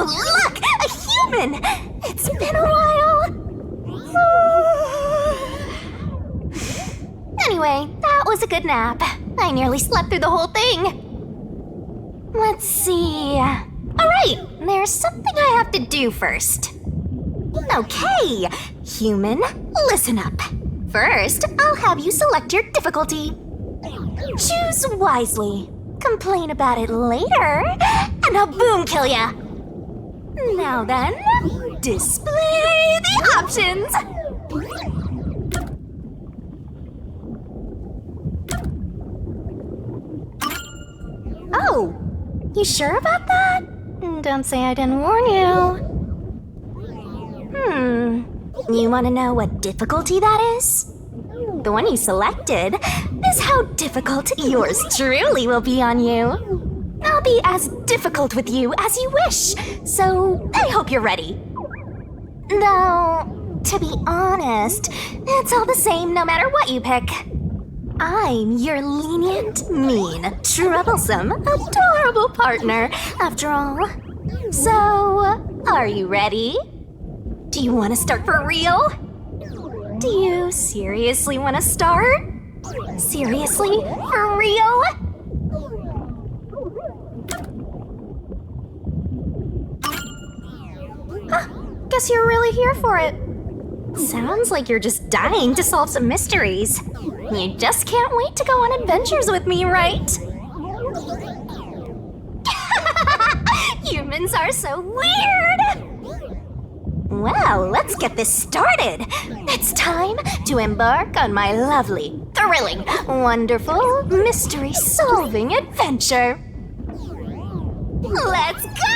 Oh, look! A human! It's been a while. Anyway, that was a good nap. I nearly slept through the whole thing. Let's see. Alright, there's something I have to do first. Okay, human, listen up. First, I'll have you select your difficulty. Choose wisely. Complain about it later, and I'll boom kill ya. Now then, display the options. Oh, you sure about that? Don't say I didn't warn you. You want to know what difficulty that is? The one you selected is how difficult yours truly will be on you. I'll be as difficult with you as you wish, so I hope you're ready. Though, to be honest, it's all the same no matter what you pick. I'm your lenient, mean, troublesome, adorable partner, after all. So, are you ready? Do you want to start for real? Do you seriously want to start? Seriously? For real? Guess you're really here for it. Sounds like you're just dying to solve some mysteries. You just can't wait to go on adventures with me, right? Humans are so weird! Well, let's get this started. It's time to embark on my lovely, thrilling, wonderful, mystery-solving adventure. Let's go!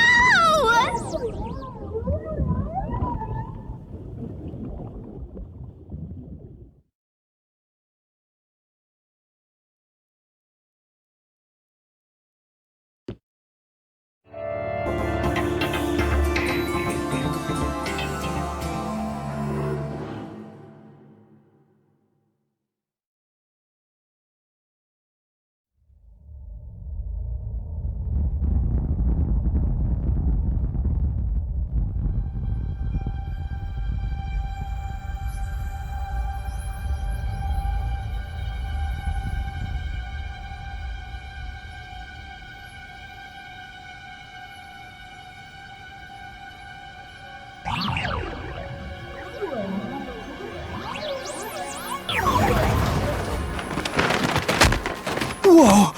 Whoa!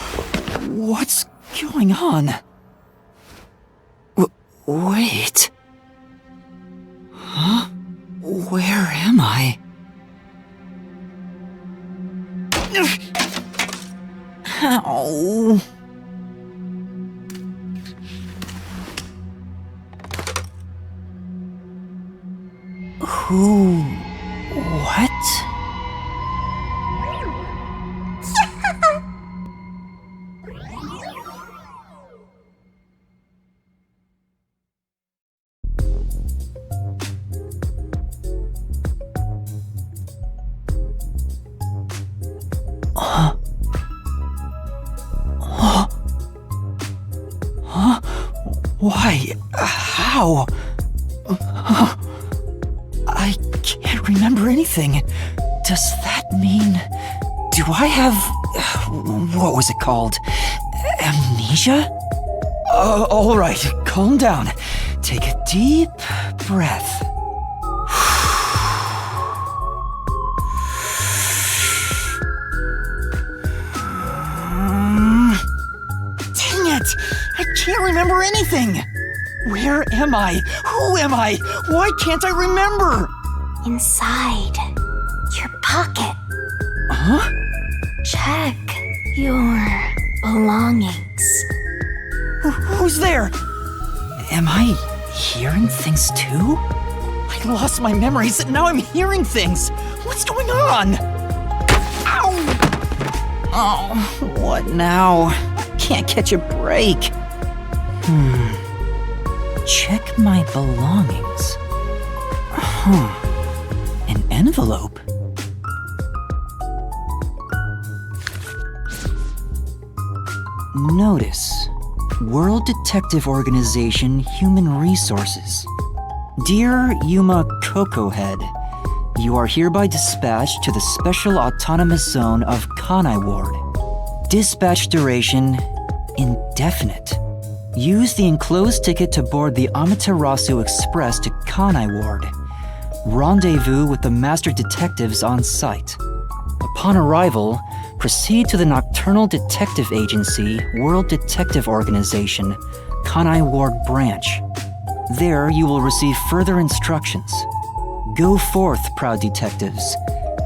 What's going on? Wait. Huh? Where am I? Ow. Who? What? Why? How? I can't remember anything. Does that mean... Do I have... What was it called? Amnesia? Alright, calm down. Take a deep breath. Dang it! I can't remember anything! Where am I? Who am I? Why can't I remember? Inside your pocket. Huh? Check your belongings. Who's there? Am I hearing things too? I lost my memories and now I'm hearing things. What's going on? Ow! Oh, what now? Can't catch a break. Check my belongings. An envelope. Notice. World Detective Organization Human Resources. Dear Yuma Cocohead, you are hereby dispatched to the Special Autonomous Zone of Kanai Ward. Dispatch duration indefinite. Use the enclosed ticket to board the Amaterasu Express to Kanai Ward. Rendezvous with the master detectives on site. Upon arrival, proceed to the Nocturnal Detective Agency, World Detective Organization, Kanai Ward Branch. There you will receive further instructions. Go forth, proud detectives.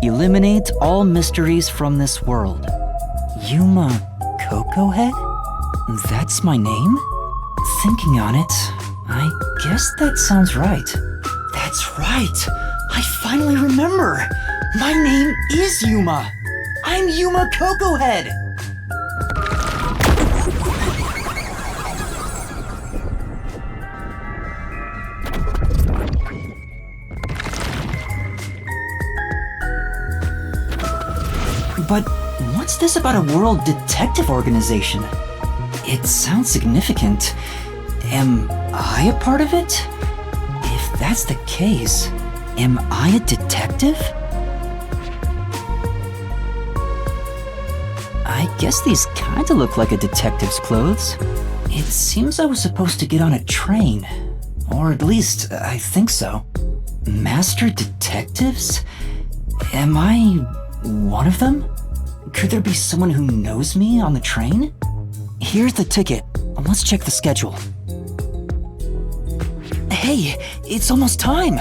Eliminate all mysteries from this world. Yuma Cocohead? That's my name? Thinking on it, I guess that sounds right. That's right! I finally remember! My name is Yuma! I'm Yuma Cocohead! But what's this about a World Detective Organization? It sounds significant. Am I a part of it? If that's the case, am I a detective? I guess these kinda look like a detective's clothes. It seems I was supposed to get on a train. Or at least, I think so. Master detectives? Am I one of them? Could there be someone who knows me on the train? Here's the ticket. Let's check the schedule. Hey, it's almost time!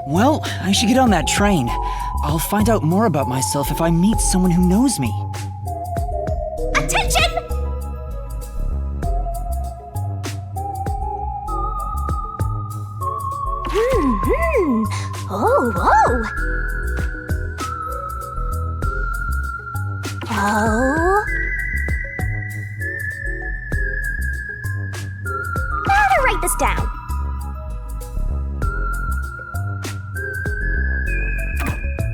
Well, I should get on that train. I'll find out more about myself if I meet someone who knows me. Attention! Oh, whoa! Oh. Better write this down.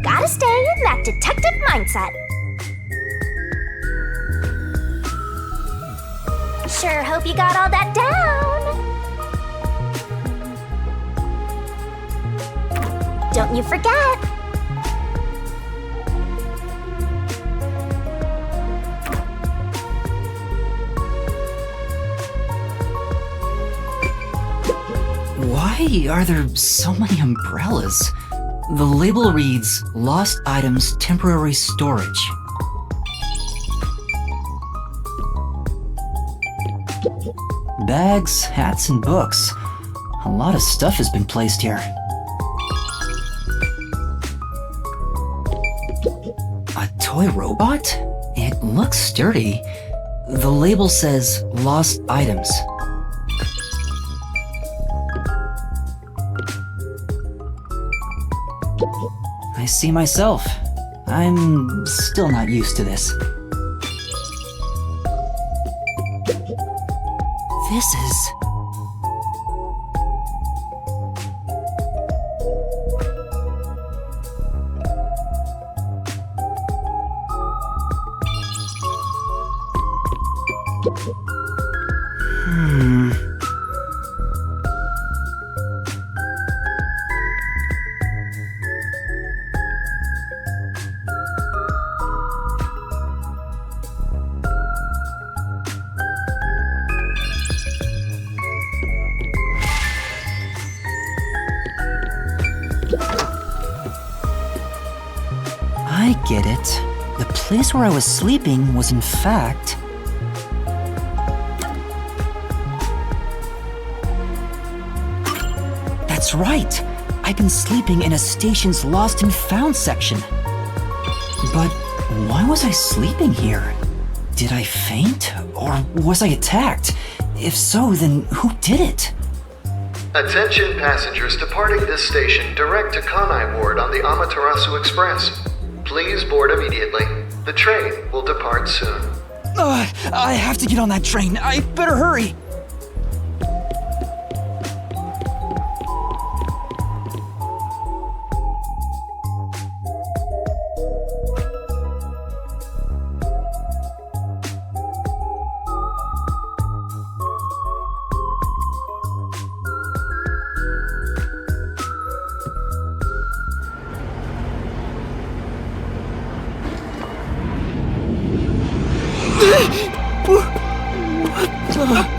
Gotta stay in that detective mindset. Sure hope you got all that down. Don't you forget. Why are there so many umbrellas? The label reads, Lost Items Temporary Storage. Bags, hats, and books. A lot of stuff has been placed here. A toy robot? It looks sturdy. The label says, Lost Items. I see myself. I'm still not used to this. This is... I get it. The place where I was sleeping was in fact... That's right! I've been sleeping in a station's lost and found section. But why was I sleeping here? Did I faint? Or was I attacked? If so, then who did it? Attention passengers departing this station direct to Kanai Ward on the Amaterasu Express. Please board immediately. The train will depart soon. I have to get on that train. I better hurry.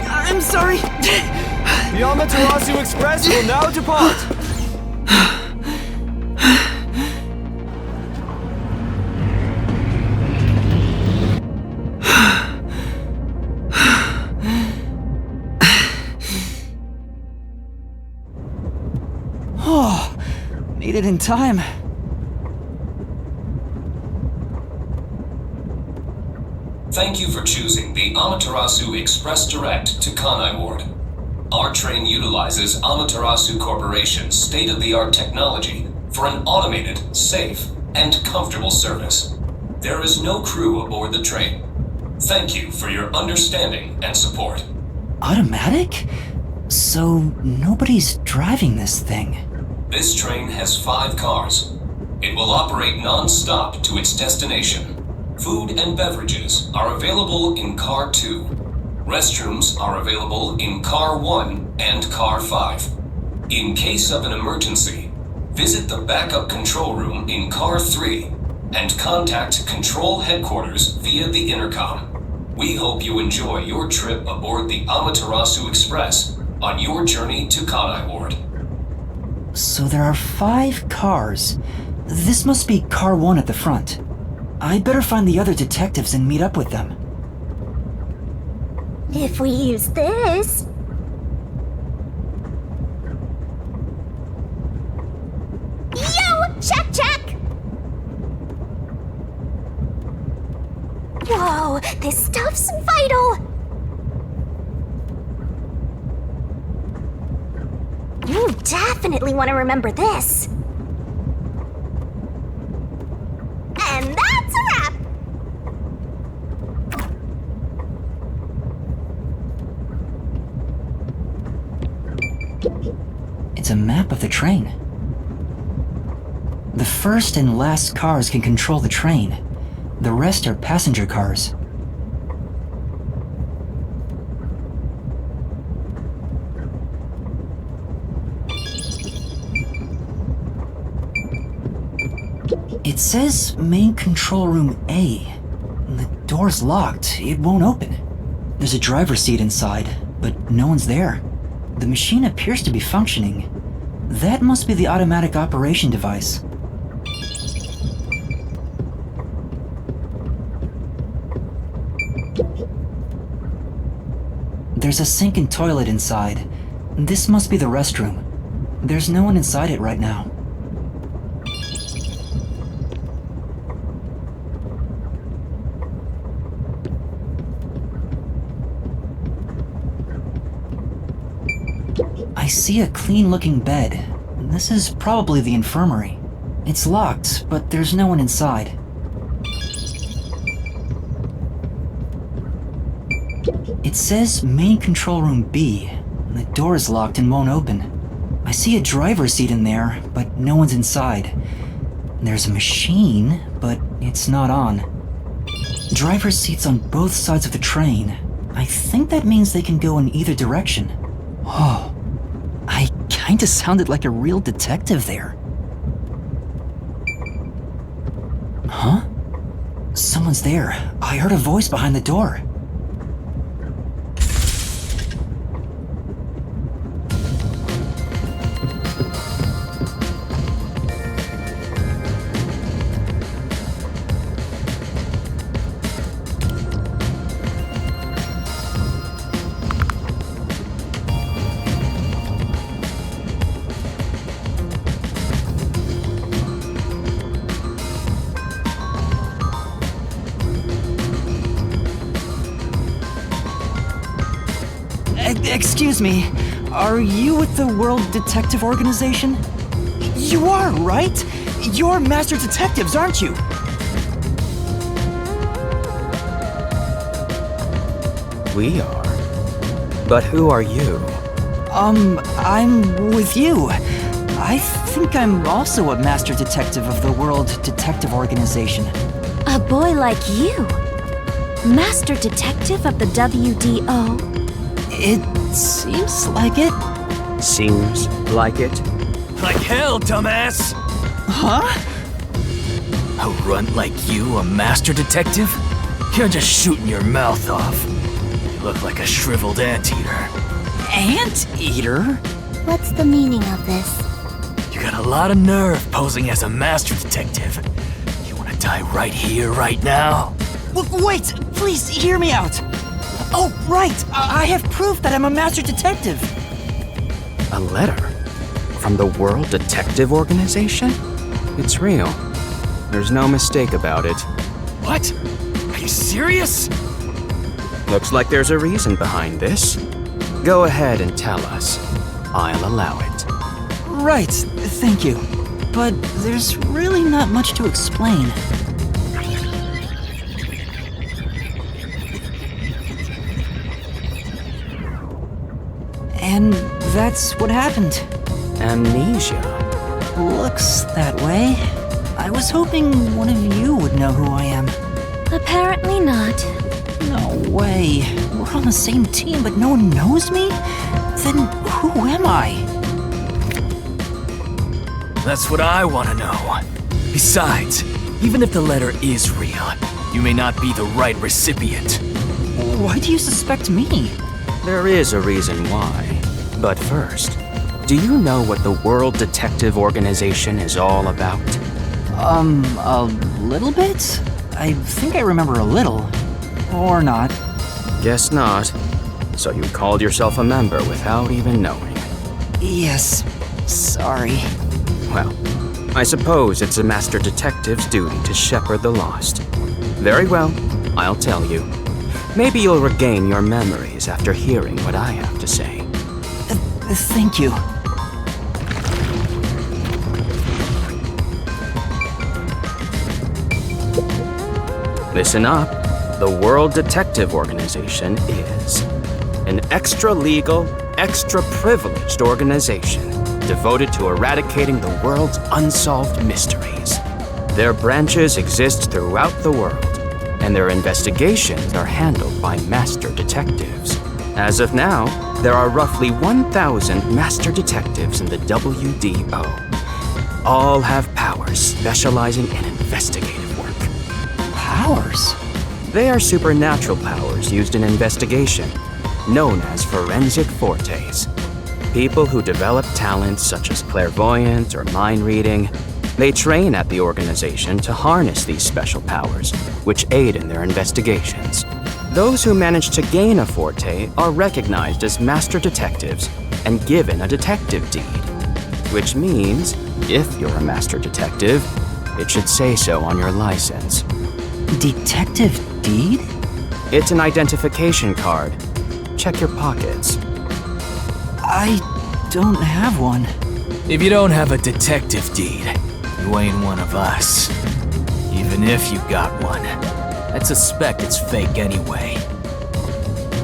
I'm sorry. The Amaterasu Express will now depart. Oh, made it in time. Thank you for choosing the Amaterasu Express Direct to Kanai Ward. Our train utilizes Amaterasu Corporation's state-of-the-art technology for an automated, safe, and comfortable service. There is no crew aboard the train. Thank you for your understanding and support. Automatic? So nobody's driving this thing. This train has 5 cars. It will operate non-stop to its destination. Food and beverages are available in Car 2. Restrooms are available in Car 1 and Car 5. In case of an emergency, visit the backup control room in Car 3 and contact Control Headquarters via the intercom. We hope you enjoy your trip aboard the Amaterasu Express on your journey to Kanai Ward. So there are 5 cars. This must be Car 1 at the front. I'd better find the other detectives and meet up with them. If we use this... Yo! Check! Whoa, this stuff's vital! You definitely want to remember this. And that's a wrap! It's a map of the train. The first and last cars can control the train. The rest are passenger cars. It says main control room A. The door's locked. It won't open. There's a driver's seat inside, but no one's there. The machine appears to be functioning. That must be the automatic operation device. There's a sink and toilet inside. This must be the restroom. There's no one inside it right now. I see a clean-looking bed. This is probably the infirmary. It's locked, but there's no one inside. It says main control room B. The door is locked and won't open. I see a driver's seat in there, but no one's inside. There's a machine, but it's not on. Driver's seats on both sides of the train. I think that means they can go in either direction. Oh. I kinda sounded like a real detective there. Huh? Someone's there. I heard a voice behind the door. Excuse me, are you with the World Detective Organization? You are, right? You're master detectives, aren't you? We are. But who are you? I'm with you. I think I'm also a master detective of the World Detective Organization. A boy like you? Master detective of the WDO? It seems like it. Seems like it. Like hell, dumbass! Huh? A runt like you, a master detective? You're just shooting your mouth off. You look like a shriveled anteater. Anteater? What's the meaning of this? You got a lot of nerve posing as a master detective. You wanna die right here, right now? Wait, please hear me out. Oh, right, I have proof that I'm a master detective. A letter? From the World Detective Organization? It's real. There's no mistake about it. What? Are you serious? Looks like there's a reason behind this. Go ahead and tell us. I'll allow it. Right, thank you. But there's really not much to explain. And that's what happened. Amnesia. Looks that way. I was hoping one of you would know who I am. Apparently not. No way. We're on the same team, but no one knows me? Then who am I? That's what I want to know. Besides, even if the letter is real, you may not be the right recipient. Why do you suspect me? There is a reason why. But first, do you know what the World Detective Organization is all about? A little bit? I think I remember a little. Or not. Guess not. So you called yourself a member without even knowing. Yes. Sorry. Well, I suppose it's a master detective's duty to shepherd the lost. Very well, I'll tell you. Maybe you'll regain your memories after hearing what I have to say. Thank you. Listen up. The World Detective Organization is an extra-legal, extra-privileged organization devoted to eradicating the world's unsolved mysteries. Their branches exist throughout the world, and their investigations are handled by master detectives. As of now, there are roughly 1,000 master detectives in the WDO. All have powers specializing in investigative work. Powers? They are supernatural powers used in investigation, known as forensic fortes. People who develop talents such as clairvoyance or mind reading, they train at the organization to harness these special powers, which aid in their investigations. Those who manage to gain a forte are recognized as master detectives and given a detective deed. Which means, if you're a master detective, it should say so on your license. Detective deed? It's an identification card. Check your pockets. I don't have one. If you don't have a detective deed, you ain't one of us. Even if you got one, I'd suspect it's fake anyway.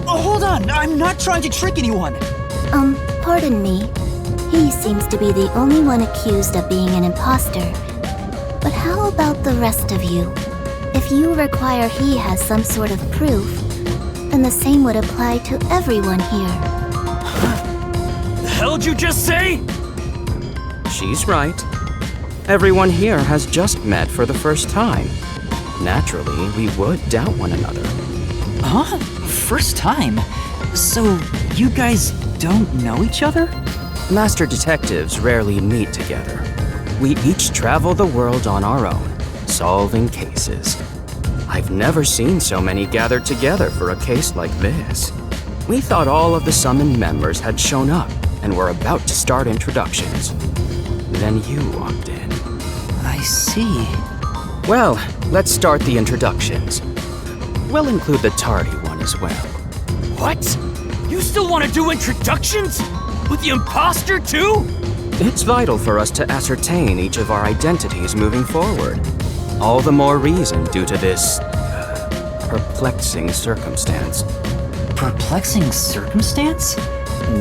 Oh, hold on! I'm not trying to trick anyone! Pardon me. He seems to be the only one accused of being an imposter. But how about the rest of you? If you require he has some sort of proof, then the same would apply to everyone here. The hell'd you just say? She's right. Everyone here has just met for the first time. Naturally, we would doubt one another. Huh? First time? So, you guys don't know each other? Master detectives rarely meet together. We each travel the world on our own, solving cases. I've never seen so many gathered together for a case like this. We thought all of the summoned members had shown up and were about to start introductions. Then you walked in. I see. Well, let's start the introductions. We'll include the tardy one as well. What? You still want to do introductions? With the imposter too? It's vital for us to ascertain each of our identities moving forward. All the more reason due to this perplexing circumstance. Perplexing circumstance?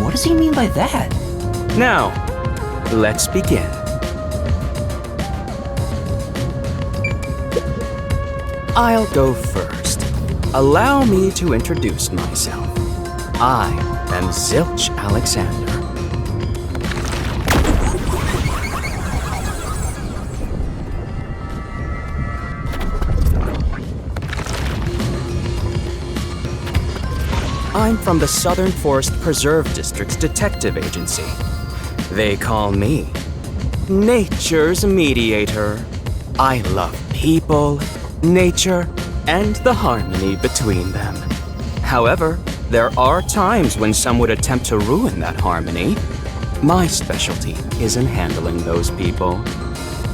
What does he mean by that? Now, let's begin. I'll go first. Allow me to introduce myself. I am Zilch Alexander. I'm from the Southern Forest Preserve District's detective agency. They call me Nature's Mediator. I love people, nature, and the harmony between them. However, there are times when some would attempt to ruin that harmony. My specialty is in handling those people.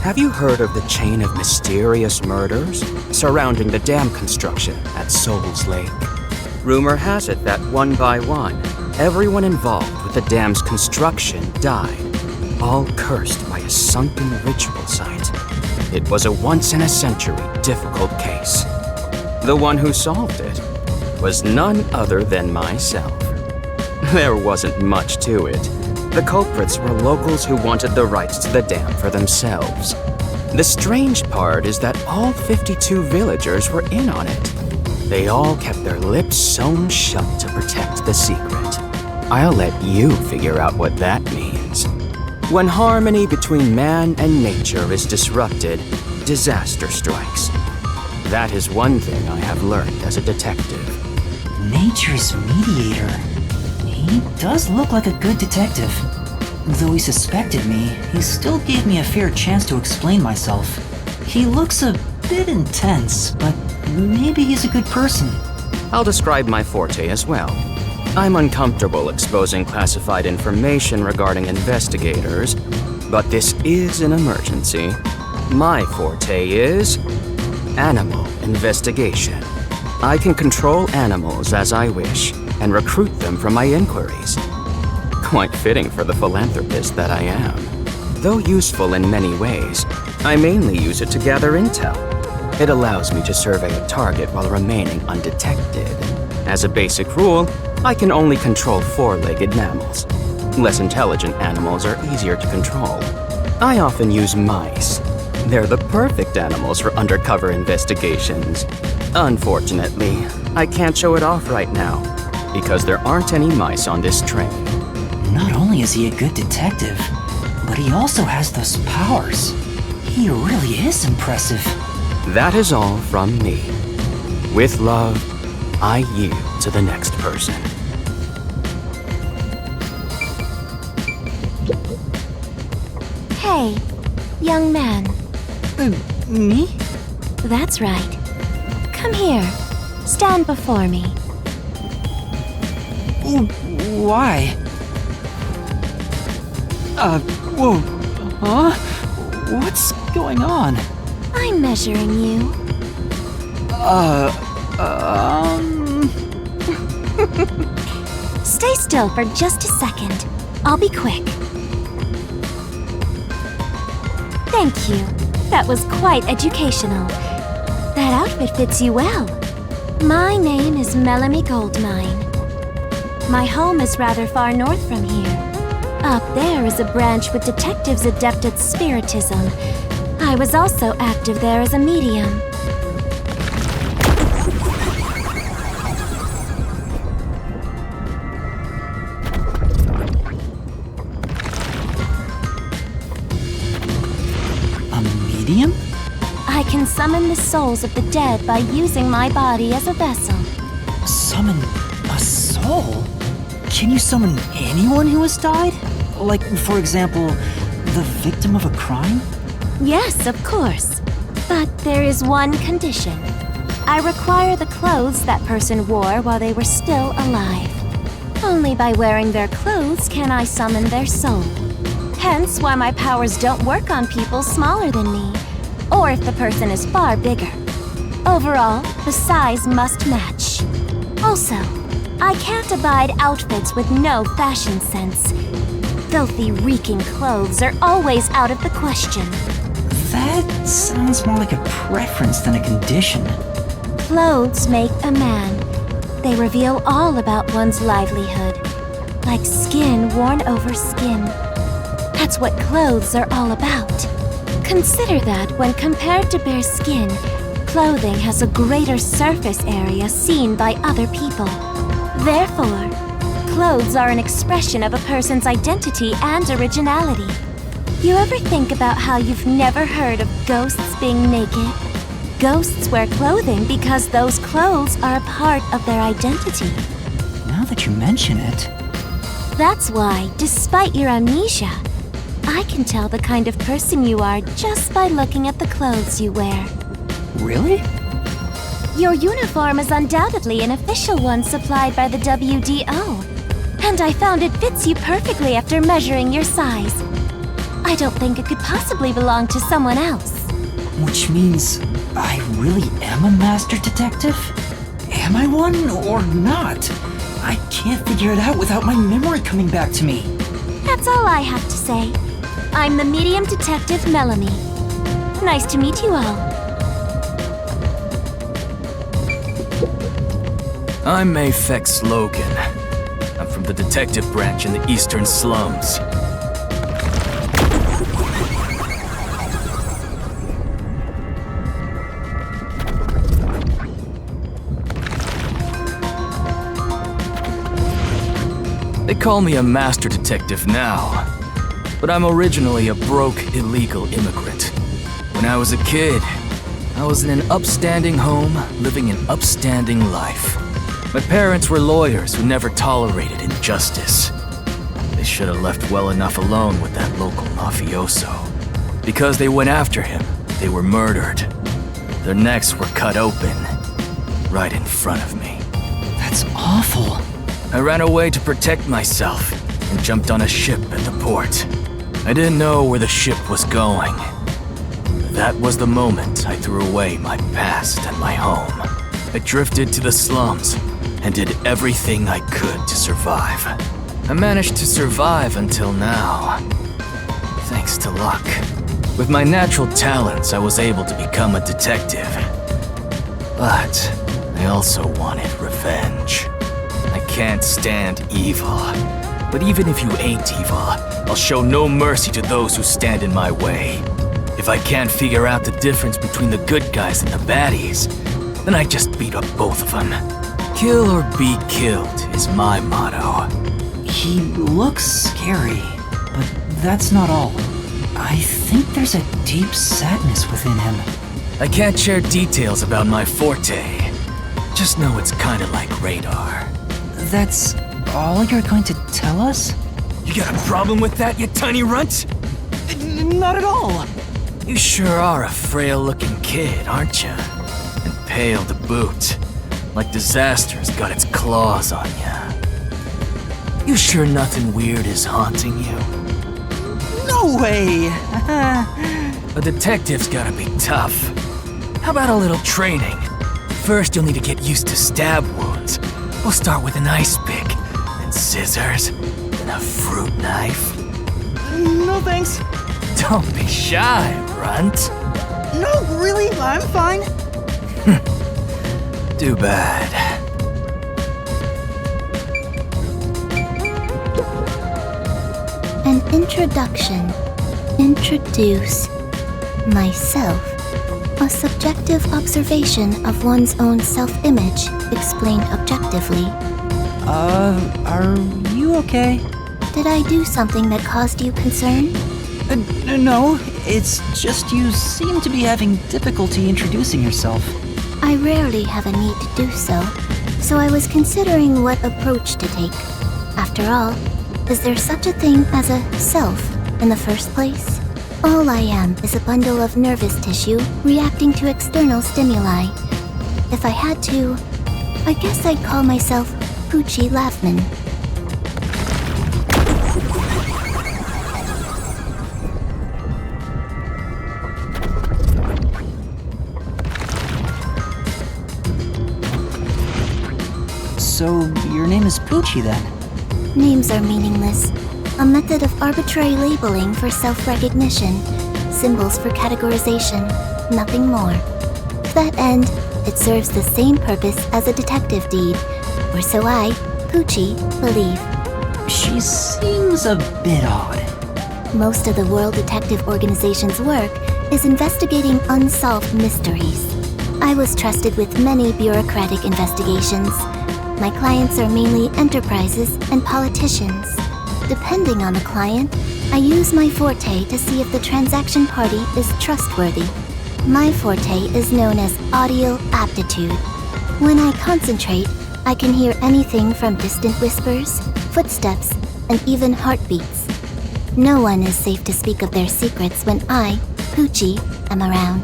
Have you heard of the chain of mysterious murders surrounding the dam construction at Souls Lake? Rumor has it that one by one, everyone involved with the dam's construction died, all cursed by a sunken ritual site. It was a once-in-a-century difficult case. The one who solved it was none other than myself. There wasn't much to it. The culprits were locals who wanted the rights to the dam for themselves. The strange part is that all 52 villagers were in on it. They all kept their lips sewn shut to protect the secret. I'll let you figure out what that means. When harmony between man and nature is disrupted, disaster strikes. That is one thing I have learned as a detective. Nature's mediator. He does look like a good detective. Though he suspected me, he still gave me a fair chance to explain myself. He looks a bit intense, but maybe he's a good person. I'll describe my forte as well. I'm uncomfortable exposing classified information regarding investigators, but this is an emergency. My forte is animal investigation. I can control animals as I wish and recruit them for my inquiries. Quite fitting for the philanthropist that I am. Though useful in many ways, I mainly use it to gather intel. It allows me to survey a target while remaining undetected. As a basic rule, I can only control four-legged mammals. Less intelligent animals are easier to control. I often use mice. They're the perfect animals for undercover investigations. Unfortunately, I can't show it off right now, because there aren't any mice on this train. Not only is he a good detective, but he also has those powers. He really is impressive. That is all from me. With love, I yield to the next person. Hey, young man. Me? That's right. Come here. Stand before me. Why? Whoa. Huh? What's going on? I'm measuring you. Stay still for just a second. I'll be quick. Thank you. That was quite educational. That outfit fits you well. My name is Melanie Goldmine. My home is rather far north from here. Up there is a branch with detectives adept at spiritism. I was also active there as a medium. A medium? I can summon the souls of the dead by using my body as a vessel. Summon a soul? Can you summon anyone who has died? Like, for example, the victim of a crime? Yes, of course. But there is one condition. I require the clothes that person wore while they were still alive. Only by wearing their clothes can I summon their soul. Hence why my powers don't work on people smaller than me, or if the person is far bigger. Overall, the size must match. Also, I can't abide outfits with no fashion sense. Filthy, reeking clothes are always out of the question. That sounds more like a preference than a condition. Clothes make a man. They reveal all about one's livelihood, like skin worn over skin. That's what clothes are all about. Consider that when compared to bare skin, clothing has a greater surface area seen by other people. Therefore, clothes are an expression of a person's identity and originality. You ever think about how you've never heard of ghosts being naked? Ghosts wear clothing because those clothes are a part of their identity. Now that you mention it... That's why, despite your amnesia, I can tell the kind of person you are just by looking at the clothes you wear. Really? Your uniform is undoubtedly an official one supplied by the WDO. And I found it fits you perfectly after measuring your size. I don't think it could possibly belong to someone else. Which means I really am a master detective? Am I one or not? I can't figure it out without my memory coming back to me. That's all I have to say. I'm the medium detective Melanie. Nice to meet you all. I'm Mayfex Logan. I'm from the detective branch in the eastern slums. They call me a master detective now, but I'm originally a broke, illegal immigrant. When I was a kid, I was in an upstanding home, living an upstanding life. My parents were lawyers who never tolerated injustice. They should have left well enough alone with that local mafioso. Because they went after him, they were murdered. Their necks were cut open, right in front of me. That's awful. I ran away to protect myself and jumped on a ship at the port. I didn't know where the ship was going. That was the moment I threw away my past and my home. I drifted to the slums and did everything I could to survive. I managed to survive until now, thanks to luck. With my natural talents, I was able to become a detective. But I also wanted revenge. I can't stand evil. But even if you ain't evil, I'll show no mercy to those who stand in my way. If I can't figure out the difference between the good guys and the baddies, then I just beat up both of them. Kill or be killed is my motto. He looks scary, but that's not all. I think there's a deep sadness within him. I can't share details about my forte. Just know it's kinda like radar. That's all you're going to tell us? You got a problem with that, you tiny runt? Not at all. You sure are a frail-looking kid, aren't you? And pale to boot. Like disaster's got its claws on ya. You sure nothing weird is haunting you? No way! A detective's gotta be tough. How about a little training? First, you'll need to get used to stab wounds. We'll start with an ice pick, then scissors, then a fruit knife. No thanks. Don't be shy, runt. No, really, I'm fine. Too bad. An introduction. Introduce myself. A subjective observation of one's own self-image, explained objectively. Are you okay? Did I do something that caused you concern? No, it's just you seem to be having difficulty introducing yourself. I rarely have a need to do so, so I was considering what approach to take. After all, is there such a thing as a self in the first place? All I am is a bundle of nervous tissue reacting to external stimuli. If I had to, I guess I'd call myself Poochie Laughman. So, your name is Poochie then? Names are meaningless. A method of arbitrary labeling for self-recognition. Symbols for categorization. Nothing more. To that end, it serves the same purpose as a detective deed. Or so I, Poochie, believe. She seems a bit odd. Most of the World Detective Organization's work is investigating unsolved mysteries. I was trusted with many bureaucratic investigations. My clients are mainly enterprises and politicians. Depending on the client, I use my forte to see if the transaction party is trustworthy. My forte is known as audio aptitude. When I concentrate, I can hear anything from distant whispers, footsteps, and even heartbeats. No one is safe to speak of their secrets when I, Poochie, am around.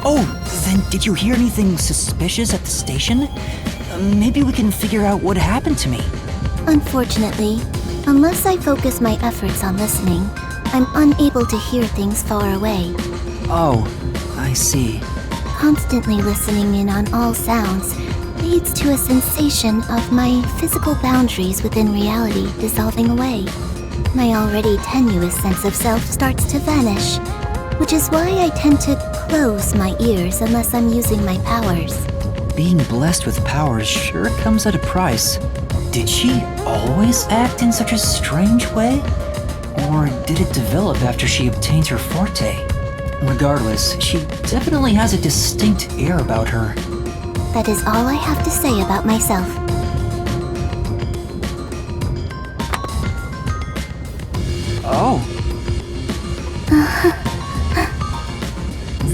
Oh, then did you hear anything suspicious at the station? Maybe we can figure out what happened to me. Unfortunately, unless I focus my efforts on listening, I'm unable to hear things far away. Oh, I see. Constantly listening in on all sounds leads to a sensation of my physical boundaries within reality dissolving away. My already tenuous sense of self starts to vanish, which is why I tend to close my ears unless I'm using my powers. Being blessed with powers sure comes at a price. Did she always act in such a strange way? Or did it develop after she obtained her forte? Regardless, she definitely has a distinct air about her. That is all I have to say about myself. Oh.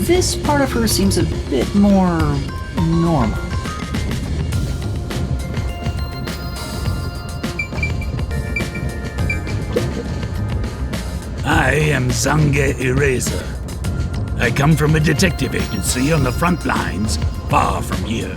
This part of her seems a bit more normal. I am Zange Eraser. I come from a detective agency on the front lines, far from here.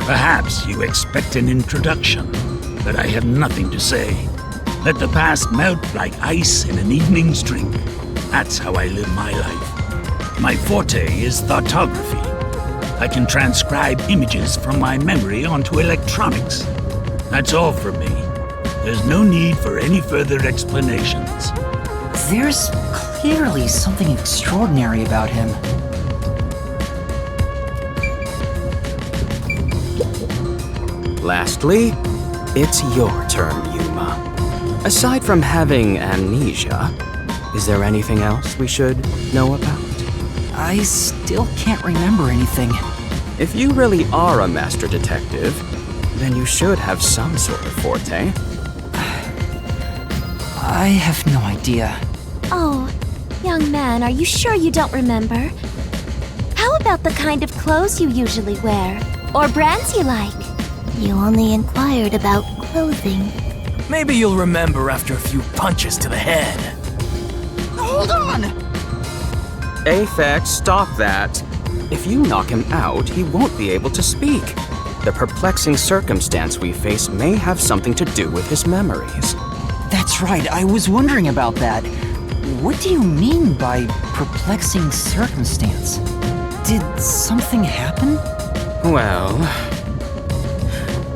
Perhaps you expect an introduction, but I have nothing to say. Let the past melt like ice in an evening's drink. That's how I live my life. My forte is thoughtography. I can transcribe images from my memory onto electronics. That's all for me. There's no need for any further explanations. There's clearly something extraordinary about him. Lastly, it's your turn, Yuma. Aside from having amnesia, is there anything else we should know about? I still can't remember anything. If you really are a master detective, then you should have some sort of forte. I have no idea. Oh, young man, are you sure you don't remember? How about the kind of clothes you usually wear? Or brands you like? You only inquired about clothing. Maybe you'll remember after a few punches to the head. Hold on! Aphex, stop that. If you knock him out, he won't be able to speak. The perplexing circumstance we face may have something to do with his memories. That's right, I was wondering about that. What do you mean by perplexing circumstance? Did something happen? Well,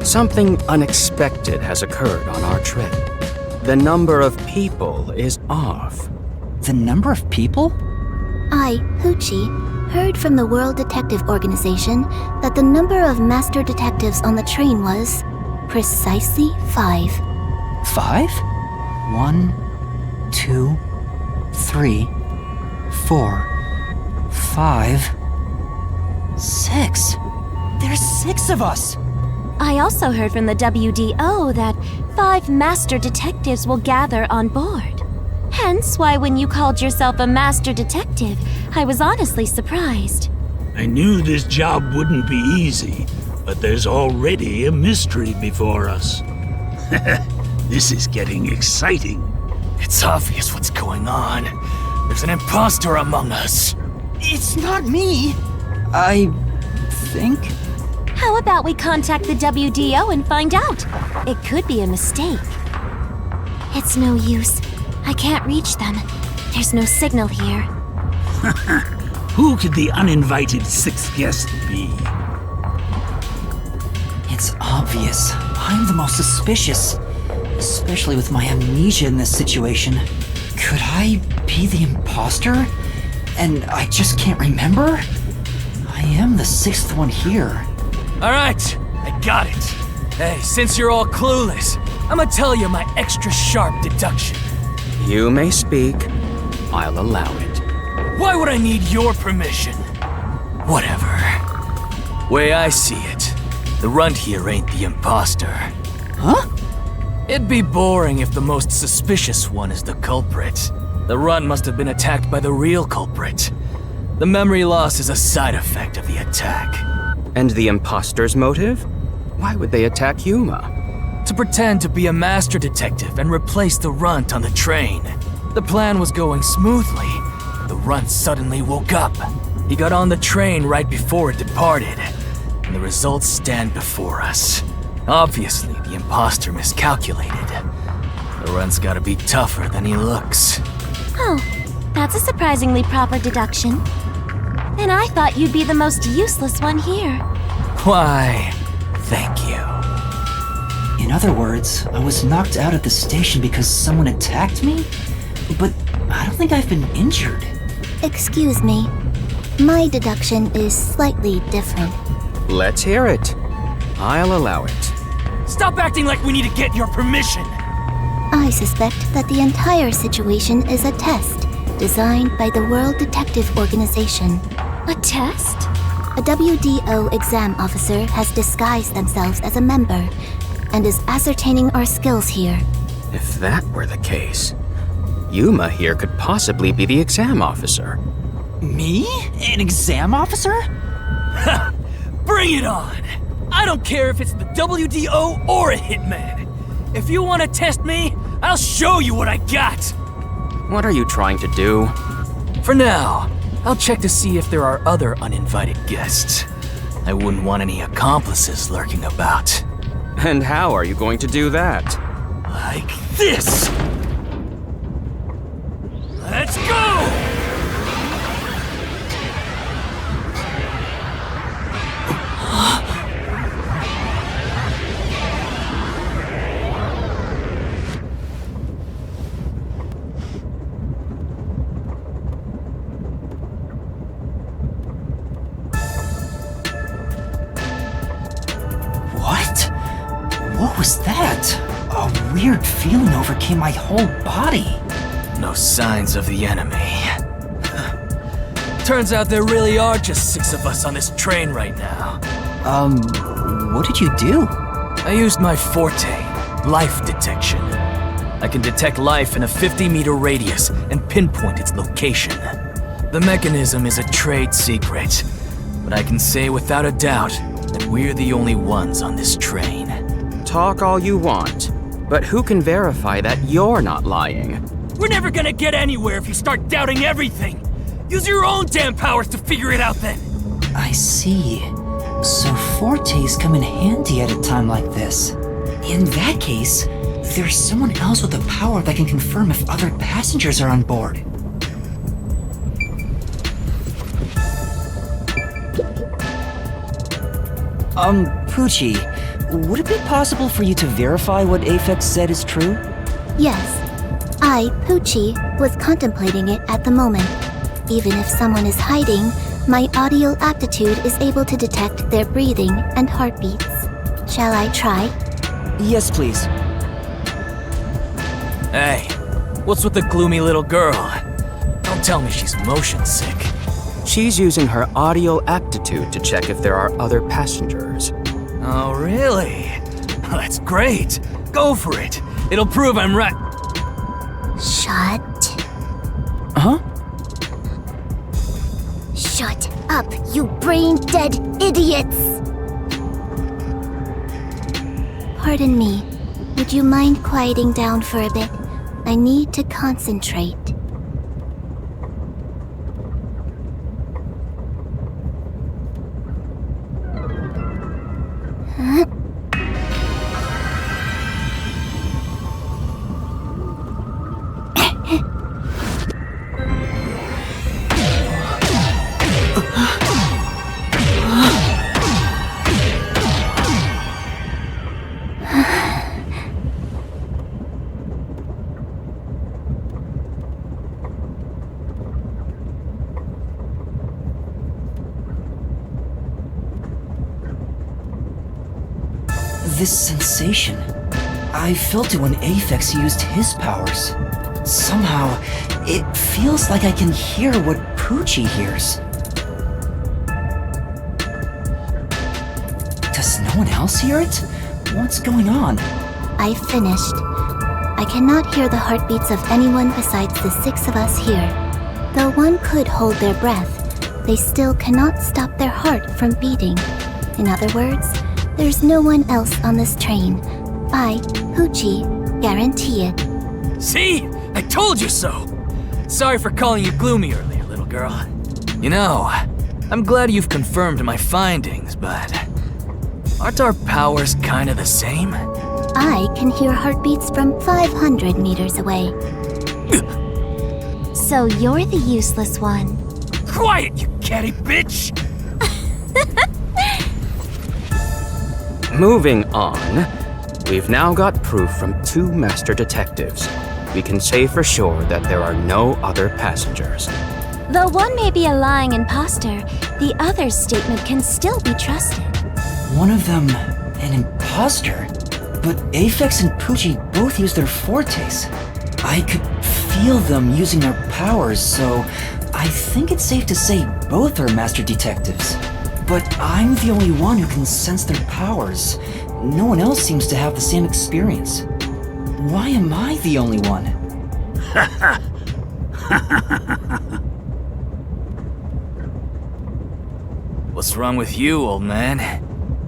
something unexpected has occurred on our trip. The number of people is off. The number of people? I, Hoochie, heard from the World Detective Organization that the number of master detectives on the train was precisely 5. 5? 1, 2, 3, 4, 5, 6. There's 6 of us! I also heard from the WDO that 5 master detectives will gather on board. Hence why when you called yourself a master detective, I was honestly surprised. I knew this job wouldn't be easy, but there's already a mystery before us. This is getting exciting. It's obvious what's going on. There's an imposter among us. It's not me! I think? How about we contact the WDO and find out? It could be a mistake. It's no use. I can't reach them. There's no signal here. Who could the uninvited 6th guest be? It's obvious. I'm the most suspicious. Especially with my amnesia in this situation. Could I be the imposter? And I just can't remember? I am the 6th one here. All right, I got it. Hey, since you're all clueless, I'ma tell you my extra sharp deduction. You may speak. I'll allow it. Why would I need your permission? Whatever. Way I see it, the runt here ain't the imposter. Huh? It'd be boring if the most suspicious one is the culprit. The runt must have been attacked by the real culprit. The memory loss is a side effect of the attack. And the imposter's motive? Why would they attack Yuma? To pretend to be a master detective and replace the runt on the train. The plan was going smoothly. The runt suddenly woke up. He got on the train right before it departed, and the results stand before us. Obviously, the imposter miscalculated. The runt's gotta be tougher than he looks. Oh, that's a surprisingly proper deduction. And I thought you'd be the most useless one here. Why, thank you. In other words, I was knocked out at the station because someone attacked me? But I don't think I've been injured. Excuse me. My deduction is slightly different. Let's hear it. I'll allow it. Stop acting like we need to get your permission! I suspect that the entire situation is a test designed by the World Detective Organization. A test? A WDO exam officer has disguised themselves as a member and is ascertaining our skills here. If that were the case, Yuma here could possibly be the exam officer. Me? An exam officer? Ha! Bring it on! I don't care if it's the WDO or a hitman. If you want to test me, I'll show you what I got! What are you trying to do? For now, I'll check to see if there are other uninvited guests. I wouldn't want any accomplices lurking about. And how are you going to do that? Like this! Let's go! What was that? A weird feeling overcame my whole body. No signs of the enemy. Turns out there really are just 6 of us on this train right now. What did you do? I used my forte, life detection. I can detect life in a 50-meter radius and pinpoint its location. The mechanism is a trade secret, but I can say without a doubt that we're the only ones on this train. Talk all you want, but who can verify that you're not lying? We're never gonna get anywhere if you start doubting everything! Use your own damn powers to figure it out then! I see. So fortes come in handy at a time like this. In that case, there's someone else with the power that can confirm if other passengers are on board. Poochie, would it be possible for you to verify what Aphex said is true? Yes. I, Poochie, was contemplating it at the moment. Even if someone is hiding, my audio aptitude is able to detect their breathing and heartbeats. Shall I try? Yes, please. Hey, what's with the gloomy little girl? Don't tell me she's motion sick. She's using her audio aptitude to check if there are other passengers. Oh, really? That's great. Go for it. It'll prove I'm right. Shut. Huh? Shut up, you brain-dead idiots! Pardon me. Would you mind quieting down for a bit? I need to concentrate. This sensation. I felt it when Aphex used his powers. Somehow, it feels like I can hear what Poochie hears. Does no one else hear it? What's going on? I've finished. I cannot hear the heartbeats of anyone besides the 6 of us here. Though one could hold their breath, they still cannot stop their heart from beating. In other words, there's no one else on this train. I, Poochie, guarantee it. See? I told you so! Sorry for calling you gloomy earlier, little girl. You know, I'm glad you've confirmed my findings, but aren't our powers kinda the same? I can hear heartbeats from 500 meters away. So you're the useless one. Quiet, you catty bitch! Moving on, we've now got proof from 2 master detectives. We can say for sure that there are no other passengers. Though one may be a lying imposter, the other's statement can still be trusted. One of them, an imposter? But Aphex and Poochie both use their fortes. I could feel them using their powers, so I think it's safe to say both are master detectives. But I'm the only one who can sense their powers. No one else seems to have the same experience. Why am I the only one? What's wrong with you, old man?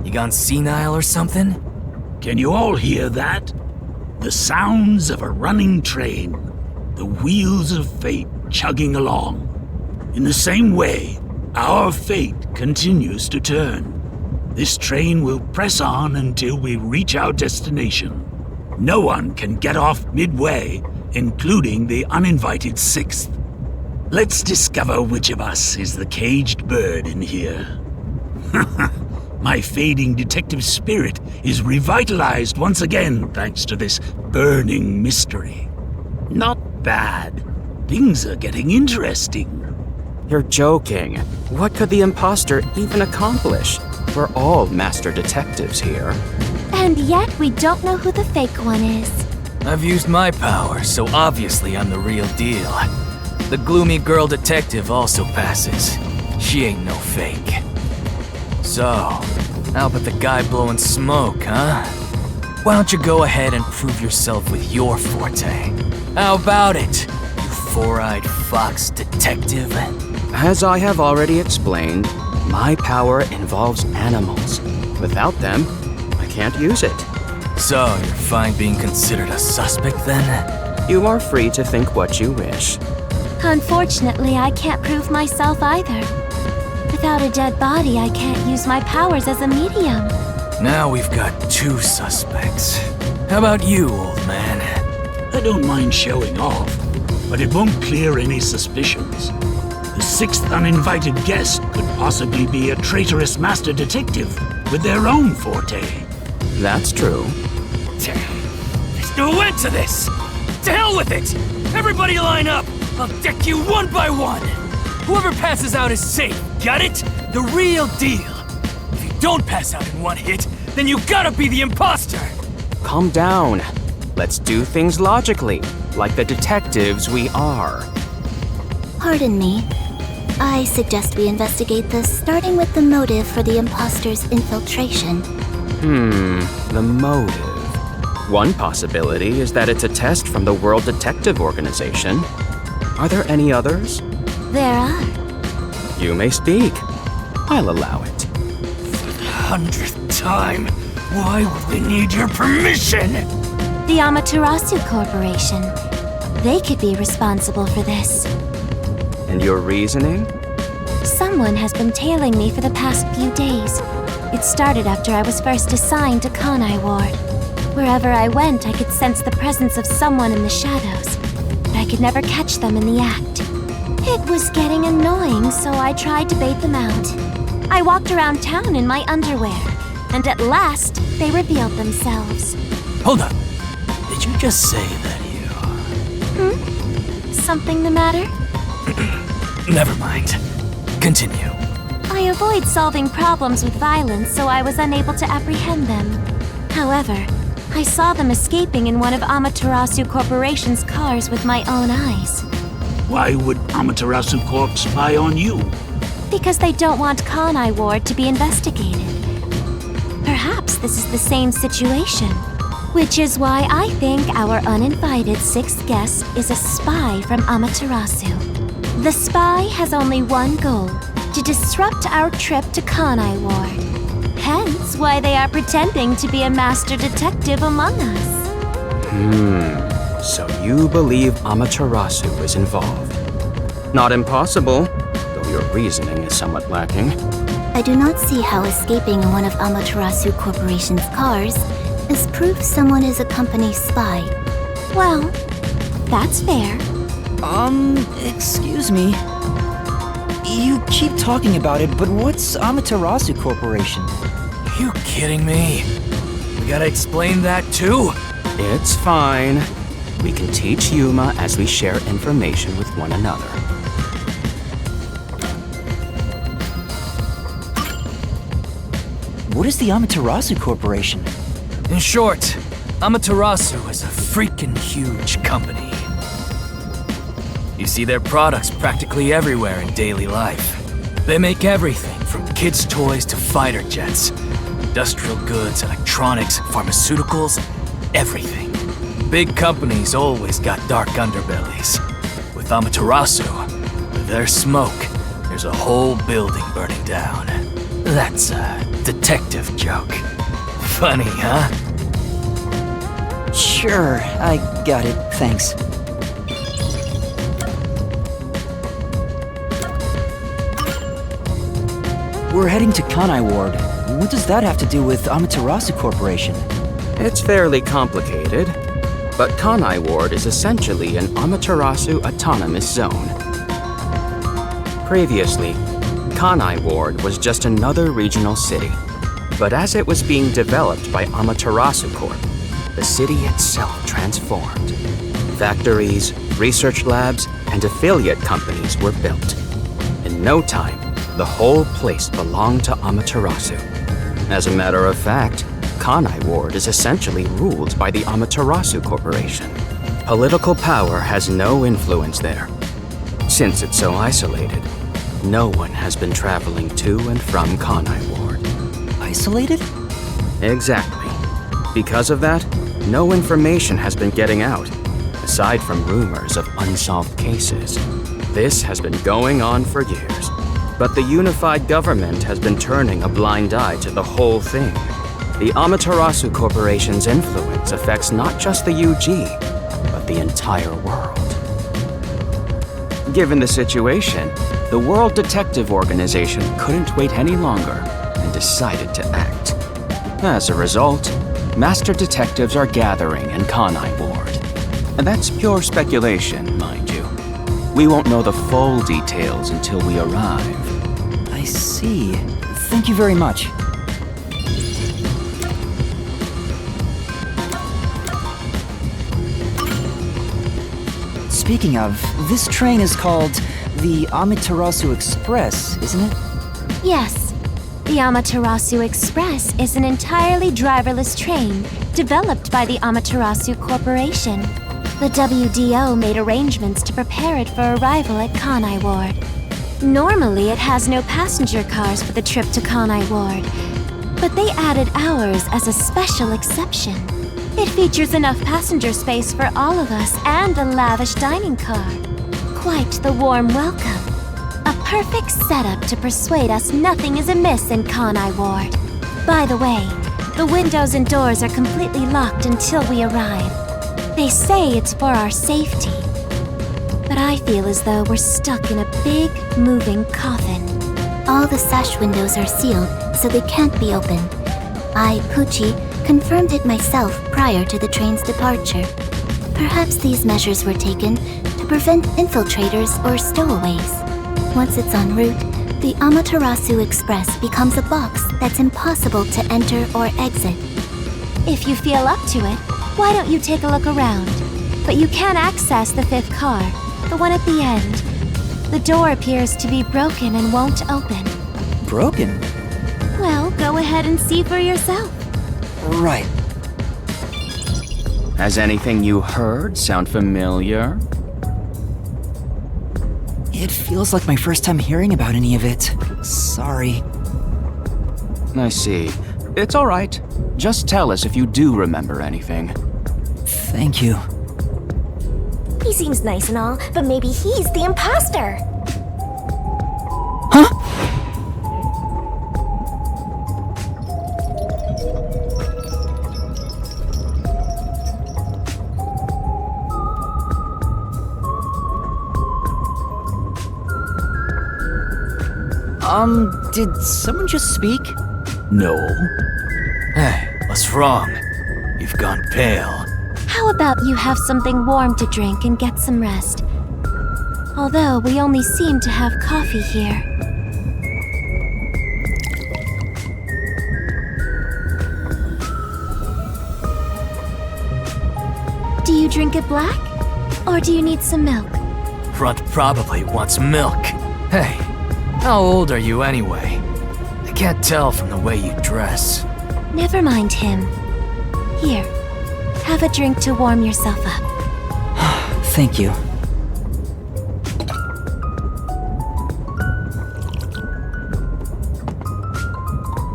You gone senile or something? Can you all hear that? The sounds of a running train. The wheels of fate chugging along. In the same way, our fate continues to turn. This train will press on until we reach our destination. No one can get off midway, including the uninvited 6th. Let's discover which of us is the caged bird in here. My fading detective spirit is revitalized once again thanks to this burning mystery. Not bad. Things are getting interesting. You're joking. What could the imposter even accomplish? We're all master detectives here. And yet we don't know who the fake one is. I've used my power, so obviously I'm the real deal. The gloomy girl detective also passes. She ain't no fake. So, how about the guy blowing smoke, huh? Why don't you go ahead and prove yourself with your forte? How about it, you four-eyed fox detective? As I have already explained, my power involves animals. Without them, I can't use it. So, you're fine being considered a suspect then? You are free to think what you wish. Unfortunately, I can't prove myself either. Without a dead body, I can't use my powers as a medium. Now we've got 2 suspects. How about you, old man? I don't mind showing off, but it won't clear any suspicions. The 6th uninvited guest could possibly be a traitorous master detective with their own forte. That's true. There's no end to this! To hell with it! Everybody line up! I'll deck you one by one! Whoever passes out is safe, got it? The real deal! If you don't pass out in one hit, then you gotta be the imposter! Calm down. Let's do things logically, like the detectives we are. Pardon me. I suggest we investigate this, starting with the motive for the imposter's infiltration. The motive. One possibility is that it's a test from the World Detective Organization. Are there any others? There are. You may speak. I'll allow it. For the 100th time, why would we need your permission? The Amaterasu Corporation. They could be responsible for this. And your reasoning? Someone has been tailing me for the past few days. It started after I was first assigned to Kanai Ward. Wherever I went, I could sense the presence of someone in the shadows, but I could never catch them in the act. It was getting annoying, so I tried to bait them out. I walked around town in my underwear, and at last, they revealed themselves. Hold up. Did you just say that you... Something the matter? Never mind. Continue. I avoid solving problems with violence, so I was unable to apprehend them. However, I saw them escaping in one of Amaterasu Corporation's cars with my own eyes. Why would Amaterasu Corp spy on you? Because they don't want Kanai Ward to be investigated. Perhaps this is the same situation. Which is why I think our uninvited sixth guest is a spy from Amaterasu. The spy has only one goal: to disrupt our trip to Kanai Ward. Hence why they are pretending to be a master detective among us. So you believe Amaterasu is involved. Not impossible, though your reasoning is somewhat lacking. I do not see how escaping in one of Amaterasu Corporation's cars is proof someone is a company spy. Well, that's fair. Excuse me. You keep talking about it, but what's Amaterasu Corporation? You kidding me? We gotta explain that too? It's fine. We can teach Yuma as we share information with one another. What is the Amaterasu Corporation? In short, Amaterasu is a freaking huge company. You see their products practically everywhere in daily life. They make everything from kids' toys to fighter jets, industrial goods, electronics, pharmaceuticals, everything. Big companies always got dark underbellies. With Amaterasu, with their smoke, there's a whole building burning down. That's a detective joke. Funny, huh? Sure, I got it, thanks. We're heading to Kanai Ward. What does that have to do with Amaterasu Corporation? It's fairly complicated, but Kanai Ward is essentially an Amaterasu autonomous zone. Previously, Kanai Ward was just another regional city, but as it was being developed by Amaterasu Corp, the city itself transformed. Factories, research labs, and affiliate companies were built. In no time, the whole place belonged to Amaterasu. As a matter of fact, Kanai Ward is essentially ruled by the Amaterasu Corporation. Political power has no influence there. Since it's so isolated, no one has been traveling to and from Kanai Ward. Isolated? Exactly. Because of that, no information has been getting out, aside from rumors of unsolved cases. This has been going on for years, but the unified government has been turning a blind eye to the whole thing. The Amaterasu Corporation's influence affects not just the UG, but the entire world. Given the situation, the World Detective Organization couldn't wait any longer and decided to act. As a result, master detectives are gathering in Kanai Ward. And that's pure speculation, mind you. We won't know the full details until we arrive. I see. Thank you very much. Speaking of, this train is called the Amaterasu Express, isn't it? Yes. The Amaterasu Express is an entirely driverless train developed by the Amaterasu Corporation. The WDO made arrangements to prepare it for arrival at Kanai Ward. Normally, it has no passenger cars for the trip to Kanai Ward, but they added ours as a special exception. It features enough passenger space for all of us and a lavish dining car. Quite the warm welcome. A perfect setup to persuade us nothing is amiss in Kanai Ward. By the way, the windows and doors are completely locked until we arrive. They say it's for our safety. But I feel as though we're stuck in a big, moving coffin. All the sash windows are sealed, so they can't be opened. I, Pucci, confirmed it myself prior to the train's departure. Perhaps these measures were taken to prevent infiltrators or stowaways. Once it's en route, the Amaterasu Express becomes a box that's impossible to enter or exit. If you feel up to it, why don't you take a look around? But you can access the fifth car, the one at the end. The door appears to be broken and won't open. Broken? Well, go ahead and see for yourself. Right. Has anything you heard sound familiar? It feels like my first time hearing about any of it. Sorry. I see. It's all right. Just tell us if you do remember anything. Thank you. He seems nice and all, but maybe he's the imposter. Huh? Did someone just speak? No. Hey, what's wrong? You've gone pale. How about you have something warm to drink and get some rest? Although we only seem to have coffee here. Do you drink it black? Or do you need some milk? Runt probably wants milk. Hey, how old are you anyway? I can't tell from the way you dress. Never mind him. Here, have a drink to warm yourself up. Thank you.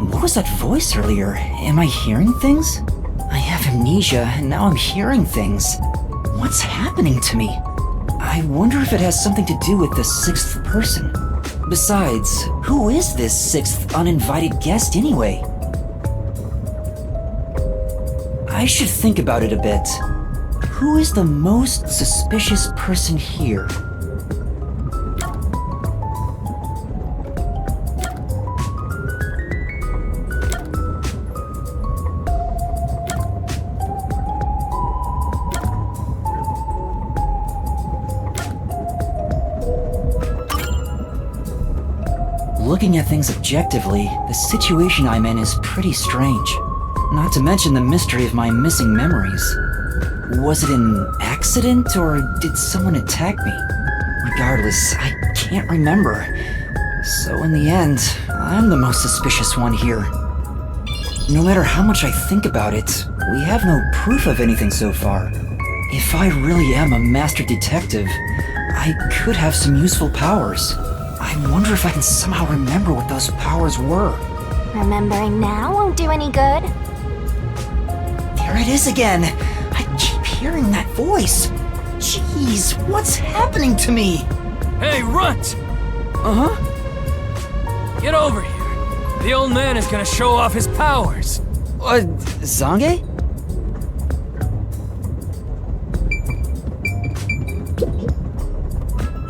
What was that voice earlier? Am I hearing things? I have amnesia, and now I'm hearing things. What's happening to me? I wonder if it has something to do with the sixth person. Besides, who is this sixth uninvited guest anyway? I should think about it a bit. Who is the most suspicious person here? Looking at things objectively, the situation I'm in is pretty strange. Not to mention the mystery of my missing memories. Was it an accident, or did someone attack me? Regardless, I can't remember. So in the end, I'm the most suspicious one here. No matter how much I think about it, we have no proof of anything so far. If I really am a master detective, I could have some useful powers. I wonder if I can somehow remember what those powers were. Remembering now won't do any good. There it is again! I keep hearing that voice! Jeez, what's happening to me? Hey, Runt! Uh-huh? Get over here. The old man is gonna show off his powers. Zange?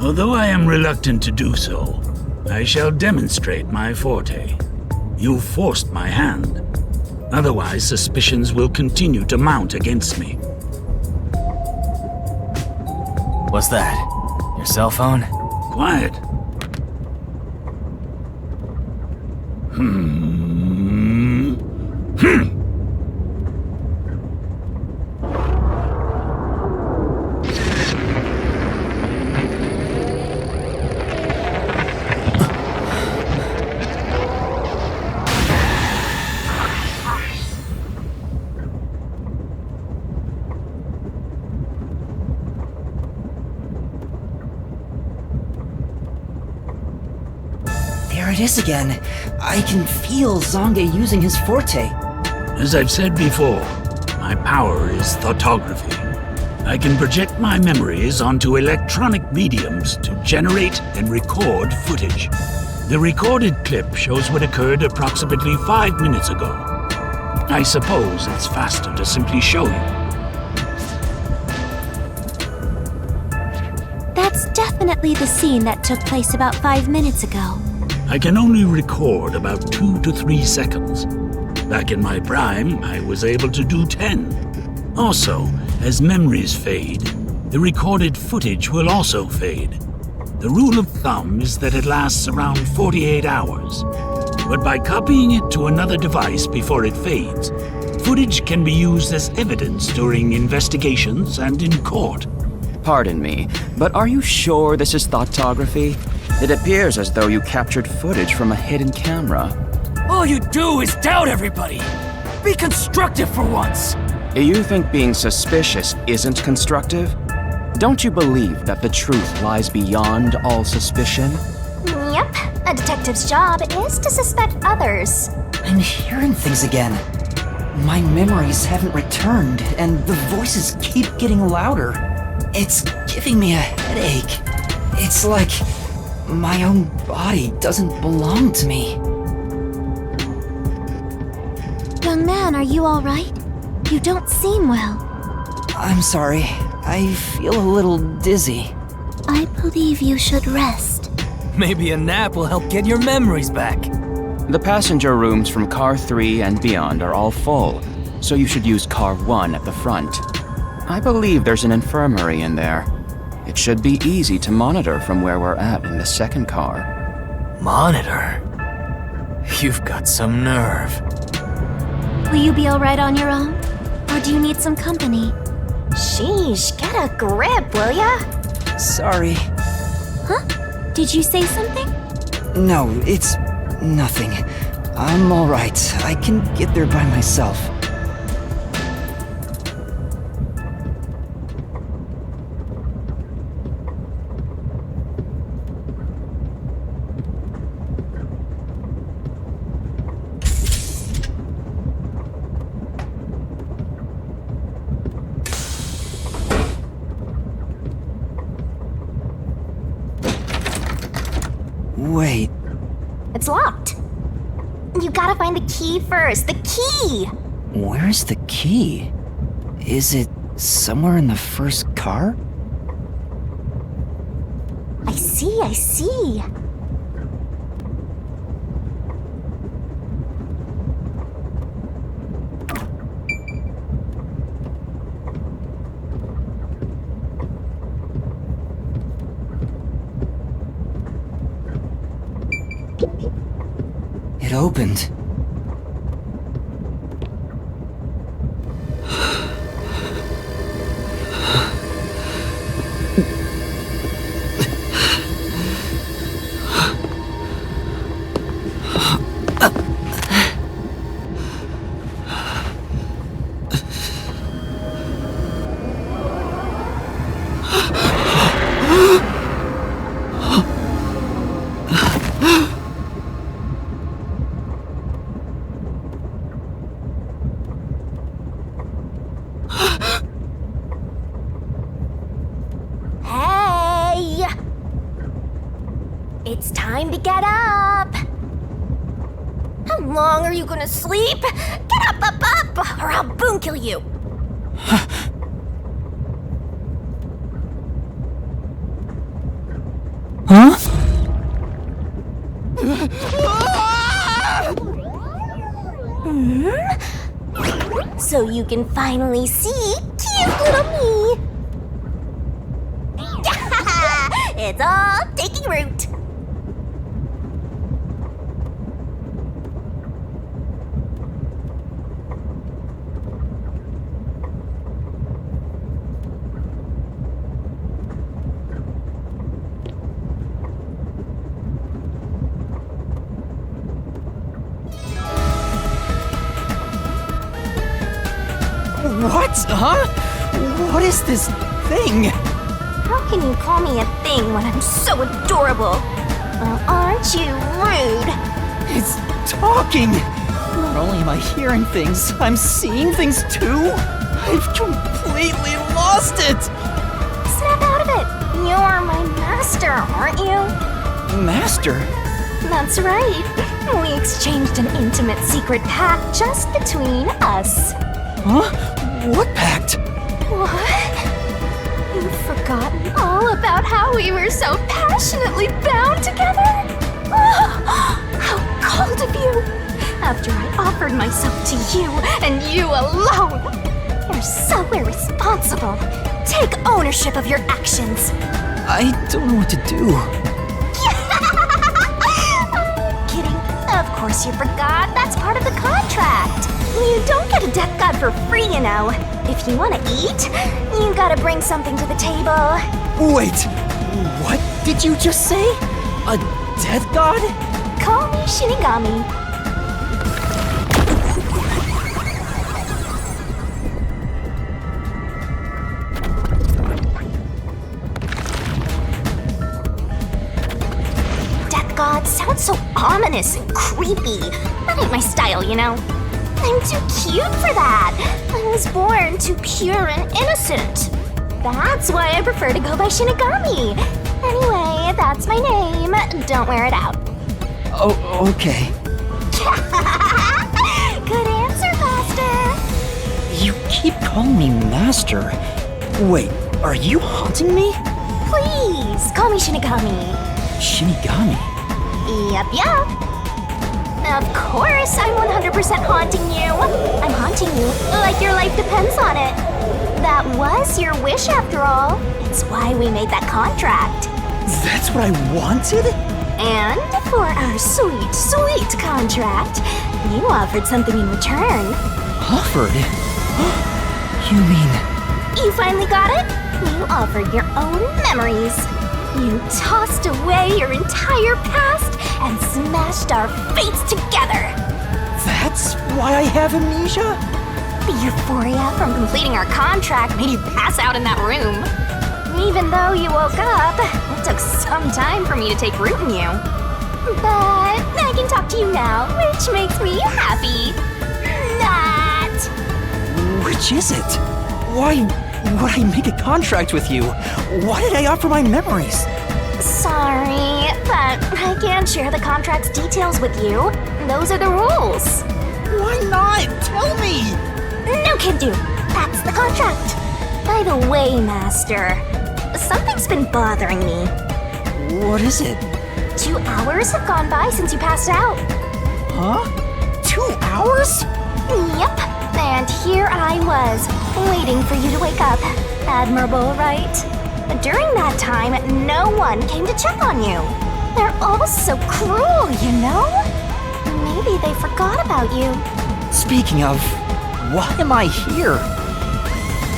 Although I am reluctant to do so, I shall demonstrate my forte. You forced my hand. Otherwise, suspicions will continue to mount against me. What's that? Your cell phone? Quiet. There it is again. I can feel Zange using his forte. As I've said before, my power is thoughtography. I can project my memories onto electronic mediums to generate and record footage. The recorded clip shows what occurred approximately 5 minutes ago. I suppose it's faster to simply show you. That's definitely the scene that took place about 5 minutes ago. I can only record about 2 to 3 seconds. Back in my prime, I was able to do 10. Also, as memories fade, the recorded footage will also fade. The rule of thumb is that it lasts around 48 hours. But by copying it to another device before it fades, footage can be used as evidence during investigations and in court. Pardon me, but are you sure this is thoughtography? It appears as though you captured footage from a hidden camera. All you do is doubt everybody. Be constructive for once. You think being suspicious isn't constructive? Don't you believe that the truth lies beyond all suspicion? Yep, a detective's job is to suspect others. I'm hearing things again. My memories haven't returned, and the voices keep getting louder. It's giving me a headache. It's like my own body doesn't belong to me. Young man, are you alright? You don't seem well. I'm sorry. I feel a little dizzy. I believe you should rest. Maybe a nap will help get your memories back. The passenger rooms from Car 3 and beyond are all full, so you should use Car 1 at the front. I believe there's an infirmary in there. It should be easy to monitor from where we're at in the second car. Monitor? You've got some nerve. Will you be alright on your own? Or do you need some company? Sheesh, get a grip, will ya? Sorry. Huh? Did you say something? No, it's nothing. I'm alright. I can get there by myself. Wait, It's locked. You gotta find the key first. The key! where's the key? Is it somewhere in the first car? I see. It opened. Hey! It's time to get up! How long are you gonna sleep? Get up, or I'll boom kill you! Huh? So you can finally see cute little me! It's all taking root! What? Huh? What is this thing? How can you call me a thing when I'm so adorable? Well, aren't you rude? It's talking! Not only am I hearing things, I'm seeing things too? I've completely lost it! Snap out of it! You're my master, aren't you? Master? That's right. We exchanged an intimate secret pact just between us. Huh? What pact? What? You've forgotten all about how we were so passionately bound together? Oh, how cold of you! After I offered myself to you, and you alone! You're so irresponsible. Take ownership of your actions. I don't know what to do. Kidding. Of course you forgot. That's part of the contract. You don't get a death god for free, you know. If you want to eat, you gotta bring something to the table. Wait, what did you just say? A death god? Call me Shinigami. Death god, sounds so ominous and creepy. That ain't my style, you know? I'm too cute for that. I was born too pure and innocent. That's why I prefer to go by Shinigami. Anyway, that's my name. Don't wear it out. Oh, okay. Good answer, Master. You keep calling me Master. Wait, are you haunting me? Please, call me Shinigami. Shinigami? Yup. Of course, I'm 100% haunting you. I'm haunting you like your life depends on it. That was your wish after all. It's why we made that contract. That's what I wanted? And for our sweet, sweet contract, you offered something in return. Offered? You mean... You finally got it? You offered your own memories. You tossed away your entire past and smashed our fates together. That's why I have amnesia? The euphoria from completing our contract made you pass out in that room. Even though you woke up, it took some time for me to take root in you. But I can talk to you now, which makes me happy. Not. Which is it? Why would I make a contract with you? Why did I offer my memories? Sorry, but I can't share the contract's details with you. Those are the rules. Why not? Tell me! No can do. That's the contract. By the way, Master, something's been bothering me. What is it? 2 hours have gone by since you passed out. Huh? 2 hours? Yep. And here I was, waiting for you to wake up. Admirable, right? During that time, no one came to check on you. They're all so cruel, you know? Maybe they forgot about you. Speaking of, why am I here?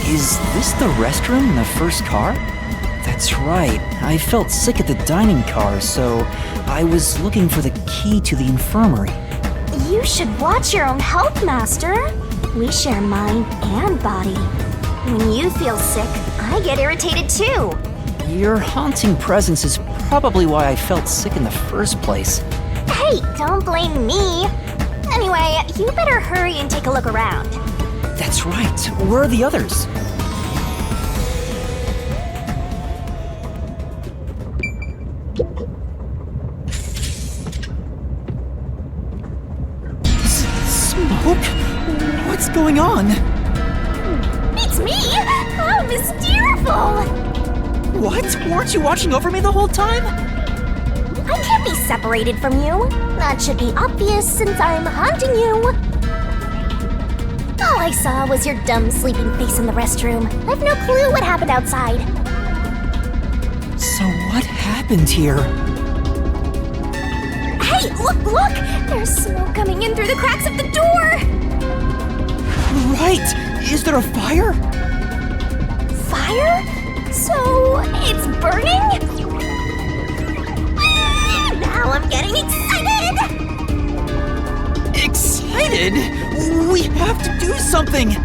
Is this the restroom in the first car? That's right. I felt sick at the dining car, so I was looking for the key to the infirmary. You should watch your own health, Master. We share mind and body. When you feel sick, I get irritated too. Your haunting presence is probably why I felt sick in the first place. Hey, don't blame me. Anyway, you better hurry and take a look around. That's right. Where are the others? Smoke? What's going on? It's me! How mysterious! What? Weren't you watching over me the whole time? I can't be separated from you. That should be obvious since I'm haunting you. All I saw was your dumb sleeping face in the restroom. I've no clue what happened outside. So what happened here? Hey, look! There's smoke coming in through the cracks of the door! Right! Is there a fire? Fire? So, it's burning? Now I'm getting excited! Excited? We have to do something!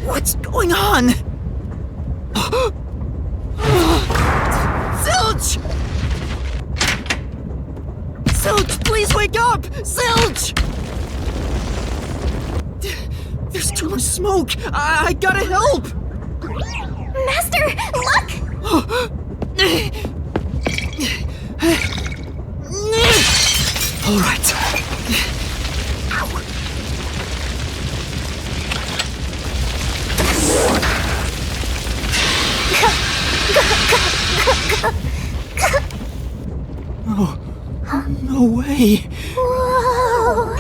What's going on? Zilch! Zilch, please wake up! Zilch! There's too much smoke! I gotta help! Master, look! All right. Oh, no way. Whoa!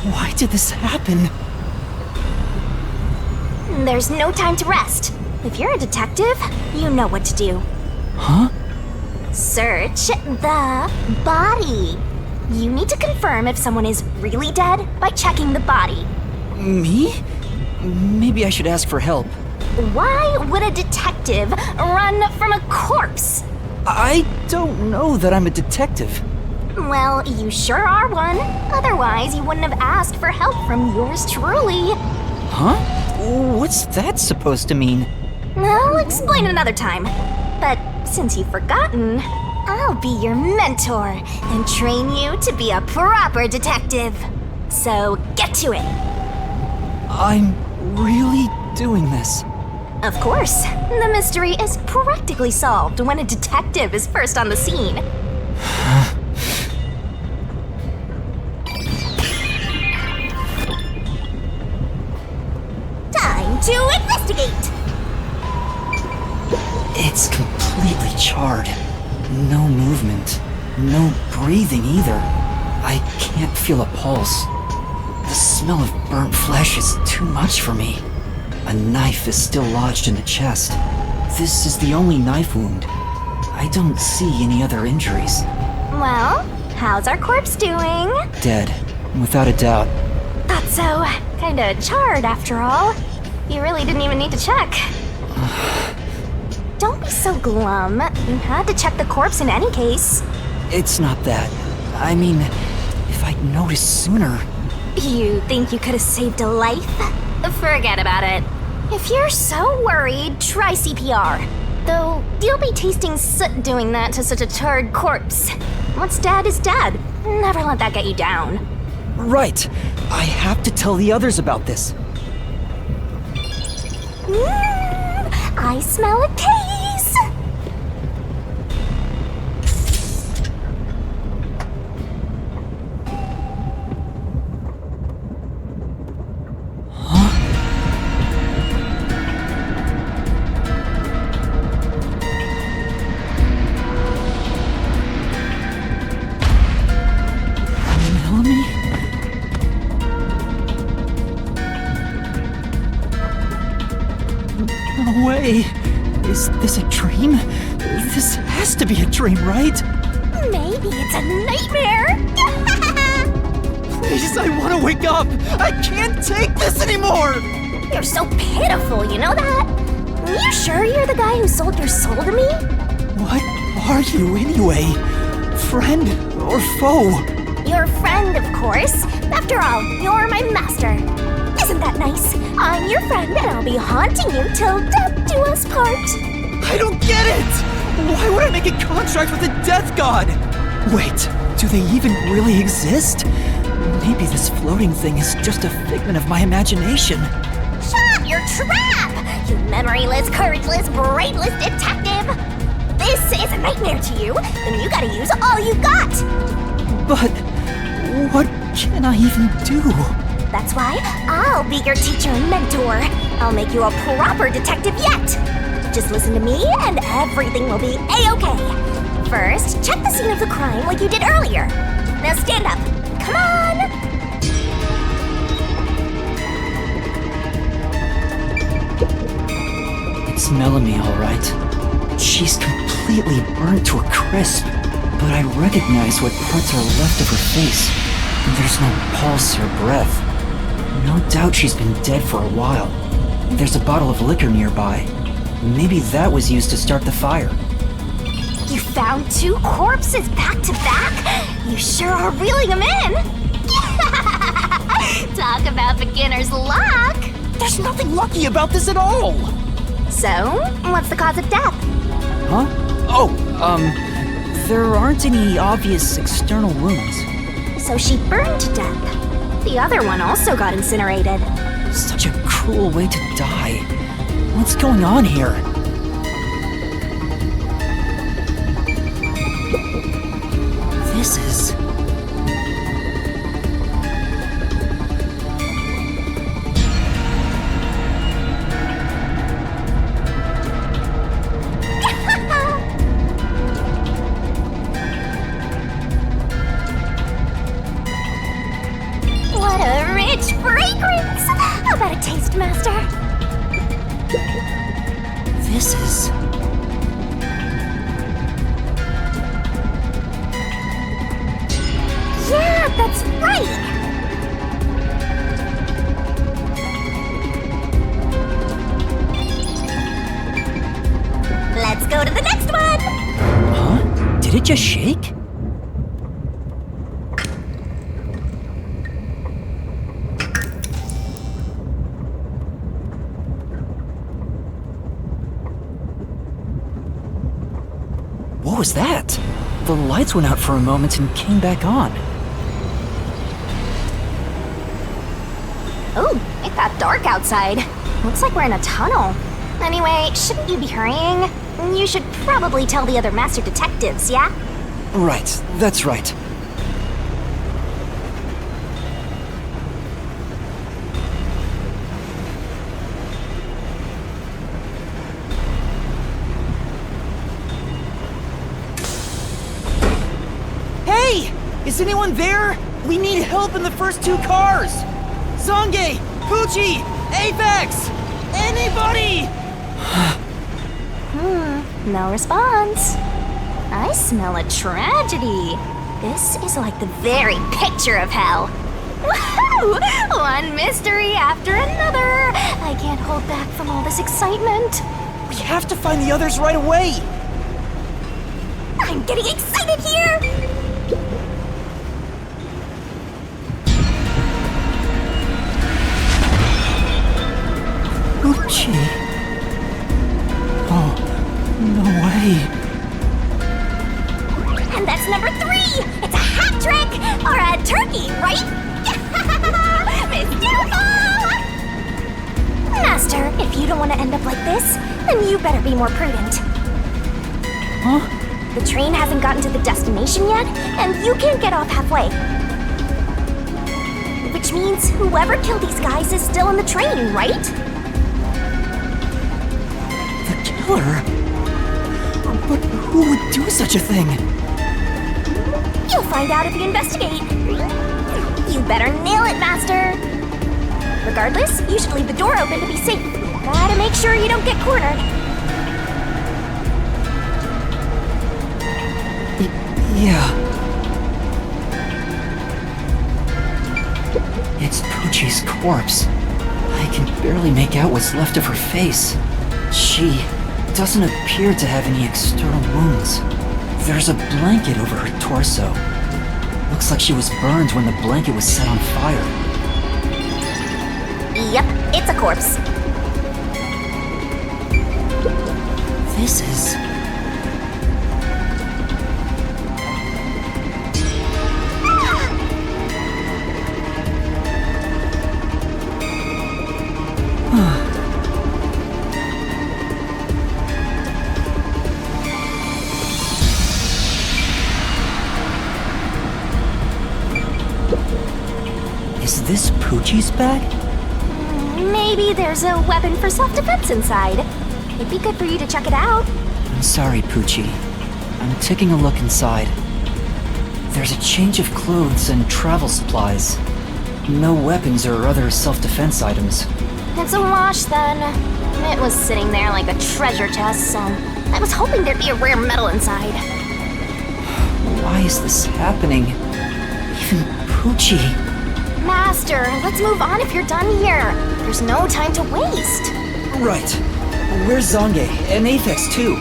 Why did this happen? There's no time to rest. If you're a detective, you know what to do. Huh? Search the body. You need to confirm if someone is really dead by checking the body. Me? Maybe I should ask for help. Why would a detective run from a corpse? I don't know that I'm a detective. Well, you sure are one. Otherwise, you wouldn't have asked for help from yours truly. Huh? What's that supposed to mean? I'll explain another time. But since you've forgotten, I'll be your mentor and train you to be a proper detective. So get to it. I'm really doing this. Of course, the mystery is practically solved when a detective is first on the scene. Time to investigate! It's completely charred. No movement. No breathing either. I can't feel a pulse. The smell of burnt flesh is too much for me. A knife is still lodged in the chest. This is the only knife wound. I don't see any other injuries. Well, how's our corpse doing? Dead, without a doubt. Thought so. Kinda charred after all. You really didn't even need to check. Don't be so glum. You had to check the corpse in any case. It's not that. I mean, if I'd noticed sooner. You think you could have saved a life? Forget about it. If you're so worried, try CPR. Though, you'll be tasting soot doing that to such a charred corpse. What's dead is dead. Never let that get you down. Right. I have to tell the others about this. I smell a case! Melanie? No way. Is this a dream? This has to be a dream, right? Maybe it's a nightmare! Please, I want to wake up! I can't take this anymore! You're so pitiful, you know that? You sure you're the guy who sold your soul to me? What are you anyway? Friend or foe? Your friend, of course. After all, you're my master. Isn't that nice? I'm your friend and I'll be haunting you till death do us part. I don't get it! Why would I make a contract with the death god? Wait, do they even really exist? Maybe this floating thing is just a figment of my imagination. Shut your trap! You memoryless, courageless, brainless detective! This is a nightmare to you, then you gotta use all you got! But what can I even do? That's why I'll be your teacher and mentor. I'll make you a proper detective yet. Just listen to me and everything will be A-okay. First, check the scene of the crime like you did earlier. Now stand up. Come on! It's Melanie, all right. She's completely burnt to a crisp, but I recognize what parts are left of her face. There's no pulse or breath. No doubt she's been dead for a while. There's a bottle of liquor nearby. Maybe that was used to start the fire. You found two corpses back to back? You sure are reeling them in! Talk about beginner's luck! There's nothing lucky about this at all! So, what's the cause of death? Huh? There aren't any obvious external wounds. So she burned to death. The other one also got incinerated. Such a cruel way to die. What's going on here? This is... What a rich fragrance! How about a taste, Master? This is... That's right! Let's go to the next one! Huh? Did it just shake? What was that? The lights went out for a moment and came back on. Ooh, it got dark outside. Looks like we're in a tunnel. Anyway, shouldn't you be hurrying? You should probably tell the other master detectives, yeah? Right, that's right. Hey! Is anyone there? We need help in the first two cars! Zange! Pucci! Apex! Anybody! No response. I smell a tragedy. This is like the very picture of hell. Woohoo! One mystery after another. I can't hold back from all this excitement. We have to find the others right away! I'm getting excited here! Pucci. Oh, no way. And that's number 3! It's a hat trick! Or a turkey, right? Mystical! Master, if you don't want to end up like this, then you better be more prudent. Huh? The train hasn't gotten to the destination yet, and you can't get off halfway. Which means whoever killed these guys is still in the train, right? The killer? But who would do such a thing? You'll find out if you investigate. You better nail it, Master. Regardless, you should leave the door open to be safe. Gotta make sure you don't get cornered. Yeah. It's Pucci's corpse. I can barely make out what's left of her face. She doesn't appear to have any external wounds. There's a blanket over her torso. Looks like she was burned when the blanket was set on fire. Yep, it's a corpse. This is... Is this Pucci's bag? Maybe there's a weapon for self-defense inside. It'd be good for you to check it out. I'm sorry, Pucci. I'm taking a look inside. There's a change of clothes and travel supplies. No weapons or other self-defense items. It's a wash, then. It was sitting there like a treasure chest, so I was hoping there'd be a rare metal inside. Why is this happening? Even Pucci. Master, let's move on if you're done here. There's no time to waste. Right. Where's Zange? And Apex, too.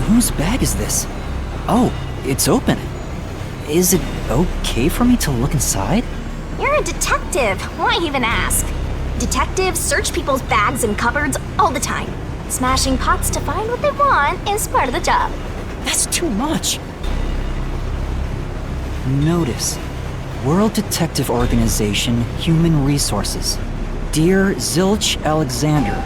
Whose bag is this? Oh, it's open. Is it okay for me to look inside? You're a detective. Why even ask? Detectives search people's bags and cupboards all the time. Smashing pots to find what they want is part of the job. That's too much. Notice. World Detective Organization, Human Resources. Dear Zilch Alexander,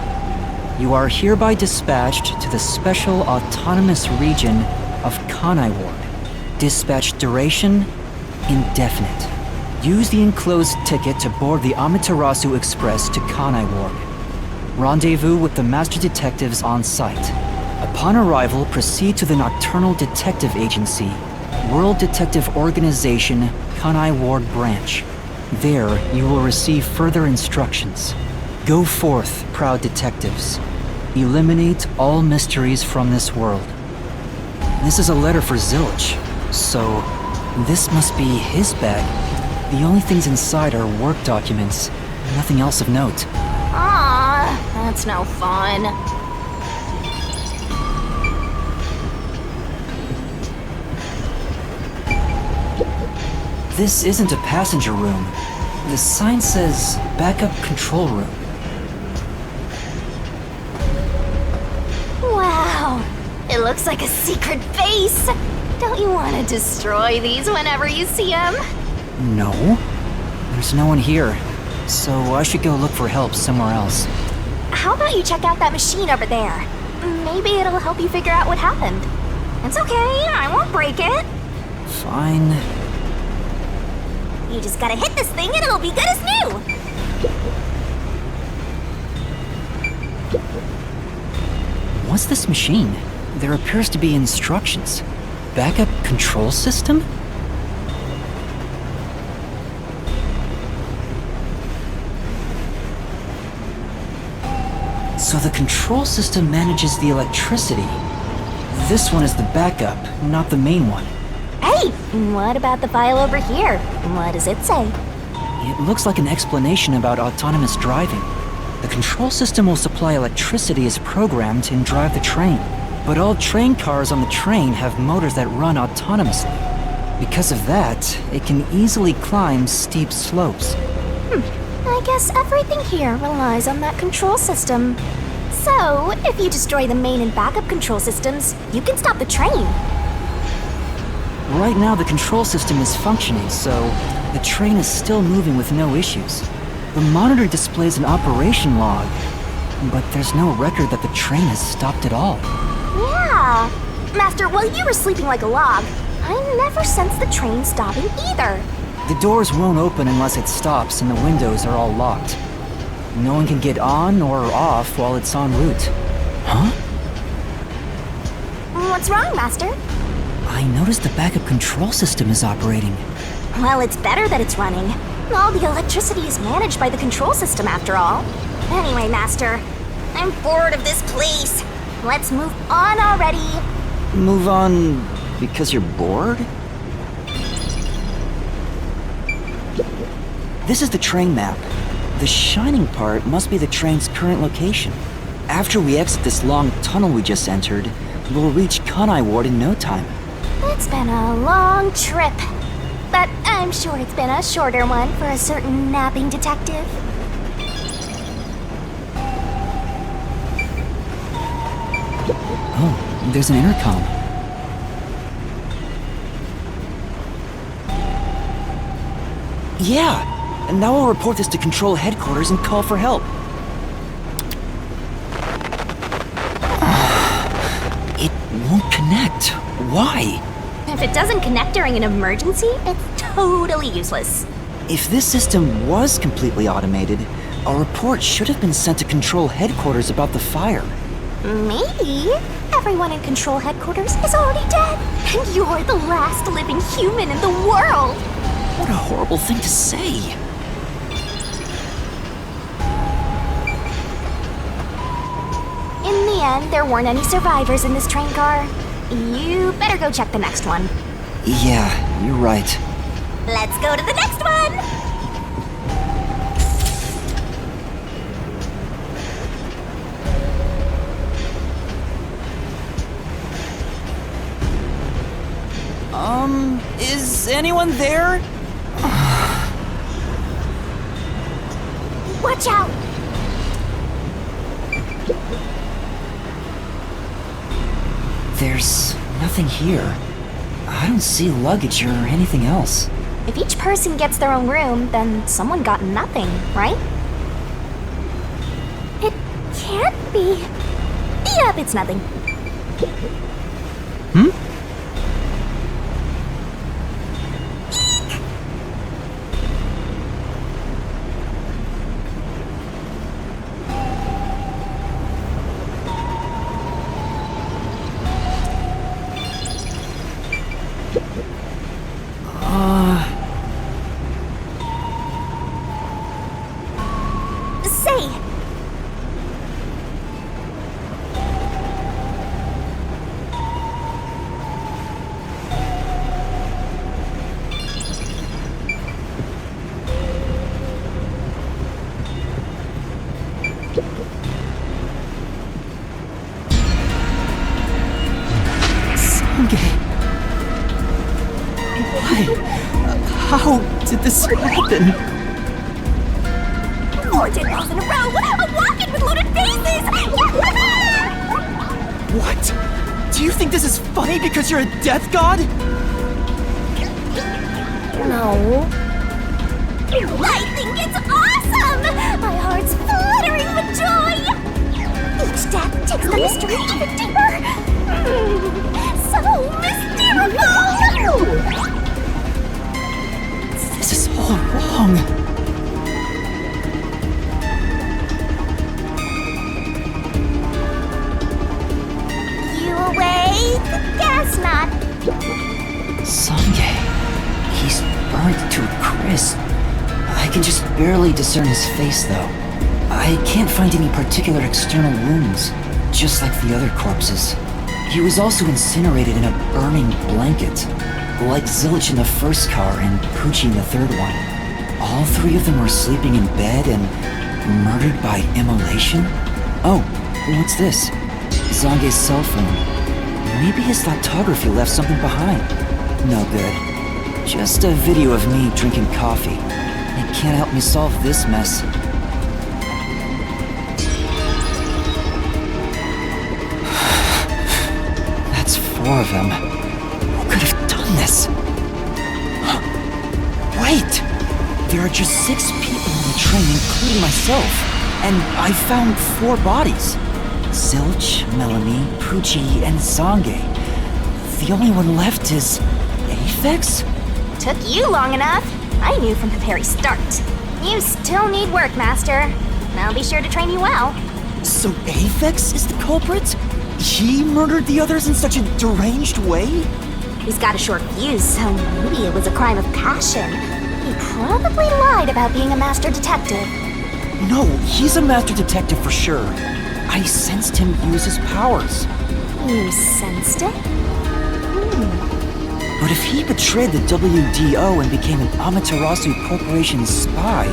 you are hereby dispatched to the Special Autonomous Region of Kanai Ward. Dispatch duration, indefinite. Use the enclosed ticket to board the Amaterasu Express to Kanai Ward. Rendezvous with the Master Detectives on site. Upon arrival, proceed to the Nocturnal Detective Agency, World Detective Organization, Kanai Ward Branch. There, you will receive further instructions. Go forth, proud detectives. Eliminate all mysteries from this world. This is a letter for Zilch, so this must be his bag. The only things inside are work documents, nothing else of note. Ah, that's no fun. This isn't a passenger room. The sign says backup control room. Wow, it looks like a secret base. Don't you want to destroy these whenever you see them? No. There's no one here, so I should go look for help somewhere else. How about you check out that machine over there? Maybe it'll help you figure out what happened. It's okay, I won't break it. Fine. You just gotta hit this thing and it'll be good as new. What's this machine? There appears to be instructions. Backup control system? So the control system manages the electricity. This one is the backup, not the main one. Hey, what about the file over here? What does it say? It looks like an explanation about autonomous driving. The control system will supply electricity as programmed and drive the train. But all train cars on the train have motors that run autonomously. Because of that, it can easily climb steep slopes. I guess everything here relies on that control system. So, if you destroy the main and backup control systems, you can stop the train. Right now the control system is functioning, so the train is still moving with no issues. The monitor displays an operation log, but there's no record that the train has stopped at all. Yeah. Master, while you were sleeping like a log, I never sensed the train stopping either. The doors won't open unless it stops and the windows are all locked. No one can get on or off while it's en route. Huh? What's wrong, Master? I noticed the backup control system is operating. Well, it's better that it's running. All the electricity is managed by the control system after all. Anyway, Master, I'm bored of this place. Let's move on already. Move on because you're bored? This is the train map. The shining part must be the train's current location. After we exit this long tunnel we just entered, we'll reach Kanai Ward in no time. It's been a long trip, but I'm sure it's been a shorter one for a certain napping detective. Oh, there's an intercom. Yeah! And now we'll report this to Control Headquarters and call for help. It won't connect. Why? If it doesn't connect during an emergency, it's totally useless. If this system was completely automated, a report should have been sent to Control Headquarters about the fire. Maybe. Everyone in Control Headquarters is already dead, and you're the last living human in the world. What a horrible thing to say. In the end, there weren't any survivors in this train car. You better go check the next one. Yeah, you're right. Let's go to the next one! Is anyone there? Watch out! There's nothing here. I don't see luggage or anything else. If each person gets their own room, then someone got nothing, right? It can't be. Yep, it's nothing. did this happen? 4 dead balls in a row! A walk-in with loaded faces! What? Do you think this is funny because you're a death god? No. I think it's awesome! My heart's fluttering with joy! Each death takes the mystery even deeper! So mystical! This is all wrong. You awake? Guess not. Sange. He's burnt to a crisp. I can just barely discern his face, though. I can't find any particular external wounds, just like the other corpses. He was also incinerated in a burning blanket, like Zilch in the first car and Poochie in the third one. All 3 of them were sleeping in bed and murdered by immolation? Oh, what's this? Zange's cell phone. Maybe his lithography left something behind. No good. Just a video of me drinking coffee. It can't help me solve this mess. That's 4 of them. Who could have done this? Wait! There are just 6 people on the train, including myself. And I found 4 bodies. Zilch, Melanie, Poochie, and Zange. The only one left is... Aphex? Took you long enough. I knew from the very start. You still need work, Master. I'll be sure to train you well. So Aphex is the culprit? He murdered the others in such a deranged way? He's got a short fuse, so maybe it was a crime of passion. He probably lied about being a master detective. No, he's a master detective for sure. I sensed him use his powers. You sensed it? But if he betrayed the WDO and became an Amaterasu Corporation spy,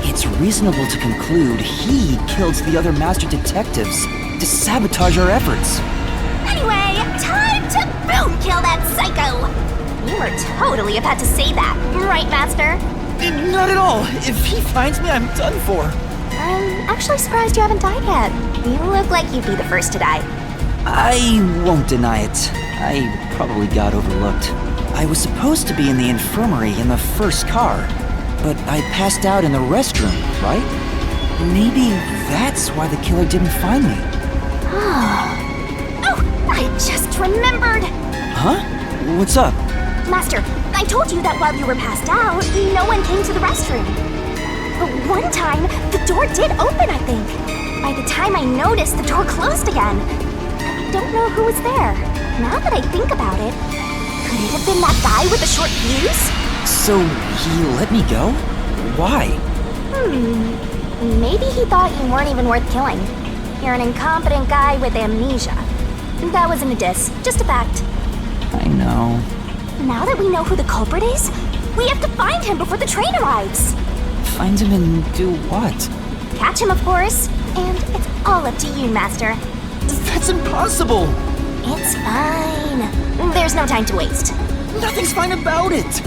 it's reasonable to conclude he killed the other master detectives to sabotage our efforts. Anyway, time to boom kill that psycho! You were totally about to say that, right, Master? Not at all. If he finds me, I'm done for. I'm actually surprised you haven't died yet. You look like you'd be the first to die. I won't deny it. I probably got overlooked. I was supposed to be in the infirmary in the first car, but I passed out in the restroom, right? Maybe that's why the killer didn't find me. Oh, I just remembered! Huh? What's up? Master, I told you that while you were passed out, no one came to the restroom. But one time, the door did open, I think. By the time I noticed, the door closed again. I don't know who was there. Now that I think about it, could it have been that guy with the short fuse? So he let me go? Why? Maybe he thought you weren't even worth killing. You're an incompetent guy with amnesia. That wasn't a diss, just a fact. I know. Now that we know who the culprit is, we have to find him before the train arrives. Find him and do what? Catch him, of course. And it's all up to you, Master. That's impossible! It's fine. There's no time to waste. Nothing's fine about it!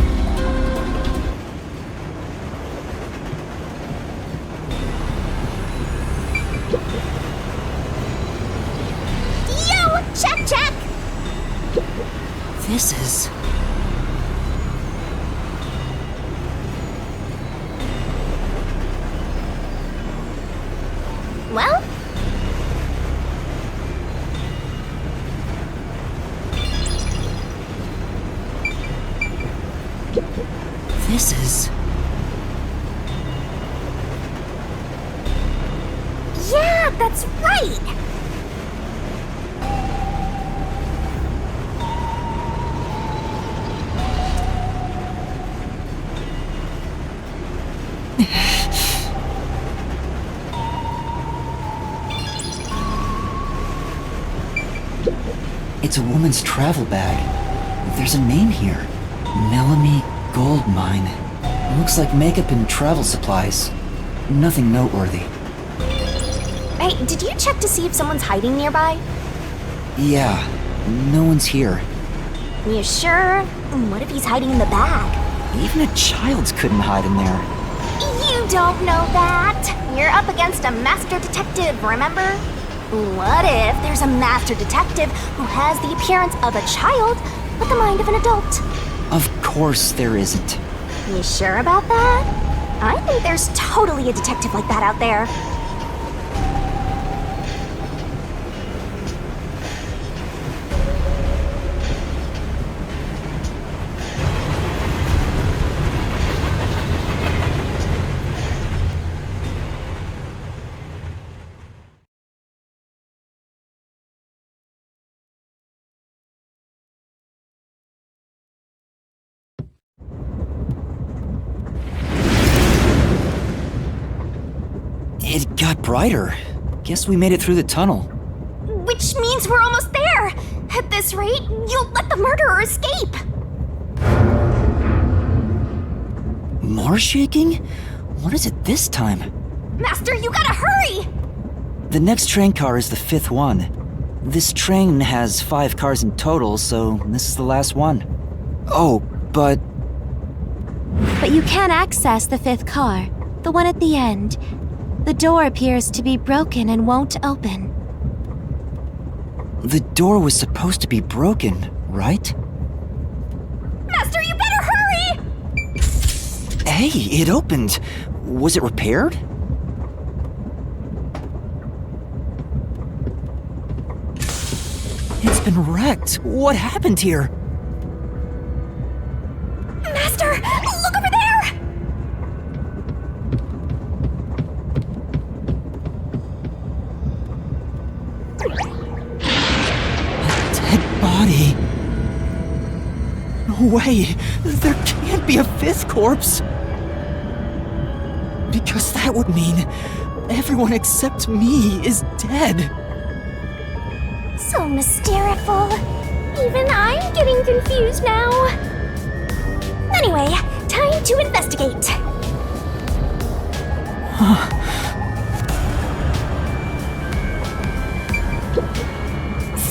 Yo! Check! This is... Well? This is... Yeah, that's right! It's a woman's travel bag. There's a name here. Melanie Goldmine. Looks like makeup and travel supplies. Nothing noteworthy. Hey, did you check to see if someone's hiding nearby? Yeah, no one's here. You sure? What if he's hiding in the bag? Even a child couldn't hide in there. You don't know that. You're up against a master detective, remember? What if there's a master detective who has the appearance of a child, but the mind of an adult? Of course there isn't. You sure about that? I think there's totally a detective like that out there. It got brighter. Guess we made it through the tunnel. Which means we're almost there. At this rate, you'll let the murderer escape. More shaking? What is it this time? Master, you gotta hurry! The next train car is the 5th one. This train has 5 cars in total, so this is the last one. Oh, but But you can access the 5th car, the one at the end. The door appears to be broken and won't open. the door was supposed to be broken, right? Master, you better hurry! Hey, it opened. Was it repaired? It's been wrecked. What happened here? Master, look over there! Dead body. No way. There can't be a 5th corpse. Because that would mean everyone except me is dead. So mysteriful. Even I'm getting confused now. Anyway, time to investigate.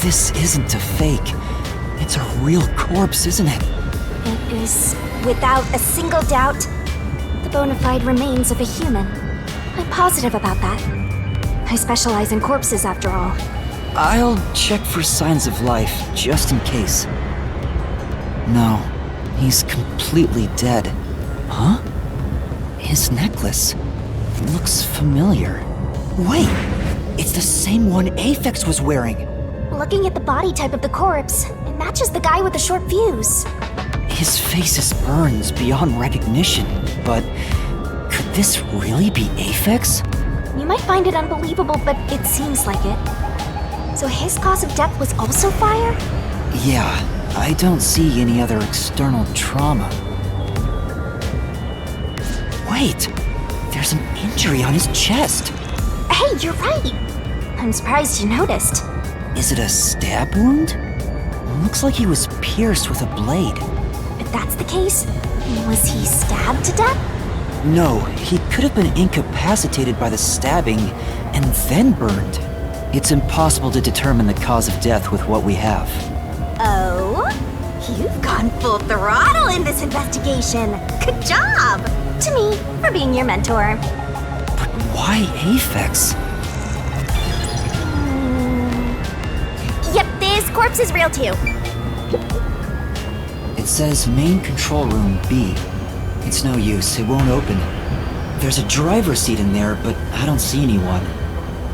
This isn't a fake. It's a real corpse, isn't it? It is, without a single doubt, the bona fide remains of a human. I'm positive about that. I specialize in corpses, after all. I'll check for signs of life, just in case. No, he's completely dead. Huh? His necklace looks familiar. Wait, it's the same one Aphex was wearing. Looking at the body type of the corpse, it matches the guy with the short fuse. His face is burned beyond recognition, but could this really be Aphex? You might find it unbelievable, but it seems like it. So his cause of death was also fire? Yeah, I don't see any other external trauma. Wait, there's an injury on his chest. Hey, you're right. I'm surprised you noticed. Is it a stab wound? Looks like he was pierced with a blade. If that's the case, was he stabbed to death? No, he could have been incapacitated by the stabbing and then burned. It's impossible to determine the cause of death with what we have. Oh? You've gone full throttle in this investigation. Good job! To me, for being your mentor. But why Aphex? Yep, this corpse is real too. It says main control room B. It's no use, it won't open. There's a driver's seat in there, but I don't see anyone.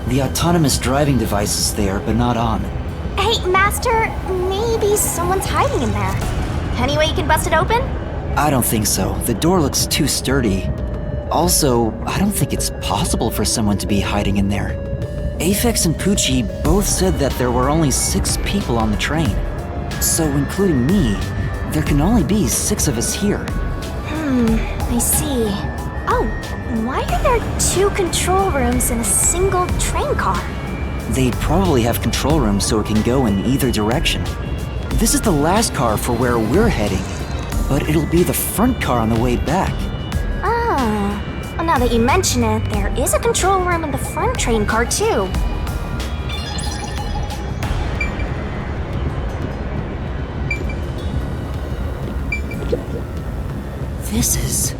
The autonomous driving device is there, but not on. Hey, Master, maybe someone's hiding in there. Any way you can bust it open? I don't think so. The door looks too sturdy. Also, I don't think it's possible for someone to be hiding in there. Aphex and Poochie both said that there were only 6 people on the train. So, including me, there can only be 6 of us here. I see. Oh, why are there 2 control rooms in a single train car? They probably have control rooms so it can go in either direction. This is the last car for where we're heading, but it'll be the front car on the way back. Ah, well, now that you mention it, there is a control room in the front train car too. This is...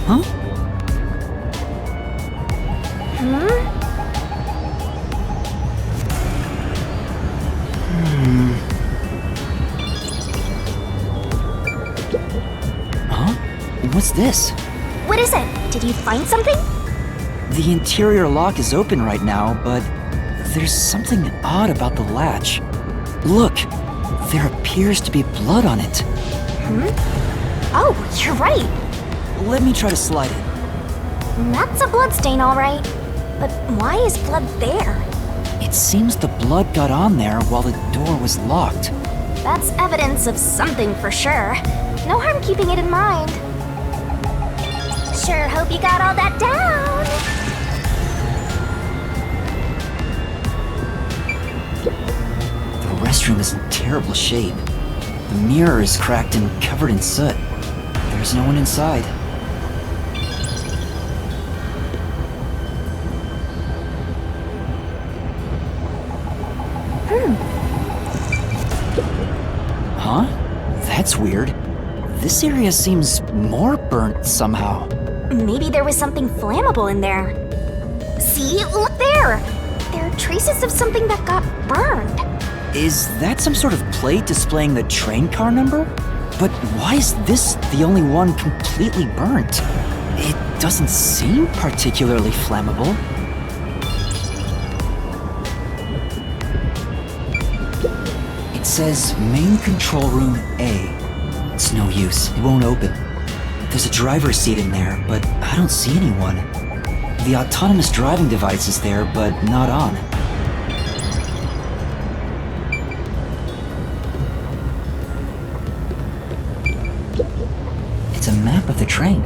Huh? Huh? What's this? What is it? Did you find something? The interior lock is open right now, but there's something odd about the latch. Look, there appears to be blood on it. Oh, you're right. Let me try to slide it. That's a bloodstain, all right. But why is blood there? It seems the blood got on there while the door was locked. That's evidence of something for sure. No harm keeping it in mind. Sure hope you got all that down. The restroom is in terrible shape. The mirror is cracked and covered in soot. There's no one inside. Huh? That's weird. This area seems more burnt somehow. Maybe there was something flammable in there. See? Look there! There are traces of something that got burned. Is that some sort of plate displaying the train car number? But why is this the only one completely burnt? It doesn't seem particularly flammable. It says main control room A. It's no use, it won't open. There's a driver's seat in there, but I don't see anyone. The autonomous driving device is there, but not on. It's a map of the train.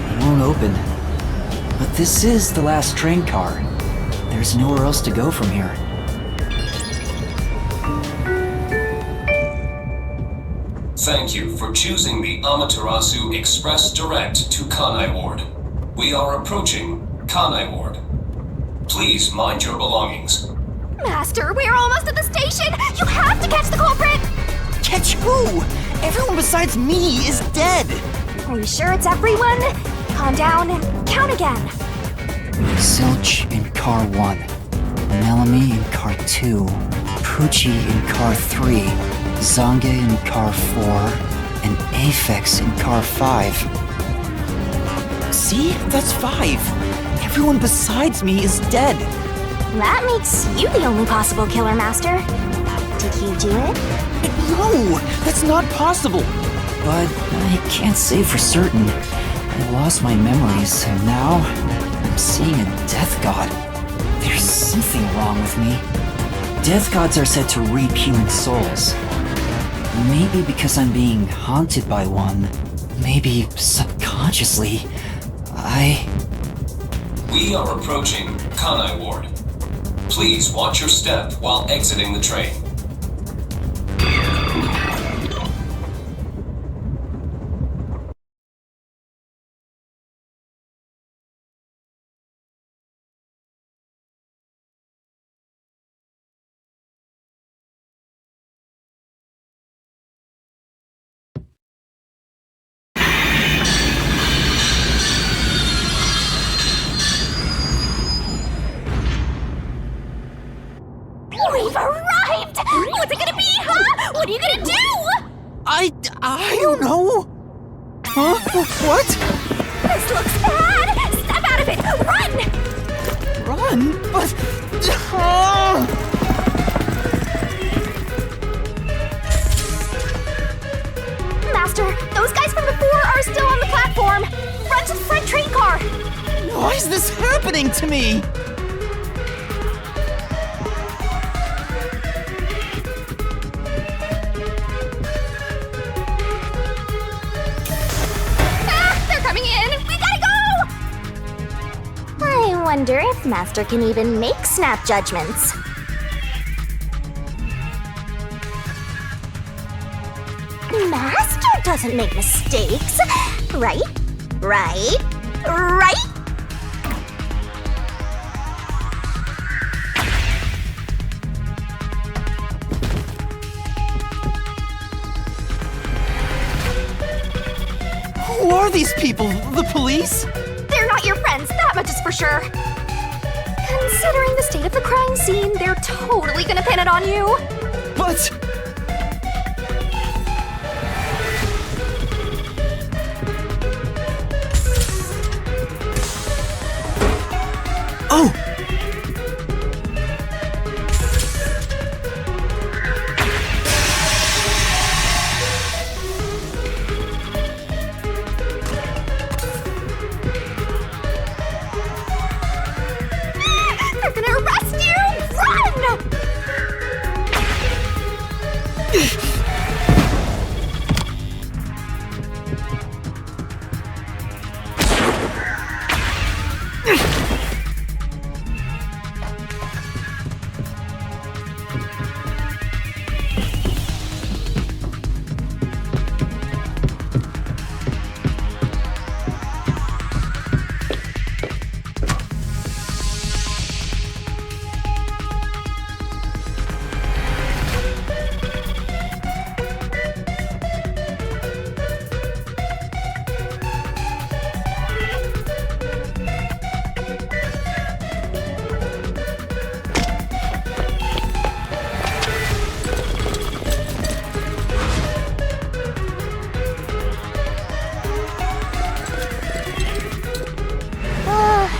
It won't open. But this is the last train car. There's nowhere else to go from here. Thank you for choosing the Amaterasu Express Direct to Kanai Ward. We are approaching Kanai Ward. Please mind your belongings. Master, we're almost at the station! You have to catch the culprit! Catch who? Everyone besides me is dead! Are you sure it's everyone? Calm down and count again. Silch in car 1, Melamy in car 2, Poochie in car 3, Zange in car 4, and Aphex in car 5. See? That's 5. Everyone besides me is dead. That makes you the only possible killer, Master. Did you do it? No, that's not possible. But I can't say for certain. I lost my memories, and now I'm seeing a death god. There's something wrong with me. Death gods are said to reap human souls. Maybe because I'm being haunted by one. Maybe subconsciously. We are approaching Kanai Ward. Please watch your step while exiting the train. We've arrived! What's it gonna be, huh? What are you gonna do? I don't know. Huh? What? This looks bad! Step out of it! Run! Run? But... Master, those guys from before are still on the platform! Run to the front train car! Why is this happening to me? wonder if Master can even make snap judgments. Master doesn't make mistakes, right? Right? Right? Who are these people? The police? They're not your friends, that much is for sure. Considering the state of the crime scene, they're totally gonna pin it on you. But... Oh! They're gonna arrest you! Run!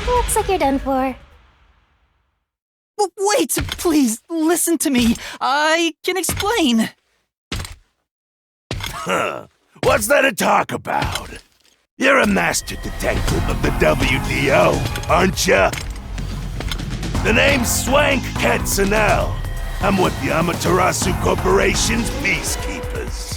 Looks like you're done for. Wait, please, listen to me. I can explain. Huh. What's there to talk about? You're a master detective of the WDO, aren't ya? The name's Swank Katsunel. I'm with the Amaterasu Corporation's peacekeepers.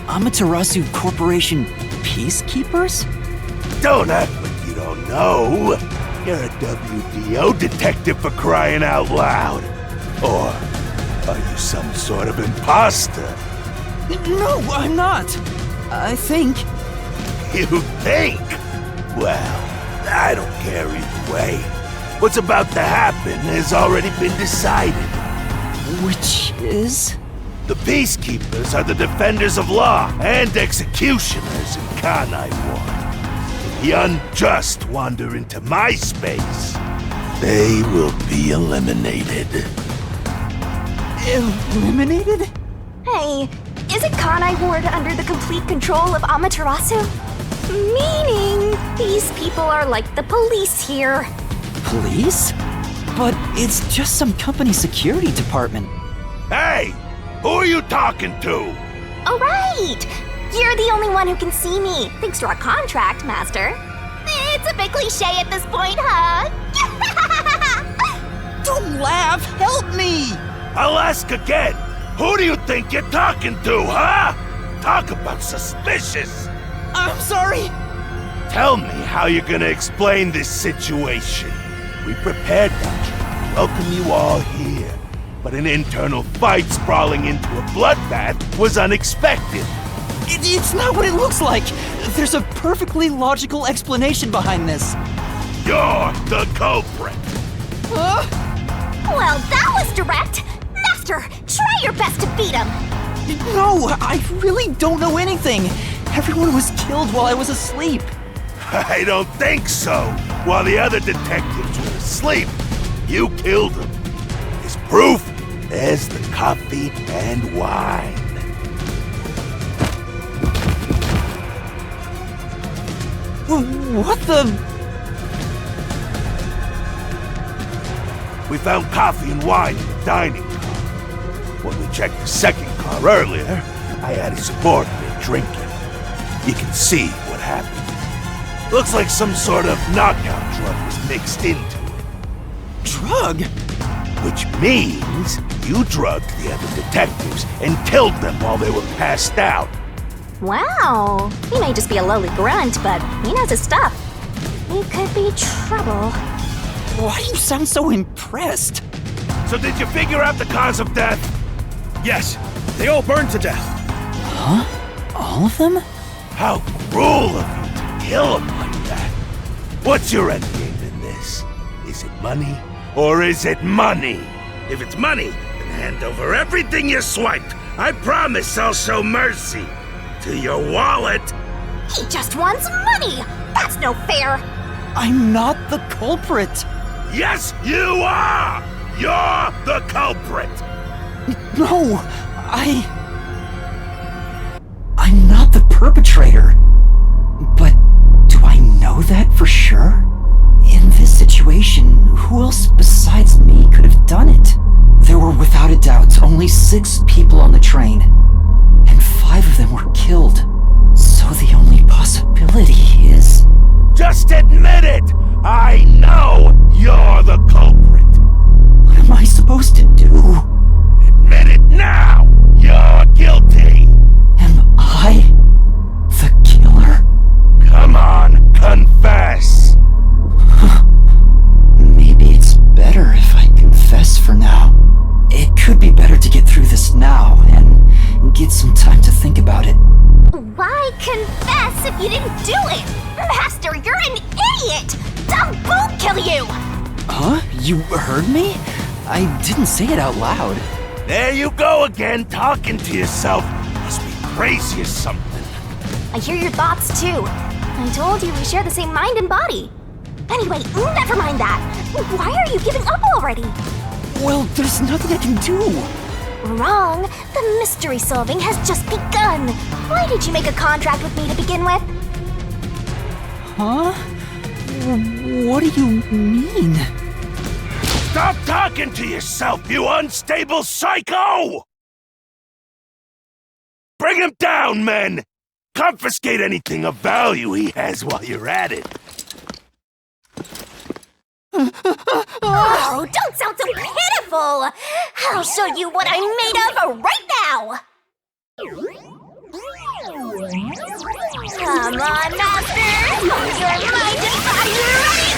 Amaterasu Corporation Peacekeepers? Don't act like you don't know. You're a WDO detective for crying out loud. Or are you some sort of imposter? No, I'm not. I think. You think? Well, I don't care either way. What's about to happen has already been decided. Which is? The Peacekeepers are the defenders of law and executioners in Kanai Ward. If the unjust wander into my space, they will be eliminated. Eliminated? Hey, isn't Kanai Ward under the complete control of Amaterasu? Meaning, these people are like the police here. Police? But it's just some company security department. Hey! Who are you talking to? Oh, right! You're the only one who can see me, thanks to our contract, Master. It's a bit cliche at this point, huh? Don't laugh! Help me! I'll ask again. Who do you think you're talking to, huh? Talk about suspicious. I'm sorry! Tell me how you're gonna explain this situation. We prepared that to welcome you all here. But an internal fight sprawling into a bloodbath was unexpected. It's not what it looks like! There's a perfectly logical explanation behind this. You're the culprit. Huh? Well, that was direct! Master, try your best to beat him! No, I really don't know anything. Everyone was killed while I was asleep. I don't think so. While the other detectives were asleep, you killed them. As proof, there's the coffee and wine. What the... We found coffee and wine in the dining car. When we checked the second car earlier, I had a subordinate drinking. You can see what happened. Looks like some sort of knockout drug was mixed into it. Drug? Which means you drugged the other detectives and killed them while they were passed out. Wow. He may just be a lowly grunt, but he knows his stuff. He could be trouble. Why do you sound so impressed? So did you figure out the cause of death? Yes, they all burned to death. Huh? All of them? How cruel of you to kill them like that. What's your end game in this? Is it money or is it money? If it's money, then hand over everything you swiped. I promise I'll show mercy. To your wallet. He just wants money! That's no fair! I'm not the culprit! Yes, you are! You're the culprit! No, I'm not the perpetrator. But do I know that for sure? In this situation, who else besides me could have done it? There were without a doubt only 6 people on the train, and 5 of them were killed. So the only possibility is... Just admit it! I know you're the culprit! What am I supposed to do? Admit it now! You're guilty! Am I the killer? Come on, confess! Maybe it's better if I confess for now. It could be better to get through this now and get some time to think about it. Why confess if you didn't do it? Master, you're an idiot! Dumb won't kill you! Huh? You heard me? I didn't say it out loud. There you go again, talking to yourself. Must be crazy or something. I hear your thoughts too. I told you we share the same mind and body. Anyway, never mind that. Why are you giving up already? Well, there's nothing I can do. Wrong. The mystery solving has just begun. Why did you make a contract with me to begin with? Huh? What do you mean? Stop talking to yourself, you unstable psycho! Bring him down, men! Confiscate anything of value he has while you're at it. Oh, don't sound so pitiful! I'll show you what I'm made of right now! Come on, Master! Hold your mind and body right!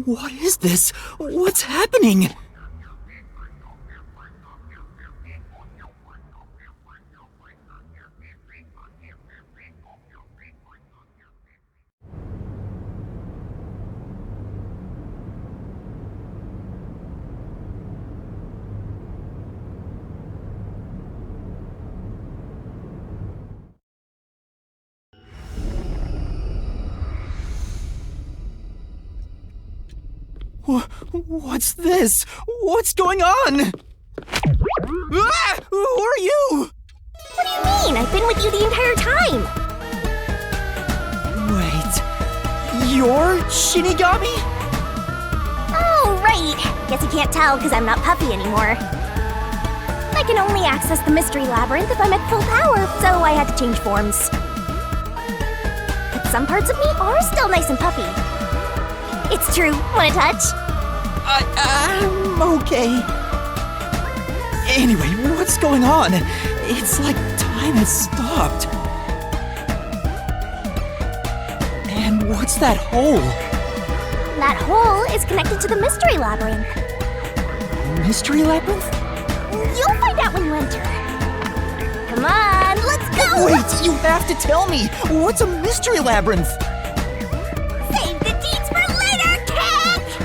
What is this? What's happening? What's this? What's going on? Ah! Who are you? What do you mean? I've been with you the entire time! Wait, you're Shinigami? Oh, right! Guess you can't tell because I'm not Puffy anymore. I can only access the Mystery Labyrinth if I'm at full power, so I had to change forms. But some parts of me are still nice and puffy. It's true. Want a touch? I'm okay. Anyway, what's going on? It's like time has stopped. And what's that hole? That hole is connected to the Mystery Labyrinth. Mystery Labyrinth? You'll find out when you enter. Come on, let's go! Wait, you have to tell me! What's a Mystery Labyrinth? Save the deeds for later, kid!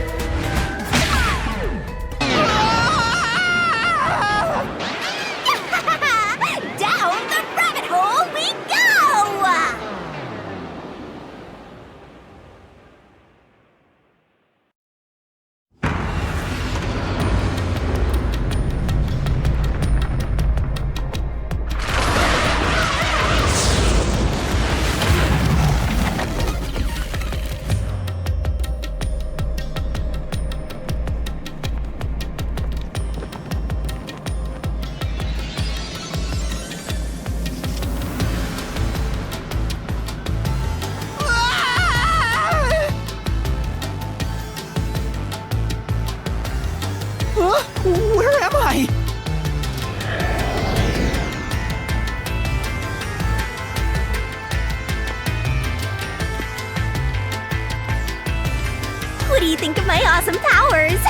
What do you think of my awesome powers?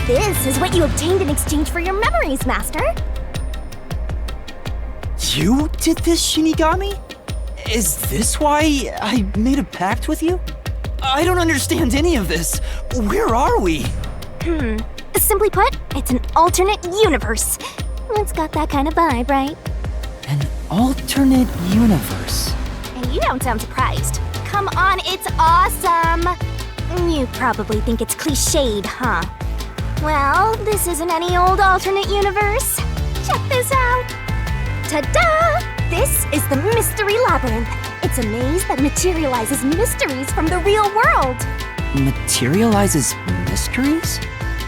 This is what you obtained in exchange for your memories, Master. You did this, Shinigami? Is this why I made a pact with you? I don't understand any of this. Where are we? Simply put, it's an alternate universe. It's got that kind of vibe, right? An alternate universe. And you don't sound surprised. Come on, it's awesome! You probably think it's cliched, huh? Well, this isn't any old alternate universe. Check this out. Ta-da! This is the Mystery Labyrinth. It's a maze that materializes mysteries from the real world. Materializes mysteries?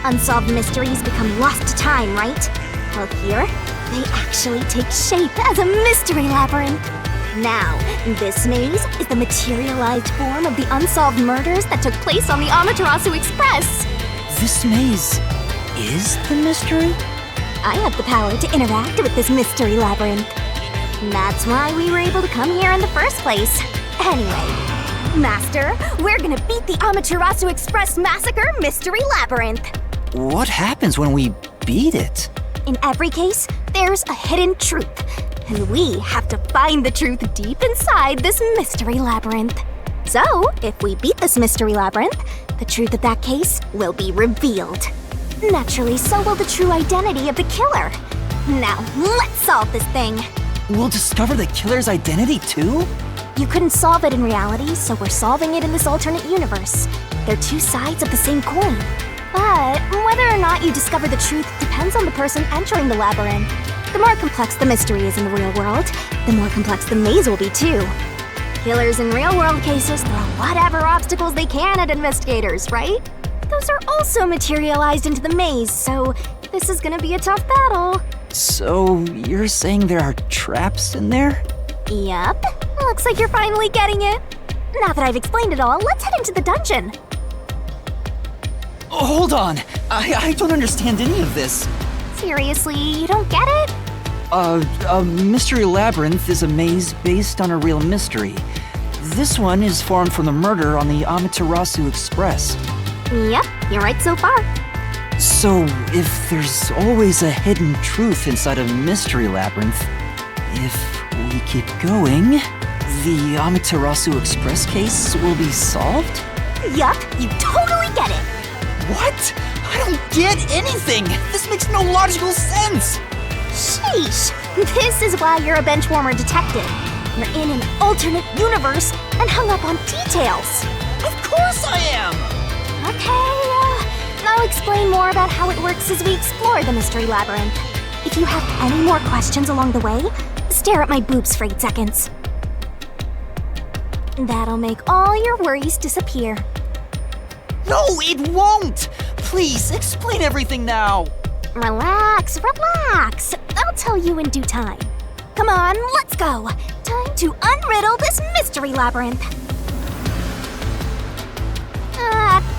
Unsolved mysteries become lost to time, right? Well, here, they actually take shape as a mystery labyrinth. Now, this maze is the materialized form of the unsolved murders that took place on the Amaterasu Express. This maze is the mystery? I have the power to interact with this mystery labyrinth. That's why we were able to come here in the first place. Anyway, Master, we're gonna beat the Amaterasu Express Massacre Mystery Labyrinth. What happens when we beat it? In every case, there's a hidden truth, and we have to find the truth deep inside this mystery labyrinth. So, if we beat this mystery labyrinth, the truth of that case will be revealed. Naturally, so will the true identity of the killer. Now, let's solve this thing. We'll discover the killer's identity too? You couldn't solve it in reality, so we're solving it in this alternate universe. They're two sides of the same coin. But whether or not you discover the truth depends on the person entering the labyrinth. The more complex the mystery is in the real world, the more complex the maze will be too. Killers in real-world cases throw whatever obstacles they can at investigators, right? Those are also materialized into the maze, so this is gonna be a tough battle. So, you're saying there are traps in there? Yup. Looks like you're finally getting it. Now that I've explained it all, let's head into the dungeon. Hold on. I don't understand any of this. Seriously, you don't get it? A mystery labyrinth is a maze based on a real mystery. This one is formed from the murder on the Amaterasu Express. Yep, you're right so far. So, if there's always a hidden truth inside a mystery labyrinth, if we keep going, the Amaterasu Express case will be solved? Yup, you totally get it. What? I don't get anything! This makes no logical sense! Sheesh! This is why you're a benchwarmer detective. You're in an alternate universe and hung up on details. Of course I am! Okay, I'll explain more about how it works as we explore the mystery labyrinth. If you have any more questions along the way, stare at my boobs for 8 seconds. That'll make all your worries disappear. No, it won't! Please, explain everything now! Relax, relax. I'll tell you in due time. Come on, let's go. Time to unriddle this mystery labyrinth.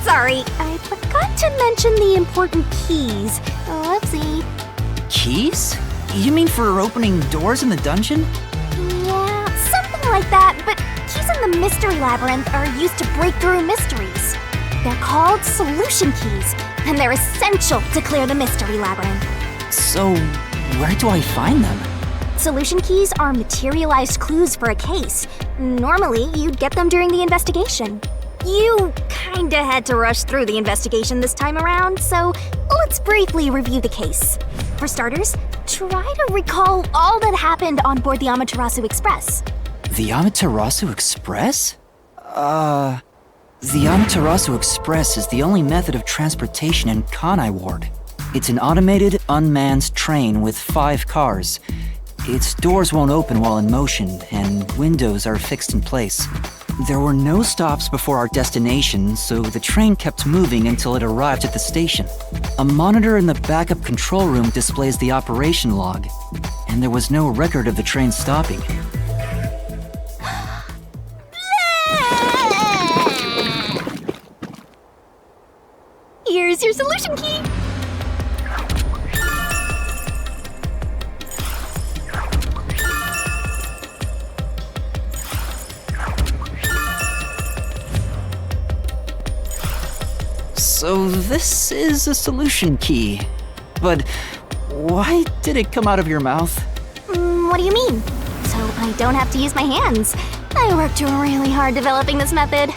Sorry, I forgot to mention the important keys. Whoopsie. Keys? You mean for opening doors in the dungeon? Yeah, something like that, but keys in the mystery labyrinth are used to break through mysteries. They're called solution keys, and they're essential to clear the mystery labyrinth. So, where do I find them? Solution keys are materialized clues for a case. Normally, you'd get them during the investigation. You kinda had to rush through the investigation this time around, so let's briefly review the case. For starters, try to recall all that happened on board the Amaterasu Express. The Amaterasu Express? The Amaterasu Express is the only method of transportation in Kanai Ward. It's an automated, unmanned train with 5 cars. Its doors won't open while in motion, and windows are fixed in place. There were no stops before our destination, so the train kept moving until it arrived at the station. A monitor in the backup control room displays the operation log, and there was no record of the train stopping. Here's your solution key. So this is a solution key. But why did it come out of your mouth? What do you mean? So I don't have to use my hands. I worked really hard developing this method.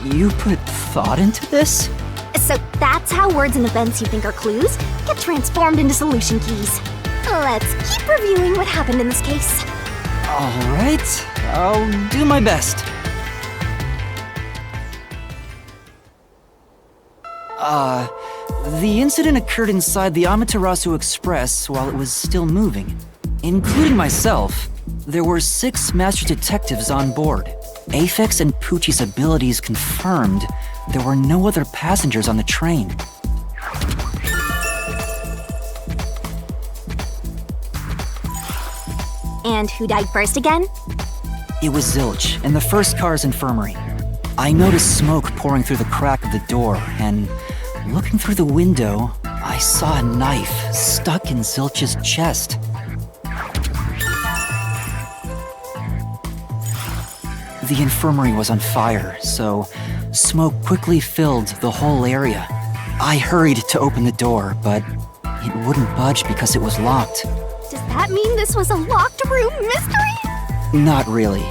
You put thought into this? So that's how words and events you think are clues get transformed into solution keys. Let's keep reviewing what happened in this case. Alright, I'll do my best. The incident occurred inside the Amaterasu Express while it was still moving. Including myself, there were 6 master detectives on board. Aphex and Poochie's abilities confirmed there were no other passengers on the train. And who died first again? It was Zilch in the first car's infirmary. I noticed smoke pouring through the crack of the door, and looking through the window, I saw a knife stuck in Zilch's chest. The infirmary was on fire, so smoke quickly filled the whole area. I hurried to open the door, but it wouldn't budge because it was locked. Does that mean this was a locked room mystery? Not really.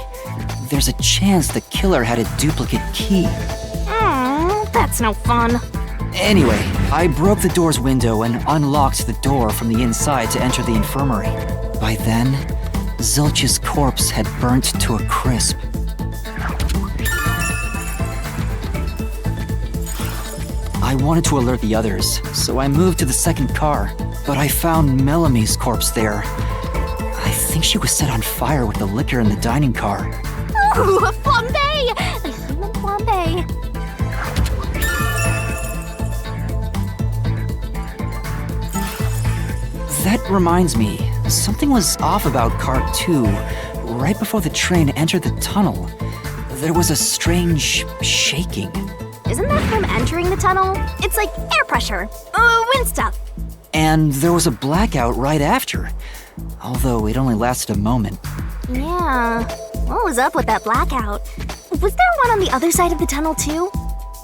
There's a chance the killer had a duplicate key. That's no fun. Anyway, I broke the door's window and unlocked the door from the inside to enter the infirmary. By then, Zilch's corpse had burnt to a crisp. I wanted to alert the others, so I moved to the second car, but I found Melamie's corpse there. I think she was set on fire with the liquor in the dining car. Ooh, a flambe! A human flambe. That reminds me, something was off about Car 2. Right before the train entered the tunnel, there was a strange shaking. Isn't that from entering the tunnel? It's like air pressure. Wind stuff. And there was a blackout right after, although it only lasted a moment. Yeah. What was up with that blackout? Was there one on the other side of the tunnel too?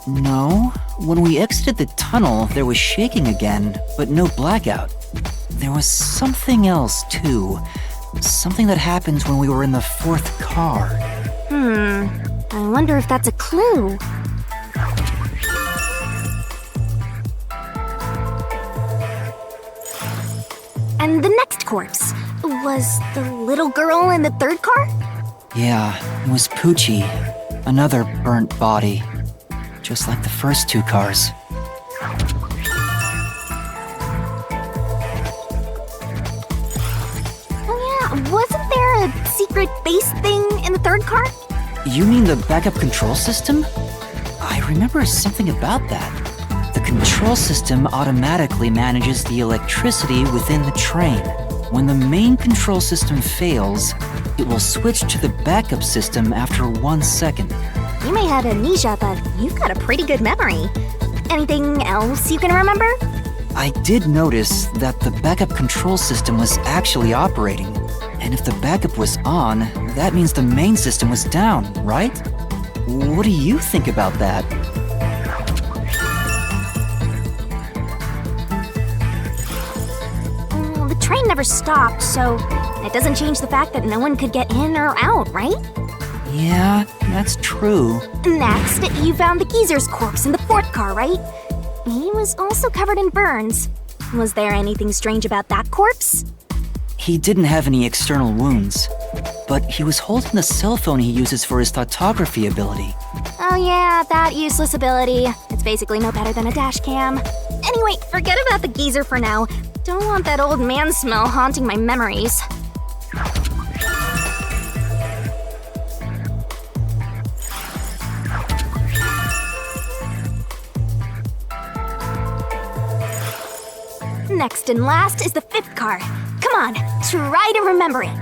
No, when we exited the tunnel, there was shaking again, but no blackout. There was something else too. Something that happened when we were in the fourth car. I wonder if that's a clue. And the next corpse, was the little girl in the third car? Yeah, it was Poochie. Another burnt body. Just like the first 2 cars. Oh yeah, wasn't there a secret base thing in the third car? You mean the backup control system? I remember something about that. The control system automatically manages the electricity within the train. When the main control system fails, it will switch to the backup system after 1 second. You may have amnesia, but you've got a pretty good memory. Anything else you can remember? I did notice that the backup control system was actually operating. And if the backup was on, that means the main system was down, right? What do you think about that? The train never stopped, so it doesn't change the fact that no one could get in or out, right? Yeah, that's true. Next, you found the geezer's corpse in the fourth car, right? He was also covered in burns. Was there anything strange about that corpse? He didn't have any external wounds, but he was holding the cell phone he uses for his photography ability. Oh yeah, that useless ability. It's basically no better than a dash cam. Anyway, forget about the geezer for now. Don't want that old man smell haunting my memories. Next and last is the fifth car. Come on, try to remember it.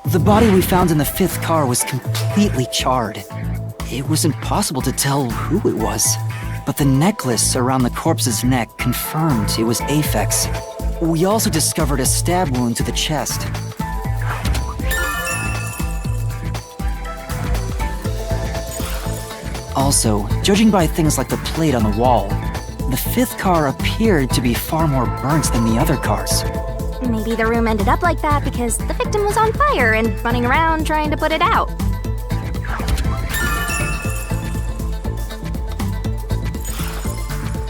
The body we found in the fifth car was completely charred. It was impossible to tell who it was, but the necklace around the corpse's neck confirmed it was Aphex. We also discovered a stab wound to the chest. Also, judging by things like the plate on the wall, The fifth car appeared to be far more burnt than the other cars. Maybe the room ended up like that because the victim was on fire and running around trying to put it out.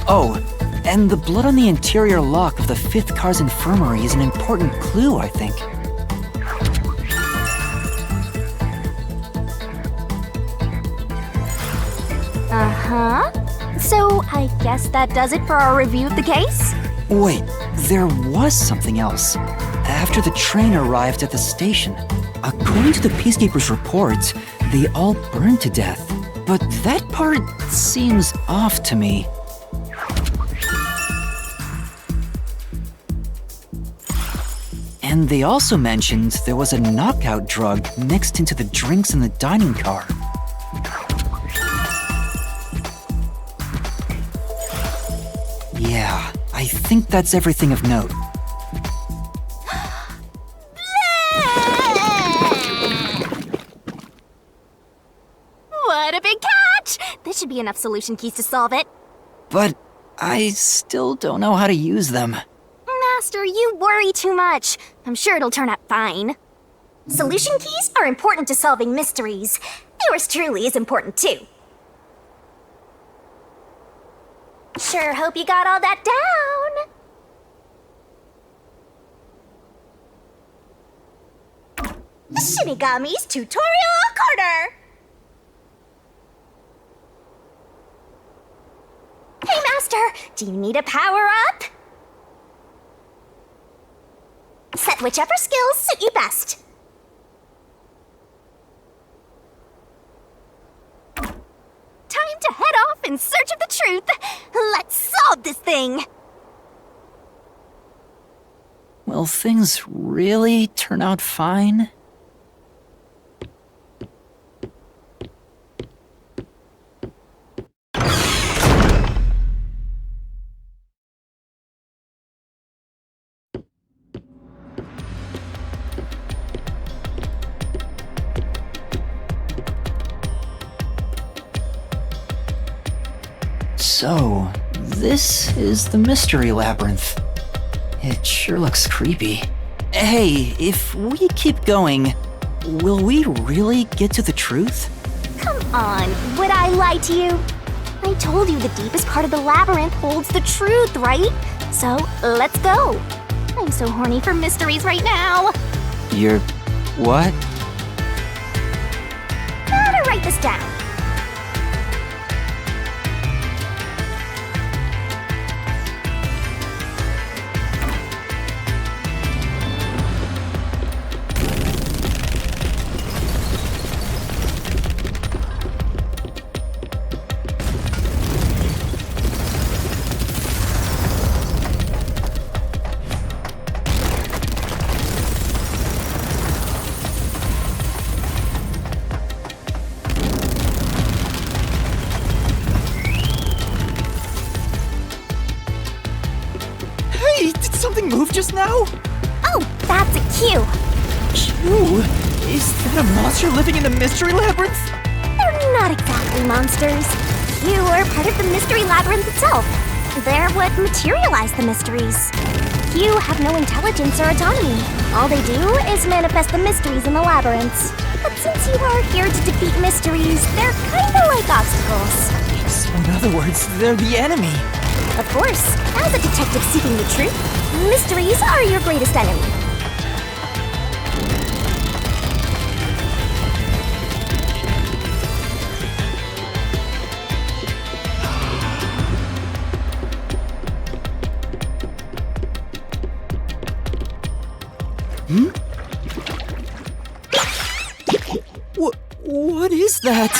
Oh, and the blood on the interior lock of the fifth car's infirmary is an important clue, I think. Uh-huh. So, I guess that does it for our review of the case? Wait, there was something else. After the train arrived at the station, according to the Peacekeepers' report, they all burned to death. But that part seems off to me. And they also mentioned there was a knockout drug mixed into the drinks in the dining car. Yeah, I think that's everything of note. What a big catch! This should be enough solution keys to solve it. But I still don't know how to use them. Master, you worry too much. I'm sure it'll turn out fine. Solution keys are important to solving mysteries. Yours truly is important too. Sure hope you got all that down. Shinigami's Tutorial Corner! Hey, Master! Do you need a power-up? Set whichever skills suit you best. Time to head off in search of the truth. Let's solve this thing. Will things really turn out fine? So, this is the mystery labyrinth. It sure looks creepy. Hey, if we keep going, will we really get to the truth? Come on, would I lie to you? I told you the deepest part of the labyrinth holds the truth, right? So, let's go. I'm so horny for mysteries right now. You're... what? Gotta write this down. Something moved just now? Oh, that's a cue. Cue? Is that a monster living in the mystery labyrinth? They're not exactly monsters. You are part of the mystery labyrinth itself. They're what materialize the mysteries. You have no intelligence or autonomy. All they do is manifest the mysteries in the labyrinths. But since you are here to defeat mysteries, they're kinda like obstacles. So in other words, they're the enemy. Of course, as a detective seeking the truth, mysteries are your greatest enemy. What is that?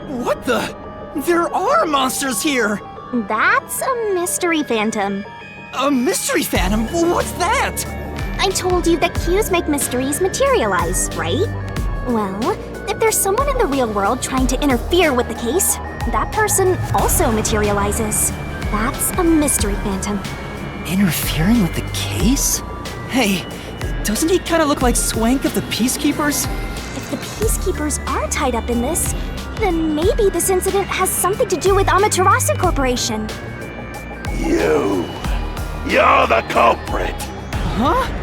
What the? There are monsters here! That's a mystery phantom. A mystery phantom? What's that? I told you that cues make mysteries materialize, right? Well, if there's someone in the real world trying to interfere with the case, that person also materializes. That's a mystery phantom. Interfering with the case? Hey, doesn't he kind of look like Swank of the Peacekeepers? If the Peacekeepers are tied up in this, then maybe this incident has something to do with Amaterasu Corporation. You're the culprit! Huh?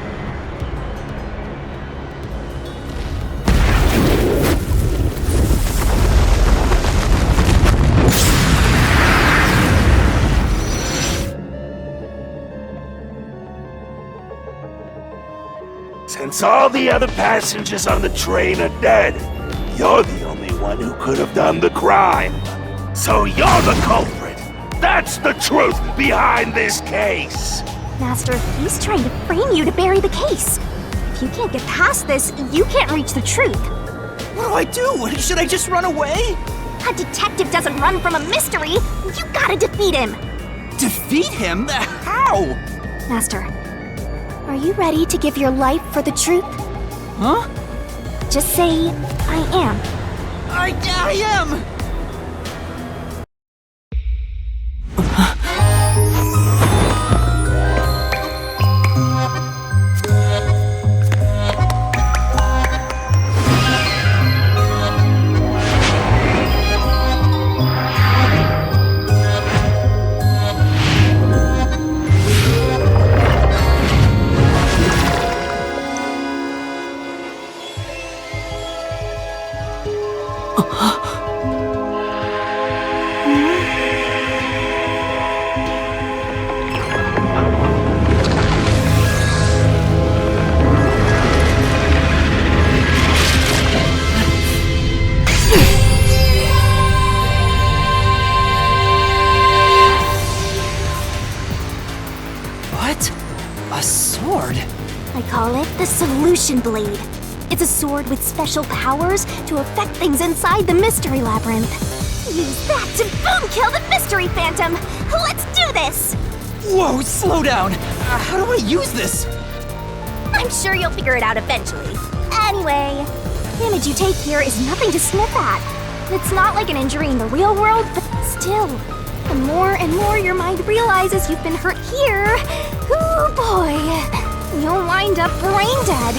Since all the other passengers on the train are dead, you're the only one who could have done the crime. So you're the culprit! That's the truth behind this case! Master, he's trying to frame you to bury the case. If you can't get past this, you can't reach the truth. What do I do? Should I just run away? A detective doesn't run from a mystery. You gotta defeat him. Defeat him? How? Master, are you ready to give your life for the truth? Huh? Just say, I am. I am! A sword? I call it the Solution Blade. It's a sword with special powers to affect things inside the Mystery Labyrinth. Use that to boom kill the Mystery Phantom! Let's do this! Whoa, slow down! How do I use this? I'm sure you'll figure it out eventually. Anyway, damage you take here is nothing to sniff at. It's not like an injury in the real world, but still. The more and more your mind realizes you've been hurt here, ooh boy, you'll wind up brain dead.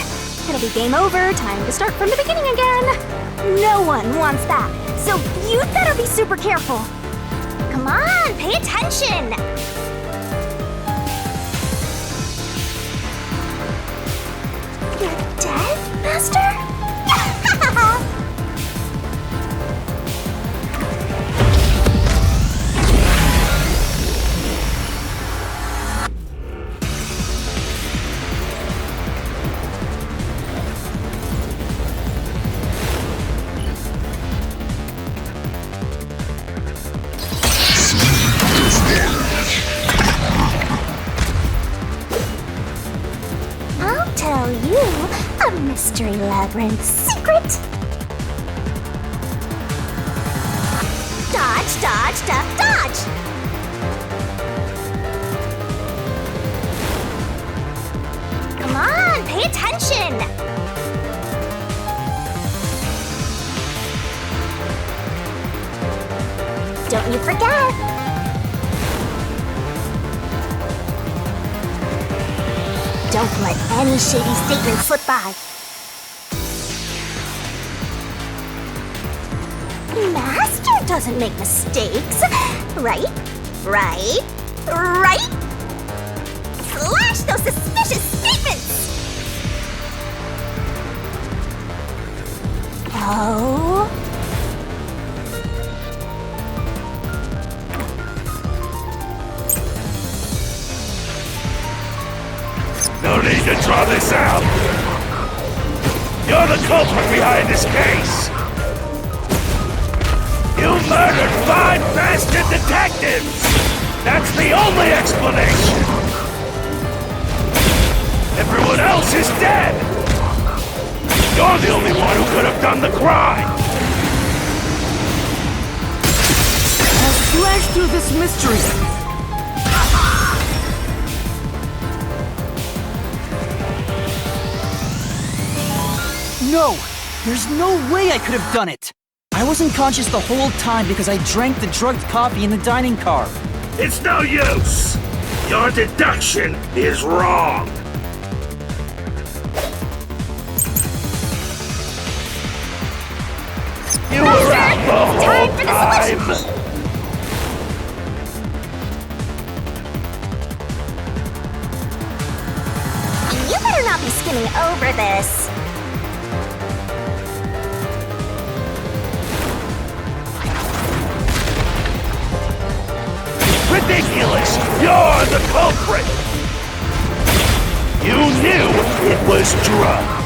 It'll be game over, time to start from the beginning again. No one wants that, so you'd better be super careful. Come on, pay attention! You're dead, Master? I'll tell you a Mystery Labyrinth secret. Dodge, dodge, duck, dodge! Come on, pay attention! Don't you forget! Don't let any shady statement slip by. Master doesn't make mistakes. Right? Right? Right? Slash those suspicious statements! Oh? No need to draw this out! You're the culprit behind this case! You murdered 5 bastard detectives! That's the only explanation! Everyone else is dead! You're the only one who could have done the crime! I'll slash through this mystery! No! There's no way I could have done it! I wasn't conscious the whole time because I drank the drugged coffee in the dining car. It's no use! Your deduction is wrong! You were out the whole time! You better not be skimming over this. Ridiculous! You're the culprit! You knew it was drugged.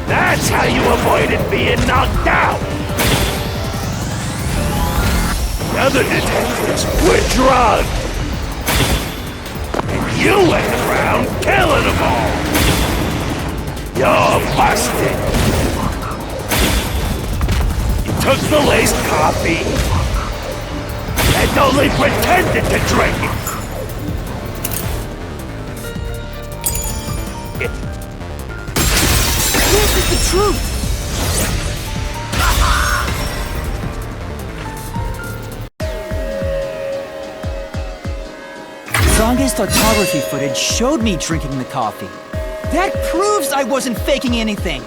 That's how you avoided being knocked out! The other detectives were drugged! And you went around killing them all! You're busted! You took the laced coffee and only pretended to drink it! This is the truth! Zange's photography footage showed me drinking the coffee. That proves I wasn't faking anything!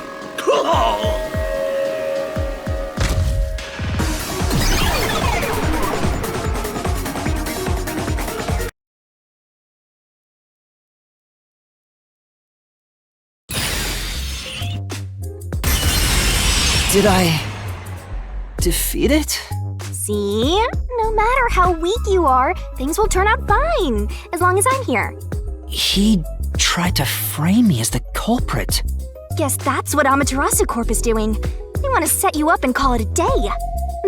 Did I defeat it? See? No matter how weak you are, things will turn out fine, as long as I'm here. He tried to frame me as the culprit. Guess that's what Amaterasu Corp is doing. They want to set you up and call it a day.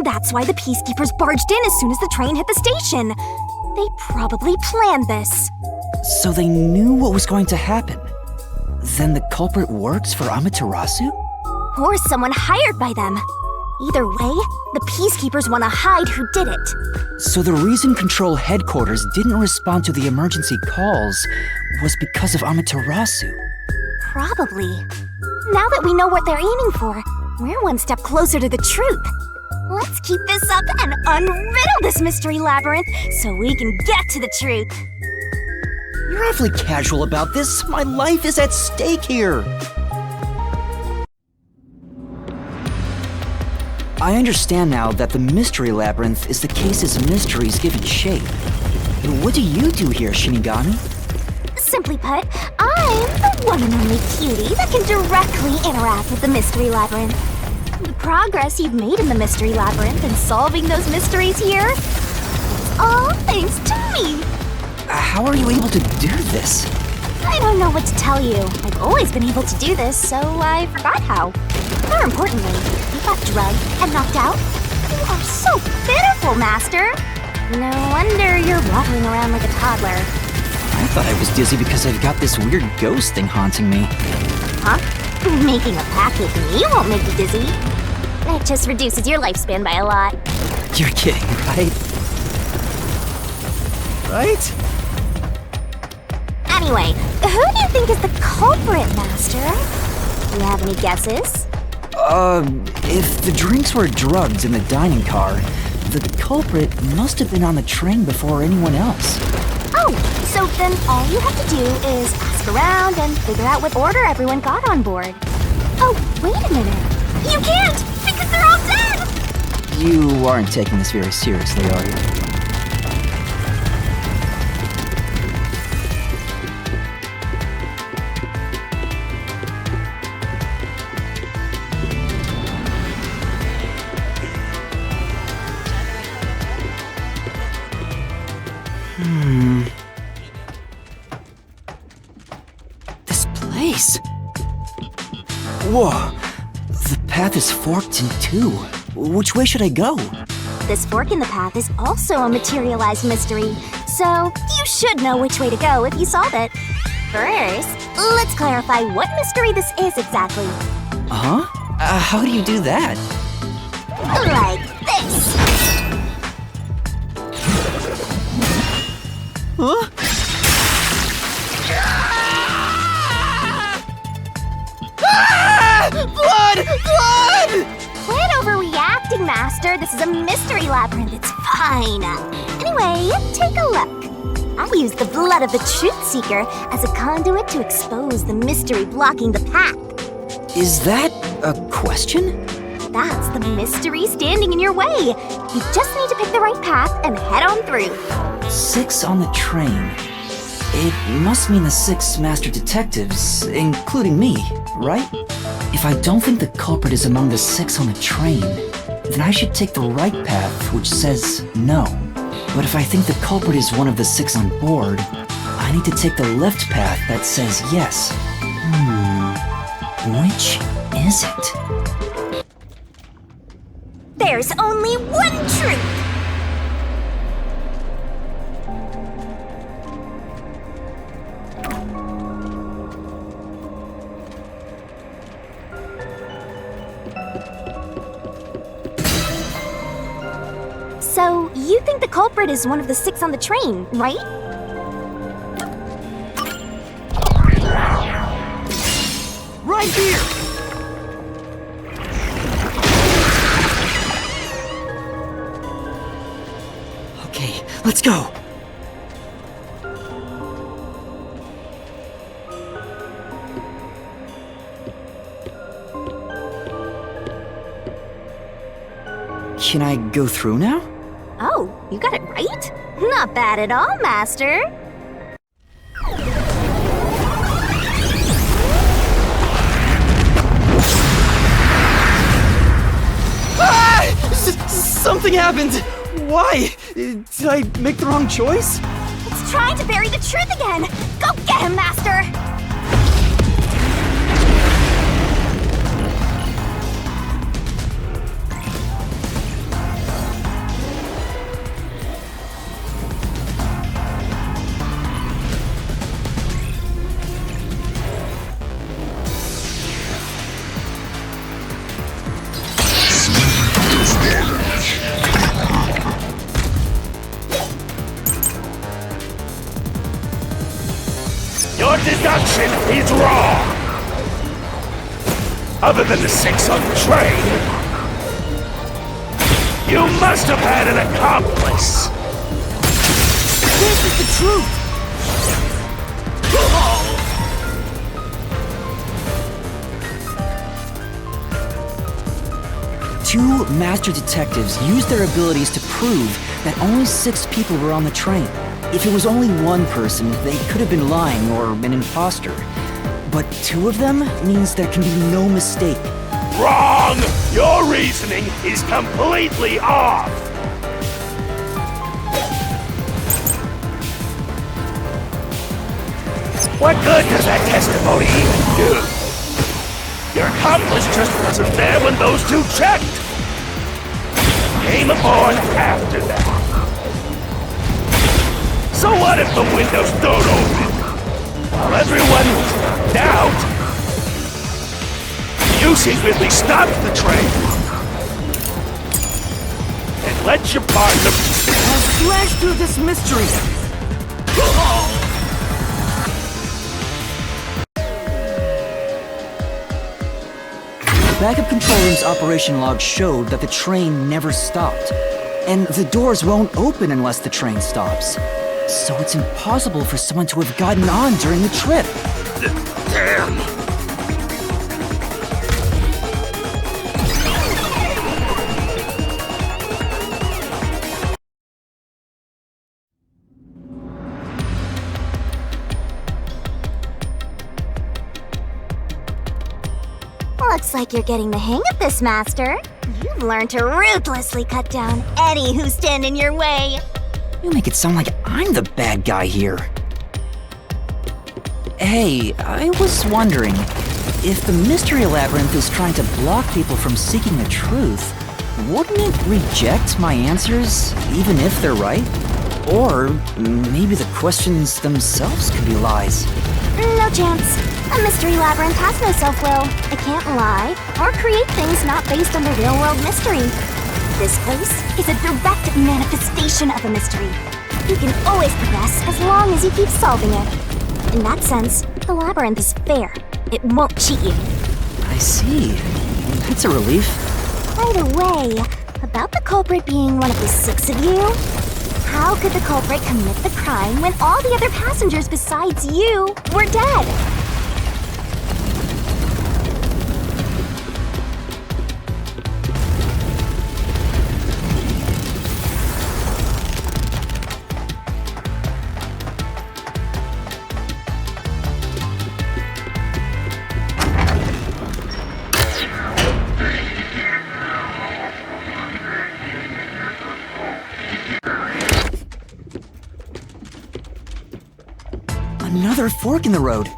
That's why the Peacekeepers barged in as soon as the train hit the station. They probably planned this. So they knew what was going to happen. Then the culprit works for Amaterasu? Or someone hired by them. Either way, the Peacekeepers want to hide who did it. So the reason Control Headquarters didn't respond to the emergency calls was because of Amaterasu. Probably. Now that we know what they're aiming for, we're one step closer to the truth. Let's keep this up and unriddle this mystery labyrinth so we can get to the truth. You're awfully casual about this. My life is at stake here. I understand now that the mystery labyrinth is the case's mysteries given shape. What do you do here, Shinigami? Simply put, I'm the one and only cutie that can directly interact with the mystery labyrinth. The progress you've made in the mystery labyrinth and solving those mysteries here, it's all thanks to me. How are you able to do this? I don't know what to tell you. I've always been able to do this, so I forgot how. More importantly, you got drugged and knocked out. You are so pitiful, Master. No wonder you're waddling around like a toddler. I thought I was dizzy because I've got this weird ghost thing haunting me. Huh? Making a pact with me won't make you dizzy. It just reduces your lifespan by a lot. You're kidding, right? Right? Anyway, who do you think is the culprit, Master? You have any guesses? If the drinks were drugged in the dining car, the culprit must have been on the train before anyone else. Oh, so then all you have to do is ask around and figure out what order everyone got on board. Oh, wait a minute. You can't, because they're all dead! You aren't taking this very seriously, are you? This place. Whoa. The path is forked in two. Which way should I go? This fork in the path is also a materialized mystery, so you should know which way to go if you solve it. First, let's clarify what mystery this is exactly. Huh? How do you do that? Like this. Huh? Ah! Blood! Blood! Quit acting, Master. This is a mystery labyrinth. It's fine. Anyway, take a look. I used the blood of the Truth Seeker as a conduit to expose the mystery blocking the path. Is that a question? That's the mystery standing in your way. You just need to pick the right path and head on through. 6 on the train. It must mean the 6 master detectives, including me, right? If I don't think the culprit is among the 6 on the train, then I should take the right path, which says no. But if I think the culprit is one of the 6 on board, I need to take the left path that says yes. Which is it? There's only one truth. So, you think the culprit is one of the 6 on the train, right? Right here! Okay, let's go! Can I go through now? Oh, you got it right? Not bad at all, Master. Something happened! Why? Did I make the wrong choice? It's trying to bury the truth again! Go get him, Master! Your deduction is wrong! Other than the 6 on the train, you must have had an accomplice! This is the truth! 2 master detectives used their abilities to prove that only 6 people were on the train. If it was only one person, they could have been lying or an imposter. But 2 of them means there can be no mistake. Wrong! Your reasoning is completely off! What good does that testimony even do? Your accomplice just wasn't there when those 2 checked! Came aboard after that. So what if the windows don't open? While everyone was knocked out, you secretly stopped the train and let your partner Slash through this mystery! Backup control room's operation log showed that the train never stopped. And the doors won't open unless the train stops. So it's impossible for someone to have gotten on during the trip. Damn! Looks like you're getting the hang of this, Master. You've learned to ruthlessly cut down any who stand in your way. You make it sound like I'm the bad guy here. Hey, I was wondering, if the Mystery Labyrinth is trying to block people from seeking the truth, wouldn't it reject my answers, even if they're right? Or maybe the questions themselves could be lies. No chance. A mystery labyrinth has no self-will. It can't lie or create things not based on the real-world mystery. This place is a direct manifestation of a mystery. You can always progress as long as you keep solving it. In that sense, the labyrinth is fair. It won't cheat you. I see. That's a relief. By the way, About the culprit being one of the 6 of you? How could the culprit commit the crime when all the other passengers besides you were dead? Another fork in the road.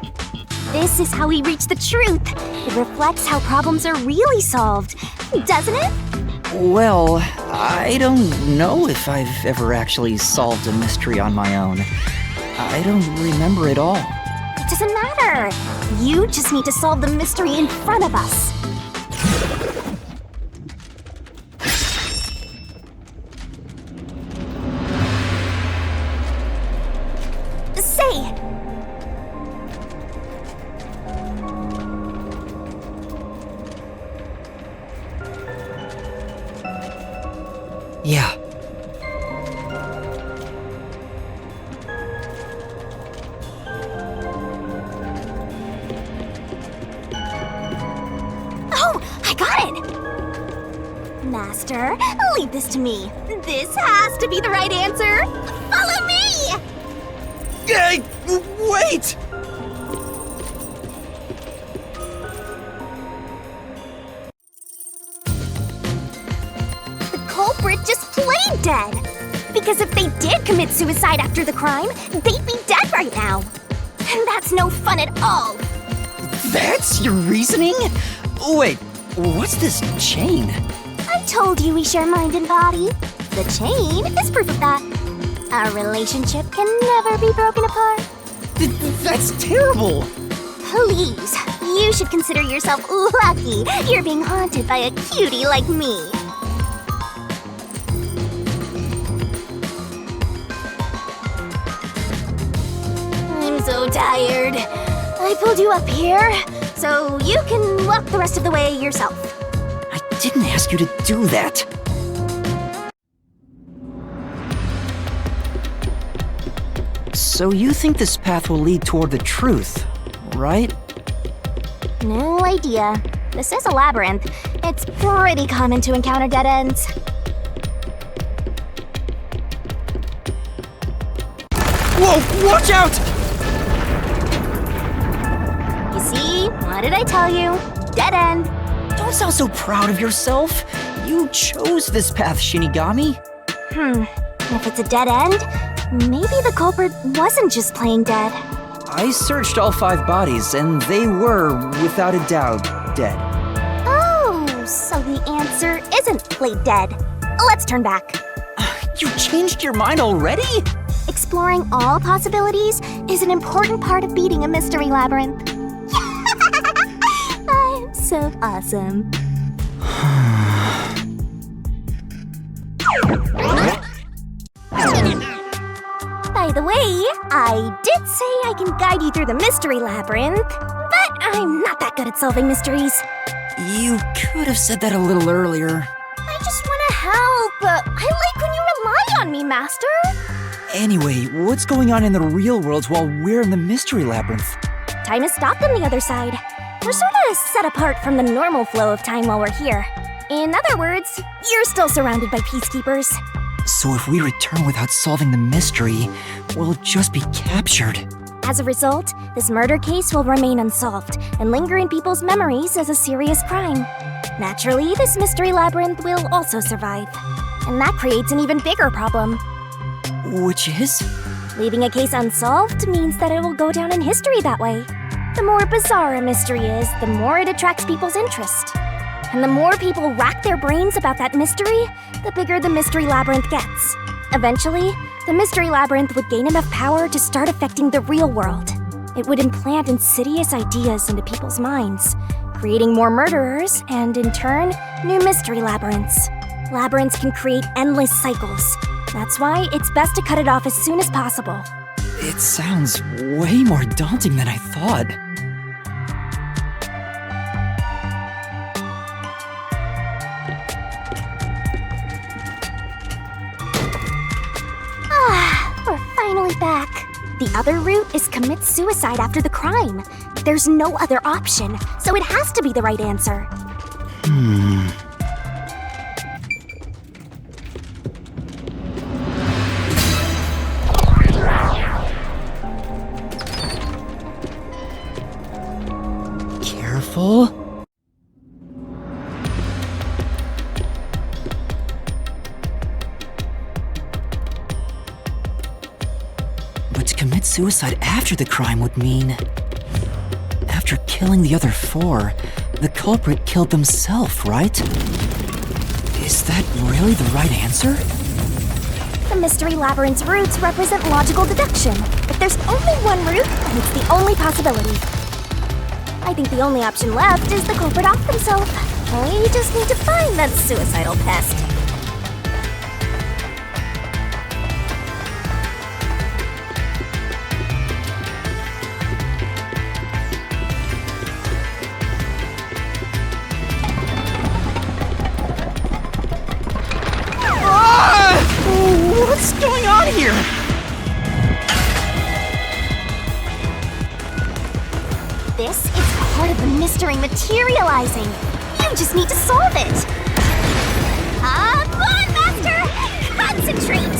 This is how we reach the truth. It reflects how problems are really solved, doesn't it? Well, I don't know if I've ever actually solved a mystery on my own. I don't remember it all. It doesn't matter. You just need to solve the mystery in front of us. Say, Yeah. oh, I got it! Master, leave this to me. This has to be the right answer. Follow me! Hey, wait! The culprit just played dead. Because if they did commit suicide after the crime, they'd be dead right now. And that's no fun at all. That's your reasoning? Wait, what's this chain? I told you we share mind and body. The chain is proof of that. Our relationship can never be broken apart. That's terrible! Please, you should consider yourself lucky you're being haunted by a cutie like me. I'm so tired. I pulled you up here, so you can walk the rest of the way yourself. I didn't ask you to do that. So you think this path will lead toward the truth, right? No idea. This is a labyrinth. It's pretty common to encounter dead ends. Whoa, watch out! You see? What did I tell you? Dead end. Don't sound so proud of yourself. You chose this path, Shinigami. If it's a dead end, maybe the culprit wasn't just playing dead. I searched all 5 bodies, and they were, without a doubt, dead. Oh, so the answer isn't played dead. Let's turn back. You changed your mind already? Exploring all possibilities is an important part of beating a mystery labyrinth. I'm so awesome. By the way, I did say I can guide you through the mystery labyrinth, but I'm not that good at solving mysteries. You could have said that a little earlier. I just want to help. I like when you rely on me, Master. Anyway, what's going on in the real world while we're in the mystery labyrinth? Time has stopped on the other side. We're sort of set apart from the normal flow of time while we're here. In other words, you're still surrounded by peacekeepers. So if we return without solving the mystery, we'll just be captured. As a result, this murder case will remain unsolved and linger in people's memories as a serious crime. Naturally, this mystery labyrinth will also survive. And that creates an even bigger problem. Which is? Leaving a case unsolved means that it will go down in history that way. The more bizarre a mystery is, the more it attracts people's interest. And the more people rack their brains about that mystery, the bigger the mystery labyrinth gets. Eventually, the mystery labyrinth would gain enough power to start affecting the real world. It would implant insidious ideas into people's minds, creating more murderers and, in turn, new mystery labyrinths. Labyrinths can create endless cycles. That's why it's best to cut it off as soon as possible. It sounds way more daunting than I thought. The other route is commit suicide after the crime. There's no other option, so it has to be the right answer. Careful. But to commit suicide after the crime would mean... After killing the other four, the culprit killed themselves, right? Is that really the right answer? The Mystery Labyrinth's routes represent logical deduction. If there's only one route, then it's the only possibility. I think the only option left is the culprit off themselves. We just need to find that suicidal pest. What's going on here? This is part of the mystery materializing. You just need to solve it. Come on, Master! Concentrate!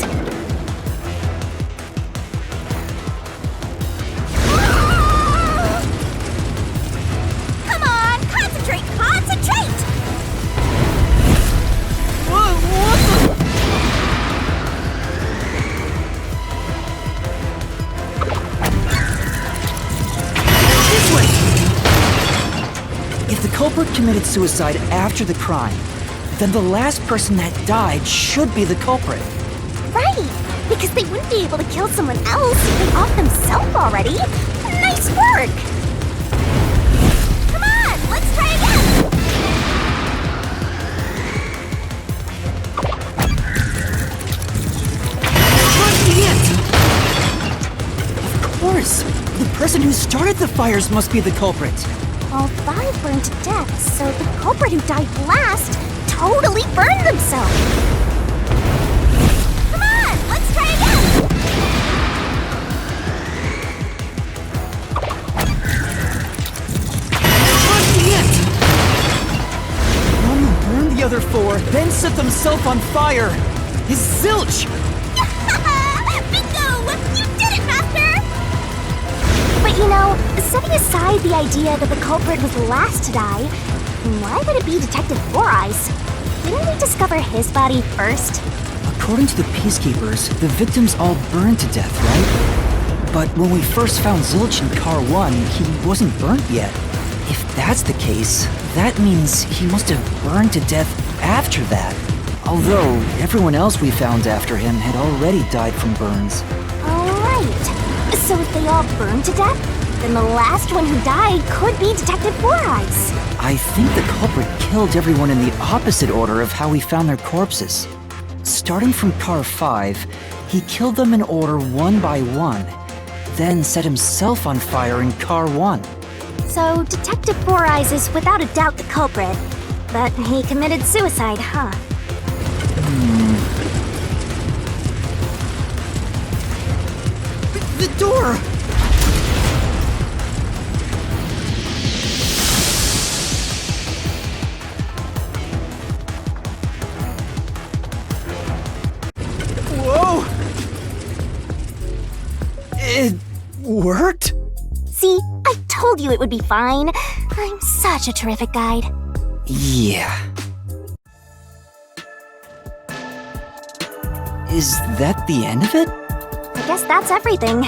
Come on, concentrate! Concentrate! What the... If the culprit committed suicide after the crime, then the last person that died should be the culprit. Right, because they wouldn't be able to kill someone else if they off themselves already. Nice work! Come on, let's try again! Of course! The person who started the fires must be the culprit. All 5 burned to death, so the culprit who died last totally burned themselves. Come on, let's try again! The one who burned the other 4, then set themselves on fire, is Zilch! Bingo! You did it, Master! But you know, setting aside the idea that the culprit was last to die, why would it be Detective Four Eyes? Didn't we discover his body first? According to the Peacekeepers, the victims all burned to death, right? But when we first found Zilch in Car 1, he wasn't burnt yet. If that's the case, that means he must have burned to death after that. Although, everyone else we found after him had already died from burns. Alright. So if they all burned to death, then the last one who died could be Detective Four Eyes. I think the culprit killed everyone in the opposite order of how we found their corpses. Starting from Car 5, he killed them in order one by one, then set himself on fire in Car 1. So Detective Four Eyes is without a doubt the culprit, but he committed suicide, huh? The door! Whoa! It worked? See, I told you it would be fine. I'm such a terrific guide. Yeah. Is that the end of it? I guess that's everything.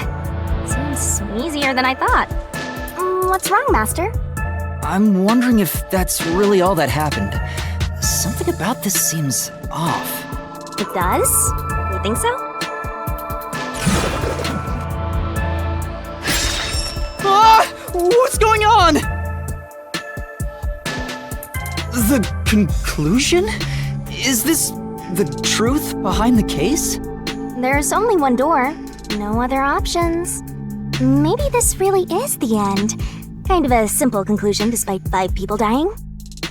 Seems easier than I thought. What's wrong, Master? I'm wondering if that's really all that happened. Something about this seems off. It does? You think so? Ah! What's going on? The conclusion? Is this the truth behind the case? There's only one door. No other options. Maybe this really is the end. Kind of a simple conclusion despite 5 people dying.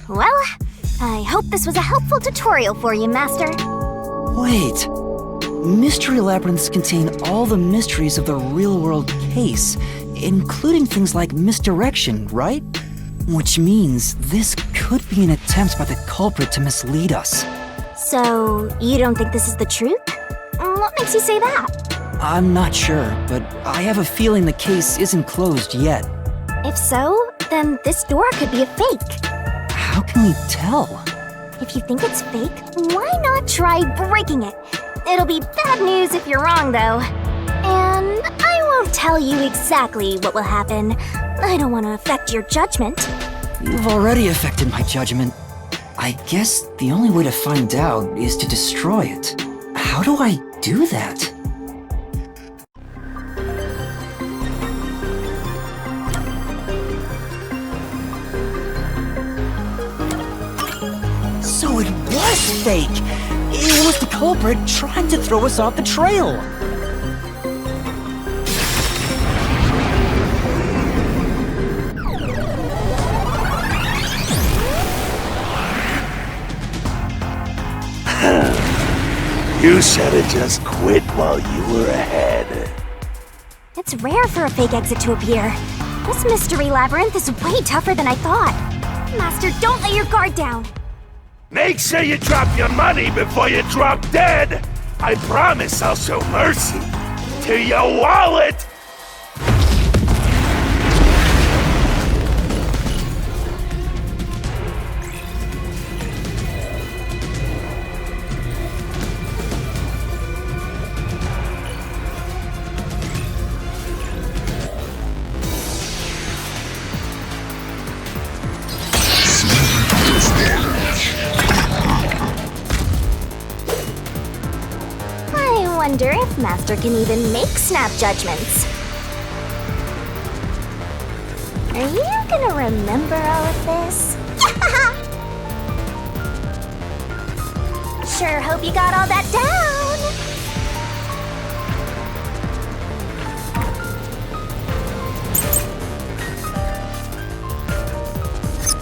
Well, I hope this was a helpful tutorial for you, Master. Wait, Mystery labyrinths contain all the mysteries of the real-world case, including things like misdirection, right? Which means this could be an attempt by the culprit to mislead us. So, you don't think this is the truth? What makes you say that? I'm not sure, but I have a feeling the case isn't closed yet. If so, then this door could be a fake. How can we tell? If you think it's fake, why not try breaking it? It'll be bad news if you're wrong, though. And I won't tell you exactly what will happen. I don't want to affect your judgment. You've already affected my judgment. I guess the only way to find out is to destroy it. How do I do that? So it was fake! It was the culprit trying to throw us off the trail! You should've just quit while you were ahead. It's rare for a fake exit to appear. This mystery labyrinth is way tougher than I thought. Master, don't let your guard down. Make sure you drop your money before you drop dead! I promise I'll show mercy to your wallet! I wonder if Master can even make snap judgments. Are you gonna remember all of this? Sure hope you got all that down.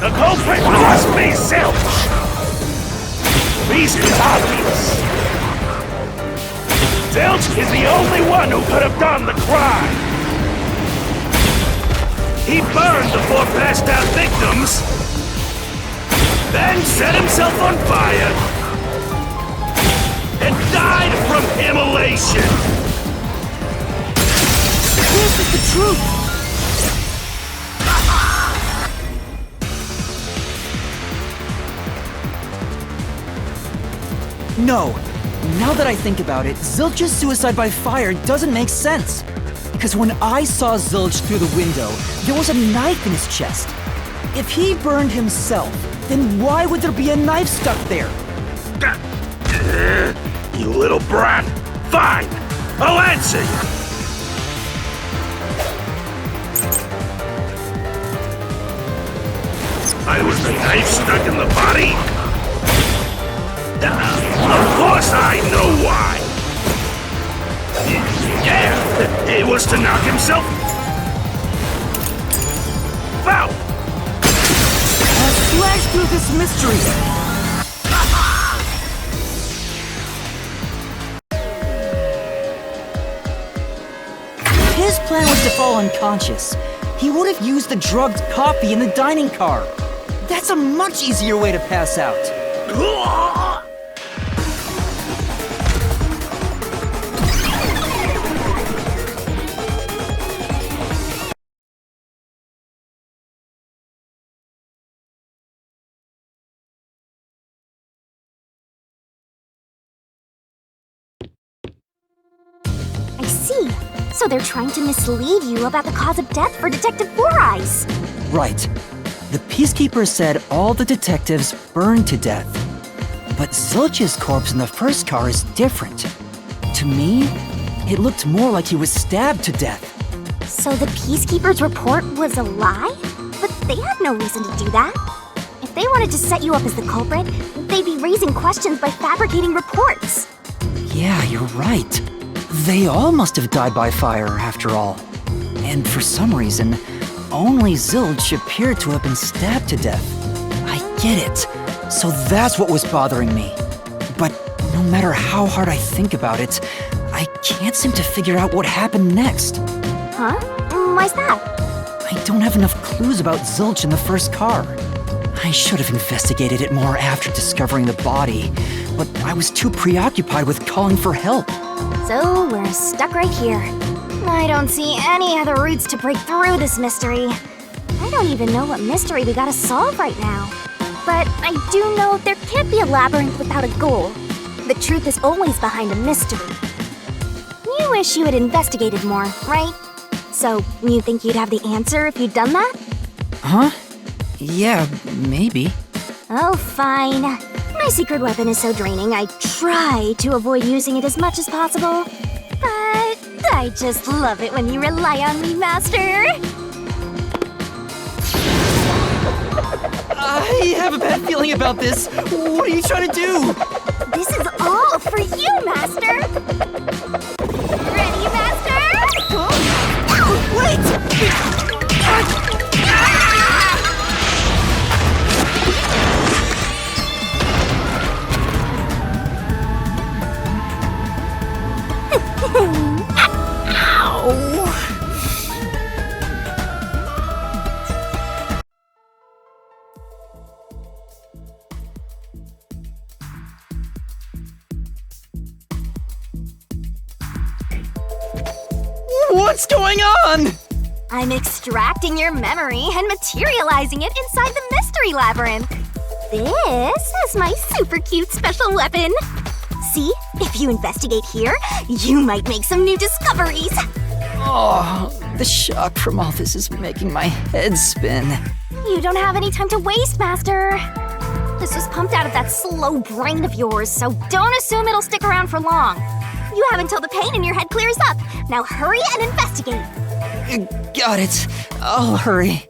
The culprit must be Zilch! Reason is obvious. Zilch is the only one who could have done the crime. He burned the 4 passed out victims, then set himself on fire, and died from immolation. This is the truth! No. Now that I think about it, Zilch's suicide by fire doesn't make sense. Because when I saw Zilch through the window, there was a knife in his chest. If he burned himself, then why would there be a knife stuck there? You little brat! Fine! I'll answer you! I was the knife stuck in the body? Of course I know why! Yeah, it was to knock himself out! Slash through this mystery! His plan was to fall unconscious. He would have used the drugged coffee in the dining car. That's a much easier way to pass out. I see. So they're trying to mislead you about the cause of death for Detective Four Eyes. Right. The Peacekeeper said all the detectives burned to death. But Zilch's corpse in the first car is different. To me, it looked more like he was stabbed to death. So the Peacekeeper's report was a lie? But they had no reason to do that. If they wanted to set you up as the culprit, they'd be raising questions by fabricating reports. Yeah, you're right. They all must have died by fire, after all. And for some reason, only Zilch appeared to have been stabbed to death. I get it. So that's what was bothering me. But no matter how hard I think about it, I can't seem to figure out what happened next. Huh? Why's that? I don't have enough clues about Zilch in the first car. I should have investigated it more after discovering the body, but I was too preoccupied with calling for help. So we're stuck right here. I don't see any other routes to break through this mystery. I don't even know what mystery we gotta solve right now. But I do know there can't be a labyrinth without a goal. The truth is always behind a mystery. You wish you had investigated more, right? So, you think you'd have the answer if you'd done that? Huh? Yeah, maybe. Oh, fine. My secret weapon is so draining, I try to avoid using it as much as possible. But I just love it when you rely on me, Master. I have a bad feeling about this. What are you trying to do? This is all for you, Master! Ready, Master? Huh? Wait! What's going on? I'm extracting your memory and materializing it inside the mystery labyrinth. This is my super cute special weapon. See, if you investigate here, you might make some new discoveries. Oh, the shock from all this is making my head spin. You don't have any time to waste, Master. This was pumped out of that slow brain of yours, so don't assume it'll stick around for long. You have until the pain in your head clears up. Now hurry and investigate. Got it. I'll hurry.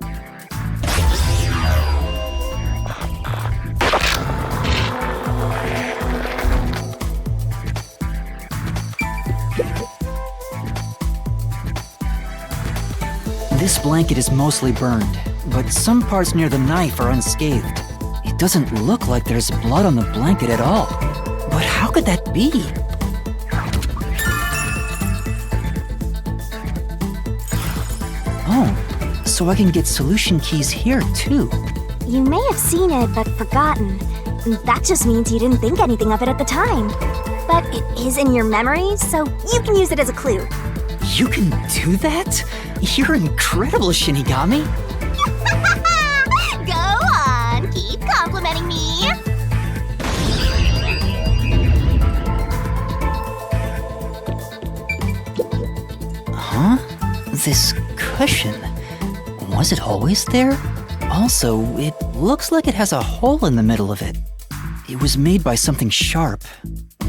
This blanket is mostly burned, but some parts near the knife are unscathed. It doesn't look like there's blood on the blanket at all. But how could that be? Oh, so I can get solution keys here too. You may have seen it but forgotten. That just means you didn't think anything of it at the time. But it is in your memory, so you can use it as a clue. You can do that? You're incredible, Shinigami. Go on, keep complimenting me. Huh? This cushion. Was it always there? Also, it looks like it has a hole in the middle of it. It was made by something sharp.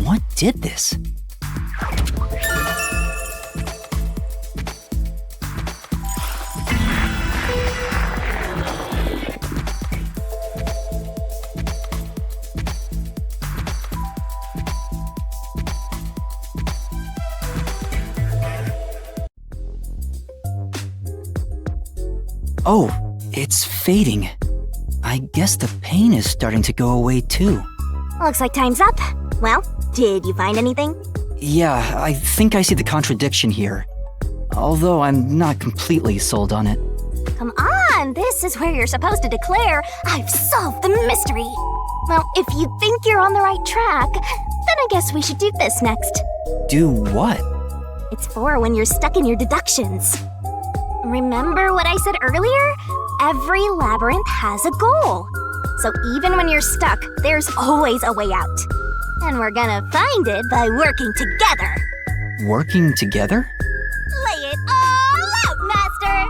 What did this? Oh, it's fading. I guess the pain is starting to go away too. Looks like time's up. Well, did you find anything? Yeah, I think I see the contradiction here. Although I'm not completely sold on it. Come on, this is where you're supposed to declare, I've solved the mystery. Well, if you think you're on the right track, then I guess we should do this next. Do what? It's for when you're stuck in your deductions. Remember what I said earlier? Every labyrinth has a goal. So even when you're stuck, there's always a way out. And we're gonna find it by working together. Working together? Lay it all out, Master!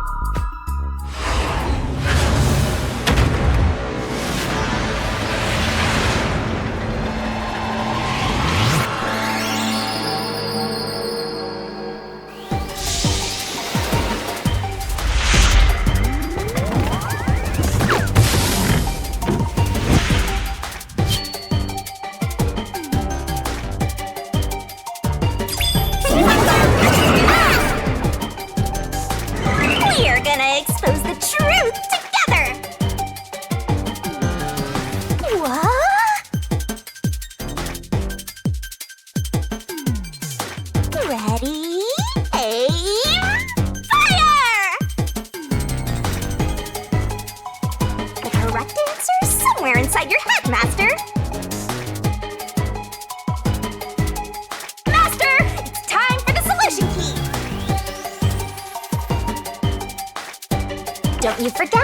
you forget.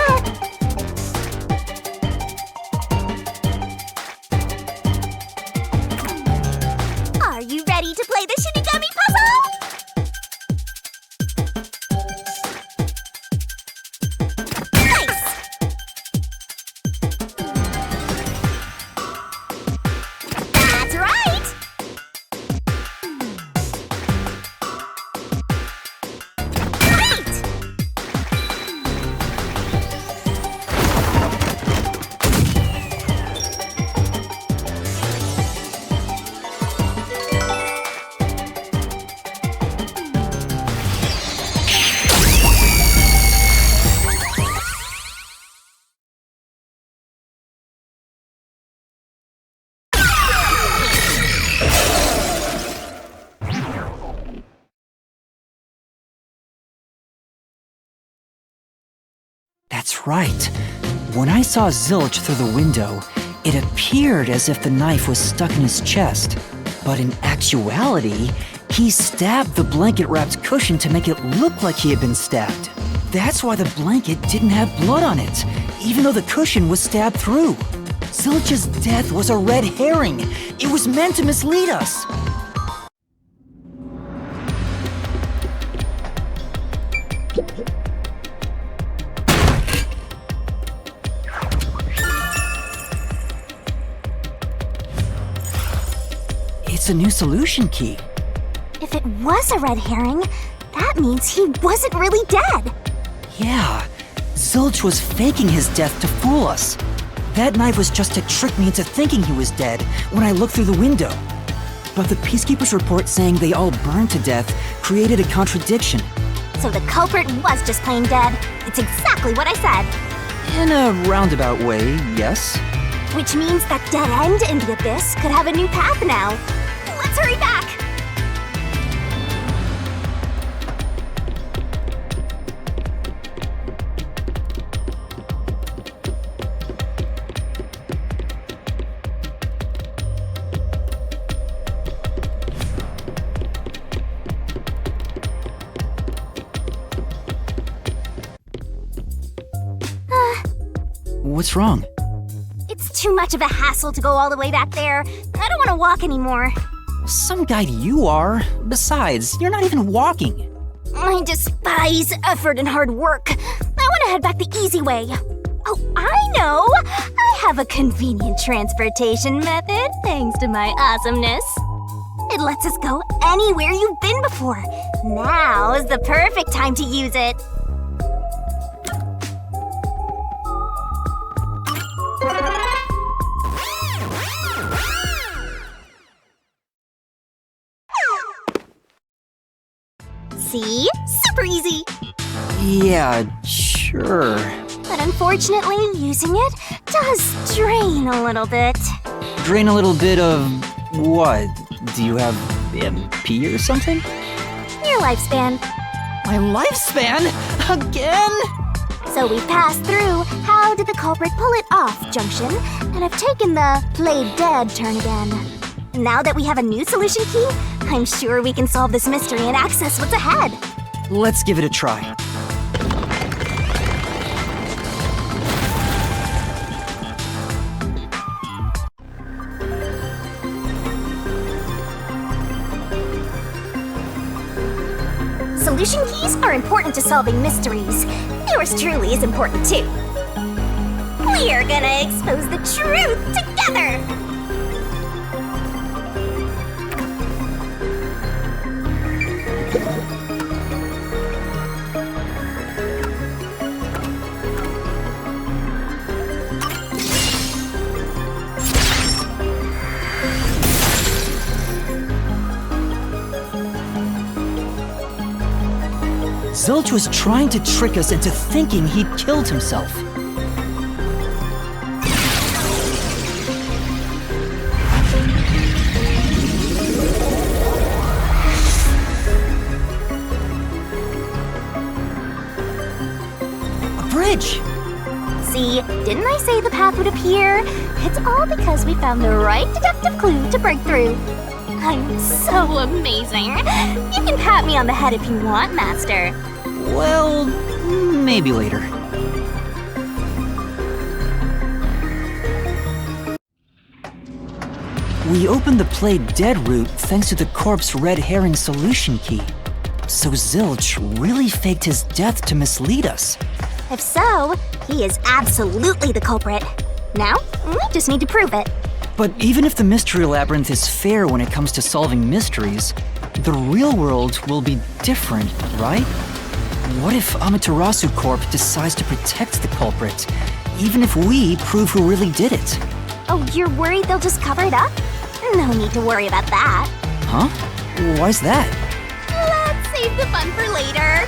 Are you ready to play the Shinigami puzzle? Nice! That's right! Great! That's right. When I saw Zilch through the window, it appeared as if the knife was stuck in his chest. But in actuality, he stabbed the blanket-wrapped cushion to make it look like he had been stabbed. That's why the blanket didn't have blood on it, even though the cushion was stabbed through. Zilch's death was a red herring. It was meant to mislead us. It's a new solution key. If it was a red herring, that means he wasn't really dead. Yeah, Zilch was faking his death to fool us. That knife was just to trick me into thinking he was dead when I looked through the window. But the Peacekeeper's report saying they all burned to death created a contradiction. So the culprit was just plain dead. It's exactly what I said. In a roundabout way, yes. Which means that dead end in the abyss could have a new path now. Let's hurry back! What's wrong? It's too much of a hassle to go all the way back there. I don't want to walk anymore. Some guide you are. Besides, you're not even walking. I despise effort and hard work. I want to head back the easy way. Oh, I know! I have a convenient transportation method, thanks to my awesomeness. It lets us go anywhere you've been before. Now's the perfect time to use it. See? Super easy! Yeah, sure. But unfortunately, using it does drain a little bit. Drain a little bit of what? Do you have MP or something? Your lifespan. My lifespan? Again? So we passed through how did the culprit pull it off junction, and have taken the played dead turn again. Now that we have a new solution key, I'm sure we can solve this mystery and access what's ahead. Let's give it a try. Solution keys are important to solving mysteries. Yours truly is important too. We're gonna expose the truth together! Zilch was trying to trick us into thinking he'd killed himself. A bridge! See, didn't I say the path would appear? It's all because we found the right deductive clue to break through. I'm so amazing. You can pat me on the head if you want, Master. Well, maybe later. We opened the play dead route thanks to the corpse red herring solution key. So Zilch really faked his death to mislead us. If so, he is absolutely the culprit. Now, we just need to prove it. But even if the Mystery Labyrinth is fair when it comes to solving mysteries, the real world will be different, right? What if Amaterasu Corp decides to protect the culprit, even if we prove who really did it? Oh, you're worried they'll just cover it up? No need to worry about that. Huh? Why's that? Let's save the fun for later.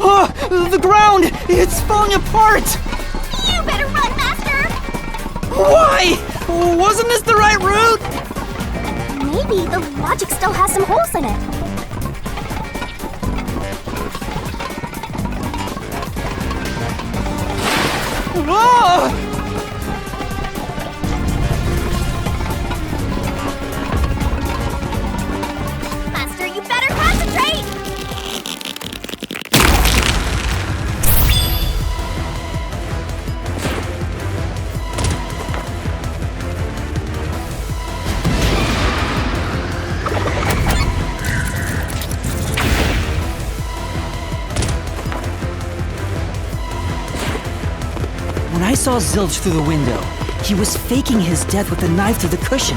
Oh, the ground! It's falling apart! You better run, Master! Why? Wasn't this the right route? Maybe the logic still has some holes in it. Whoa! Master, you better concentrate! When I saw Zilch through the window, he was faking his death with a knife through the cushion.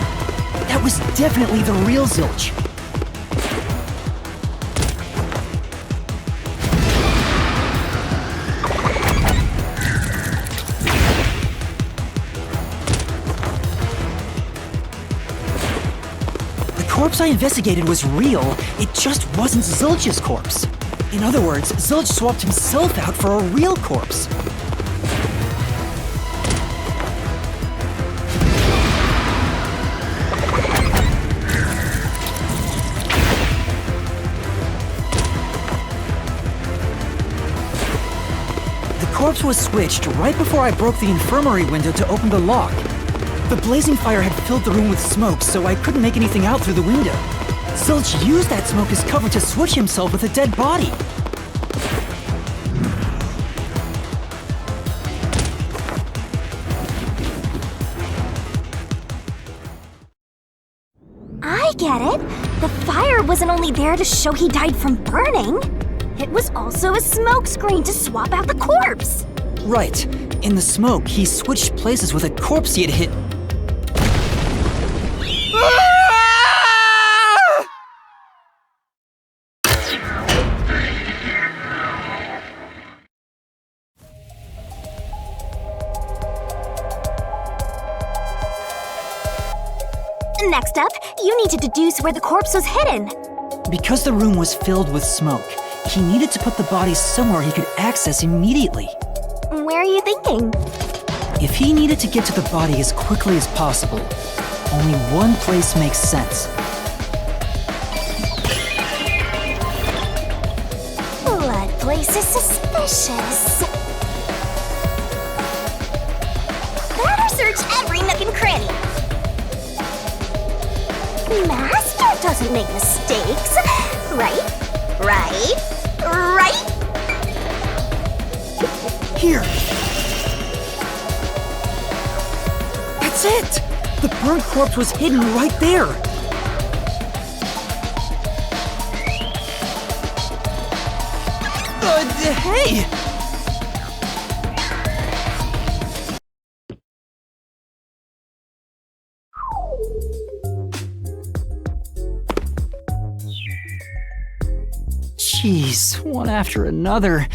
That was definitely the real Zilch. The corpse I investigated was real, it just wasn't Zilch's corpse. In other words, Zilch swapped himself out for a real corpse. The corpse was switched right before I broke the infirmary window to open the lock. The blazing fire had filled the room with smoke, so I couldn't make anything out through the window. Zilch used that smoke as cover to switch himself with a dead body. I get it. The fire wasn't only there to show he died from burning. It was also a smokescreen to swap out the corpse. Right. In the smoke, he switched places with a corpse he had hit. Next up, you need to deduce where the corpse was hidden. Because the room was filled with smoke, he needed to put the body somewhere he could access immediately. Where are you thinking? If he needed to get to the body as quickly as possible, only one place makes sense. Blood place is suspicious. Better search every nook and cranny. Master doesn't make mistakes. Right? Here! That's it! The burnt corpse was hidden right there! Hey! Jeez, one after another.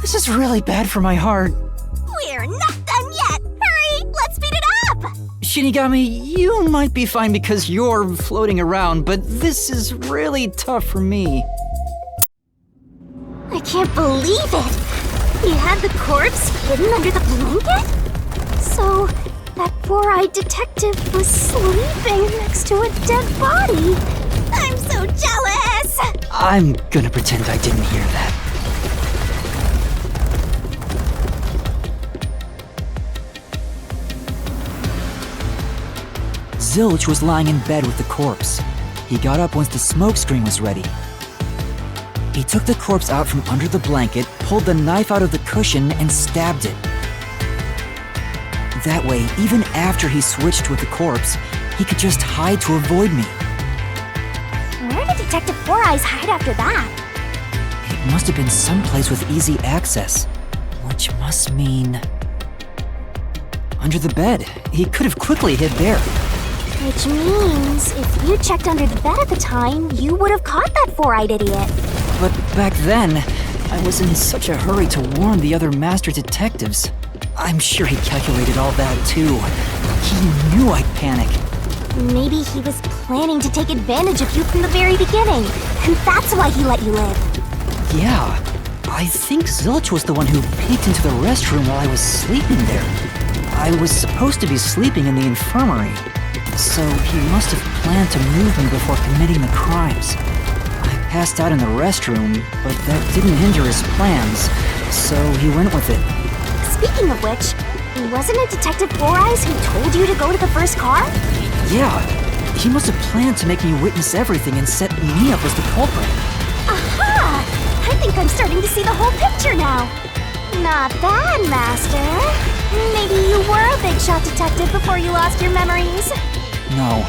This is really bad for my heart. We're not done yet! Hurry! Let's speed it up! Shinigami, you might be fine because you're floating around, but this is really tough for me. I can't believe it! He had the corpse hidden under the blanket? So, that four-eyed detective was sleeping next to a dead body. I'm so jealous! I'm gonna pretend I didn't hear that. Zilch was lying in bed with the corpse. He got up once the smoke screen was ready. He took the corpse out from under the blanket, pulled the knife out of the cushion, and stabbed it. That way, even after he switched with the corpse, he could just hide to avoid me. Where did Detective Four Eyes hide after that? It must have been someplace with easy access, which must mean... under the bed. He could have quickly hid there. Which means, if you checked under the bed at the time, you would have caught that four-eyed idiot. But back then, I was in such a hurry to warn the other master detectives. I'm sure he calculated all that too. He knew I'd panic. Maybe he was planning to take advantage of you from the very beginning, and that's why he let you live. Yeah, I think Zilch was the one who peeked into the restroom while I was sleeping there. I was supposed to be sleeping in the infirmary, so he must have planned to move me before committing the crimes. I passed out in the restroom, but that didn't hinder his plans, so he went with it. Speaking of which, wasn't it Detective Four Eyes who told you to go to the first car? Yeah, he must have planned to make me witness everything and set me up as the culprit. Aha! I think I'm starting to see the whole picture now. Not bad, Master. Maybe you were a big shot detective before you lost your memories. No.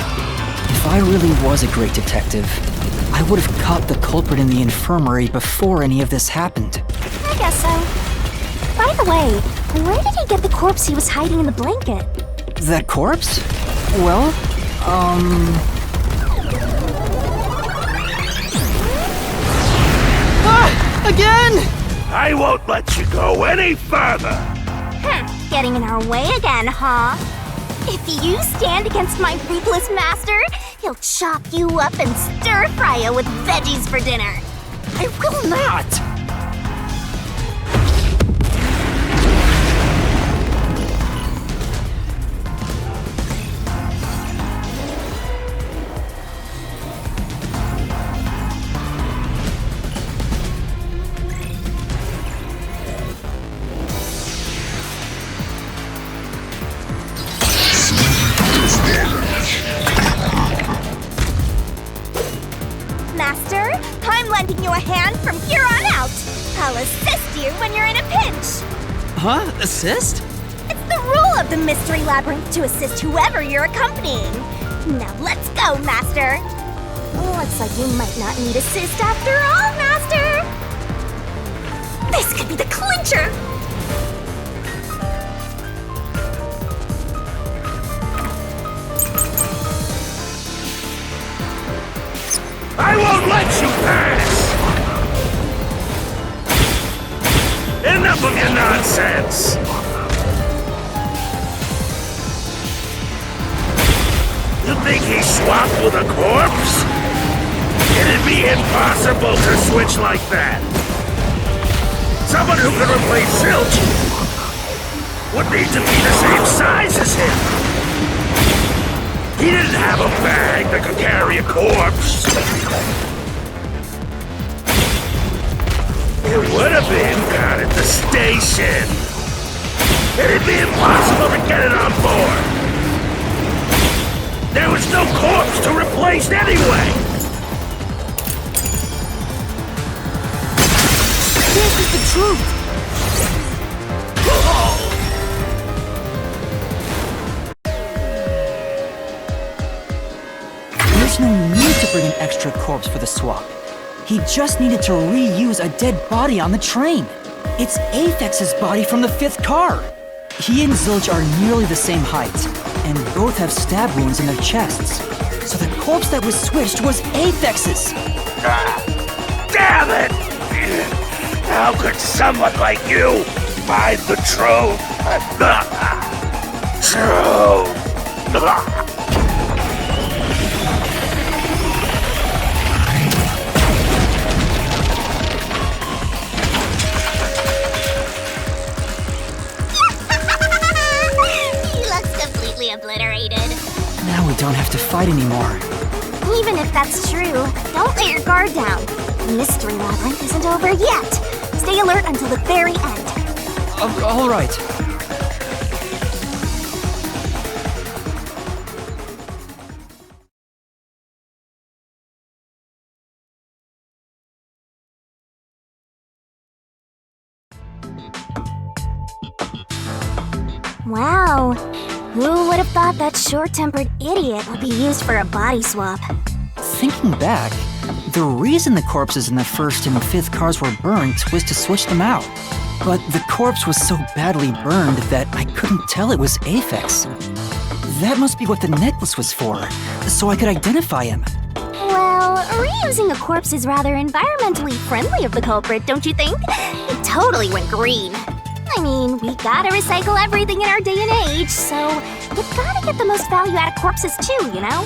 If I really was a great detective, I would have caught the culprit in the infirmary before any of this happened. I guess so. By the way, where did he get the corpse he was hiding in the blanket? That corpse? Well, Again! I won't let you go any further! Getting in our way again, huh? If you stand against my ruthless master, he'll chop you up and stir-fry you with veggies for dinner. I will not! Master, I'm lending you a hand from here on out. I'll assist you when you're in a pinch. Huh? Assist? It's the rule of the Mystery Labyrinth to assist whoever you're accompanying. Now let's go, Master. Looks like you might not need assist after all, Master. This could be the clincher. I won't let you pass! Enough of your nonsense! You think he swapped with a corpse? It'd be impossible to switch like that. Someone who could replace Zilch would need to be the same size as him. He didn't have a bag that could carry a corpse. It would have been down at the station. It'd be impossible to get it on board. There was no corpse to replace anyway. This is the truth! There's no need to bring an extra corpse for the swap. He just needed to reuse a dead body on the train. It's Aphex's body from the 5th car. He and Zilch are nearly the same height, and both have stab wounds in their chests. So the corpse that was switched was Aphex's. Damn it! How could someone like you find the truth? Truth! Obliterated. Now we don't have to fight anymore. Even if that's true, don't let your guard down. The Mystery Labyrinth isn't over yet. Stay alert until the very end. All right. Wow. Who would have thought that short-tempered idiot would be used for a body swap? Thinking back, the reason the corpses in the first and fifth cars were burned was to switch them out. But the corpse was so badly burned that I couldn't tell it was Aphex. That must be what the necklace was for, so I could identify him. Well, reusing a corpse is rather environmentally friendly of the culprit, don't you think? It totally went green. I mean, we gotta recycle everything in our day and age, so we've gotta get the most value out of corpses too, you know?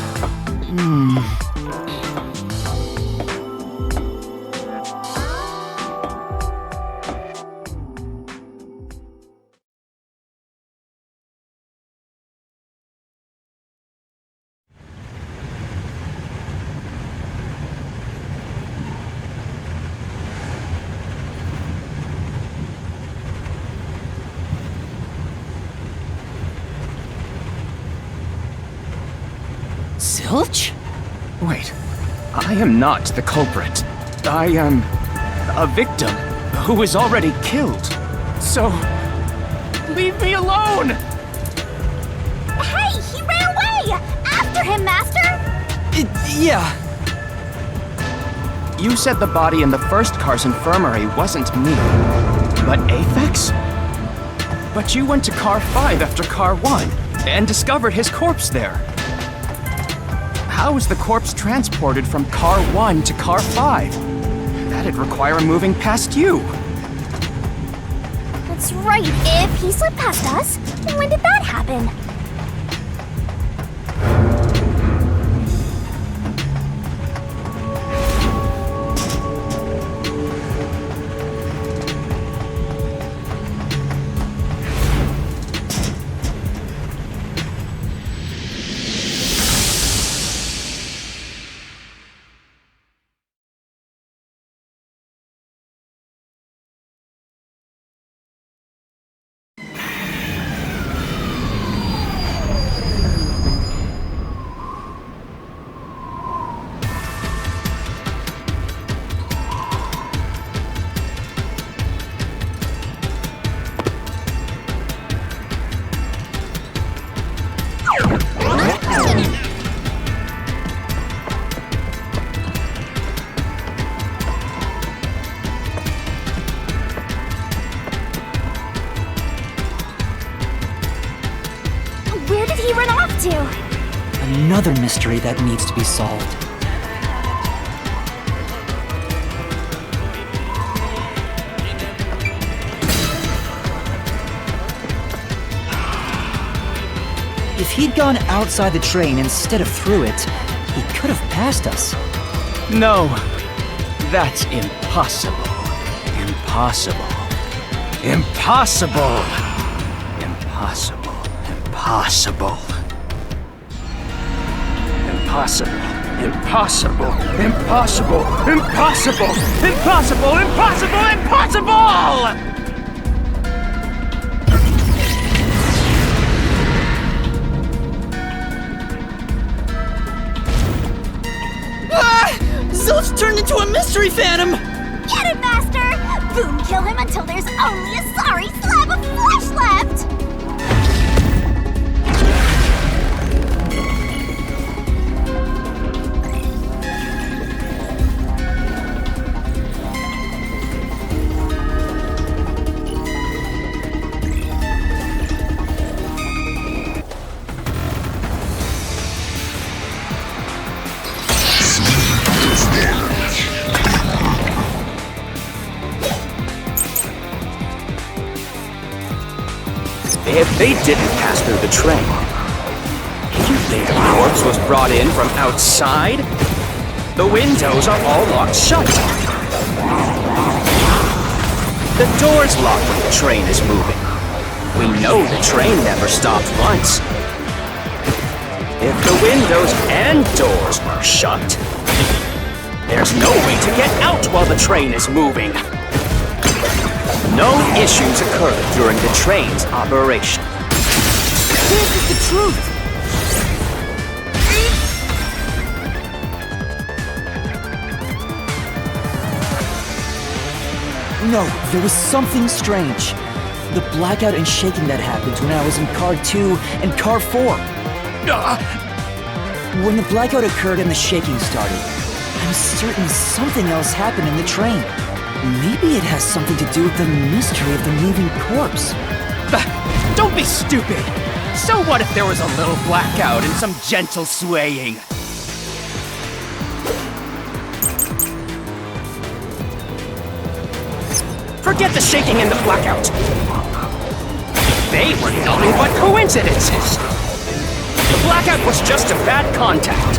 Zilch? Wait, I am not the culprit. I am a victim who was already killed. So, leave me alone! Hey, he ran away! After him, Master! Yeah. You said the body in the first car's infirmary wasn't me, but Aphex? But you went to car 5 after car 1 and discovered his corpse there. How is the corpse transported from car 1 to car 5? That'd require moving past you. That's right, if he slipped past us, then when did that happen? Where did he run off to? Another mystery that needs to be solved. If he'd gone outside the train instead of through it, he could have passed us. No, that's impossible. Impossible. Impossible. Impossible. Impossible. Impossible. Impossible. Impossible. Impossible. Impossible. Impossible. Impossible! Zilch turned into a mystery phantom! Get him, Master! Boom kill him until there's only a sorry slab of flesh left! If they didn't pass through the train, you think the corpse was brought in from outside? The windows are all locked shut. The door's locked when the train is moving. We know the train never stopped once. If the windows and doors were shut, there's no way to get out while the train is moving. No issues occurred during the train's operation. This is the truth! No, there was something strange. The blackout and shaking that happened when I was in Car 2 and Car 4. When the blackout occurred and the shaking started, I'm certain something else happened in the train. Maybe it has something to do with the mystery of the moving corpse. Don't be stupid! So what if there was a little blackout and some gentle swaying? Forget the shaking and the blackout! They were nothing but coincidences! The blackout was just a bad contact.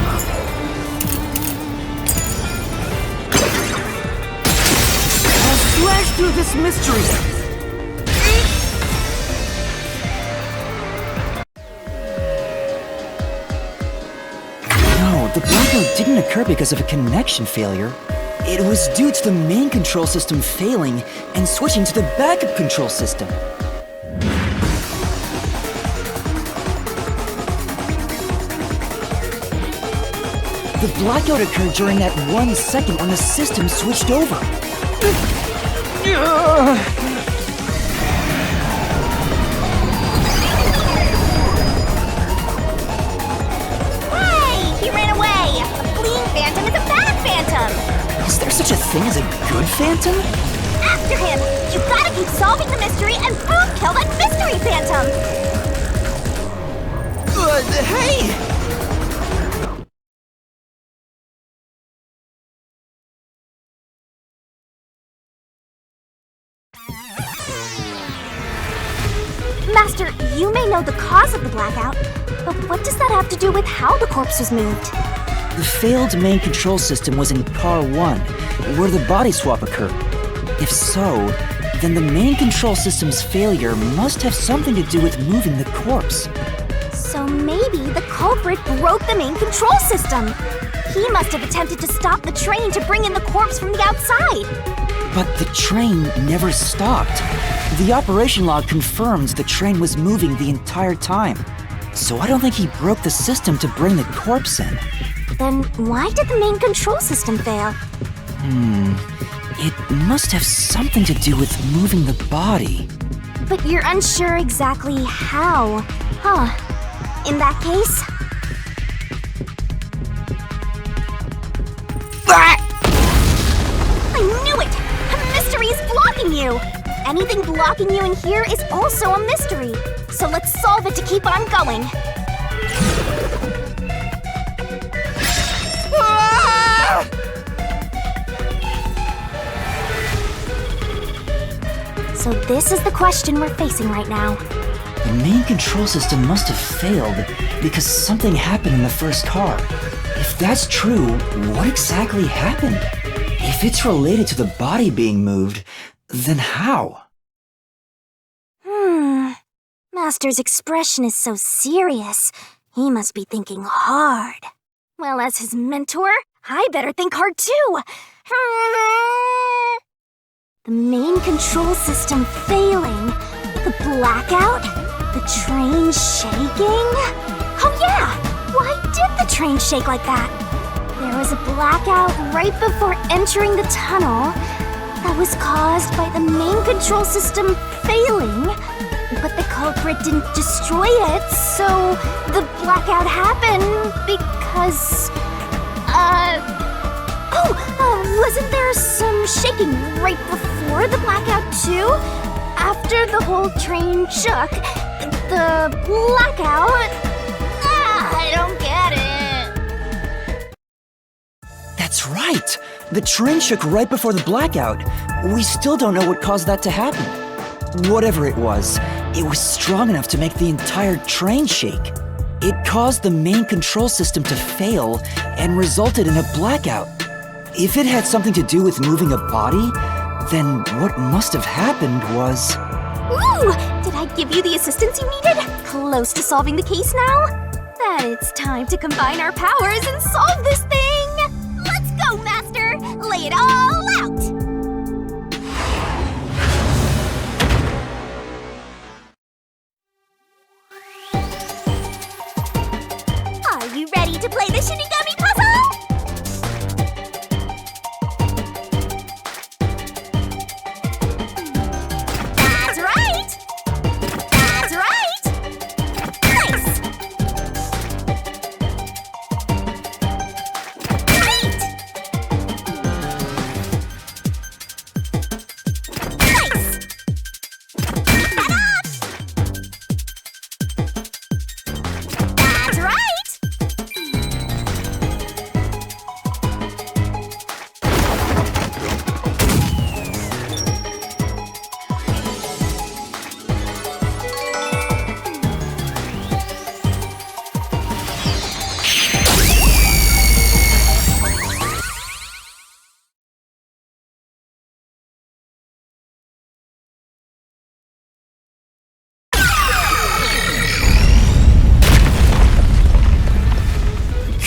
I'll slash through this mystery! No, the blackout didn't occur because of a connection failure. It was due to the main control system failing and switching to the backup control system. The blackout occurred during that 1 second when the system switched over. Hey! He ran away! A fleeing phantom is a bad phantom! Is there such a thing as a good phantom? After him! You gotta keep solving the mystery and boom kill that mystery phantom! Hey! Master, you may know the cause of the blackout, but what does that have to do with how the corpse was moved? The failed main control system was in Car 1, where the body swap occurred. If so, then the main control system's failure must have something to do with moving the corpse. So maybe the culprit broke the main control system. He must have attempted to stop the train to bring in the corpse from the outside. But the train never stopped. The operation log confirms the train was moving the entire time. So I don't think he broke the system to bring the corpse in. Then why did the main control system fail? It must have something to do with moving the body. But you're unsure exactly how. Huh. In that case... I knew it! A mystery is blocking you! Anything blocking you in here is also a mystery. So let's solve it to keep on going. So this is the question we're facing right now. The main control system must have failed because something happened in the first car. If that's true, what exactly happened? If it's related to the body being moved, then how? Master's expression is so serious. He must be thinking hard. Well, as his mentor, I better think hard too. The main control system failing, the blackout, the train shaking. Oh yeah! Why did the train shake like that? There was a blackout right before entering the tunnel that was caused by the main control system failing, but the culprit didn't destroy it, so the blackout happened because... wasn't there some shaking right before the blackout too? After the whole train shook, the blackout... I don't get it. That's right! The train shook right before the blackout. We still don't know what caused that to happen. Whatever it was strong enough to make the entire train shake. It caused the main control system to fail and resulted in a blackout. If it had something to do with moving a body, then what must have happened was... Ooh! Did I give you the assistance you needed? Close to solving the case now? Then it's time to combine our powers and solve this thing! Let's go, Master! Lay it all out! Are you ready to play the Shinigami puzzle? That's right!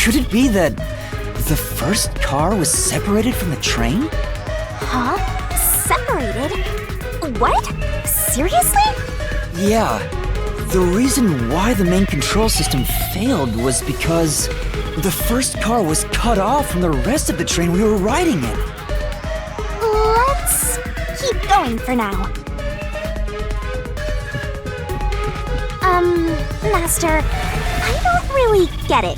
Could it be that the first car was separated from the train? Huh? Separated? What? Seriously? Yeah. The reason why the main control system failed was because the first car was cut off from the rest of the train we were riding in. Let's keep going for now. Master, I don't really get it.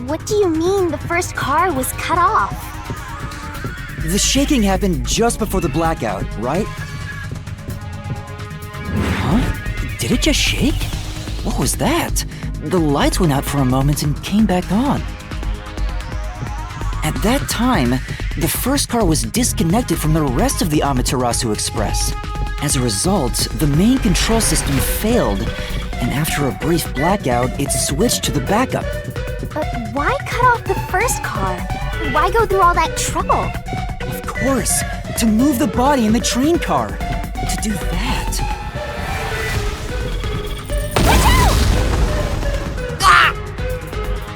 What do you mean the first car was cut off? The shaking happened just before the blackout, right? Huh? Did it just shake? What was that? The lights went out for a moment and came back on. At that time, the first car was disconnected from the rest of the Amaterasu Express. As a result, the main control system failed, and after a brief blackout, it switched to the backup. Why cut off the first car? Why go through all that trouble? Of course, to move the body in the train car. To do that... Watch out! Ah!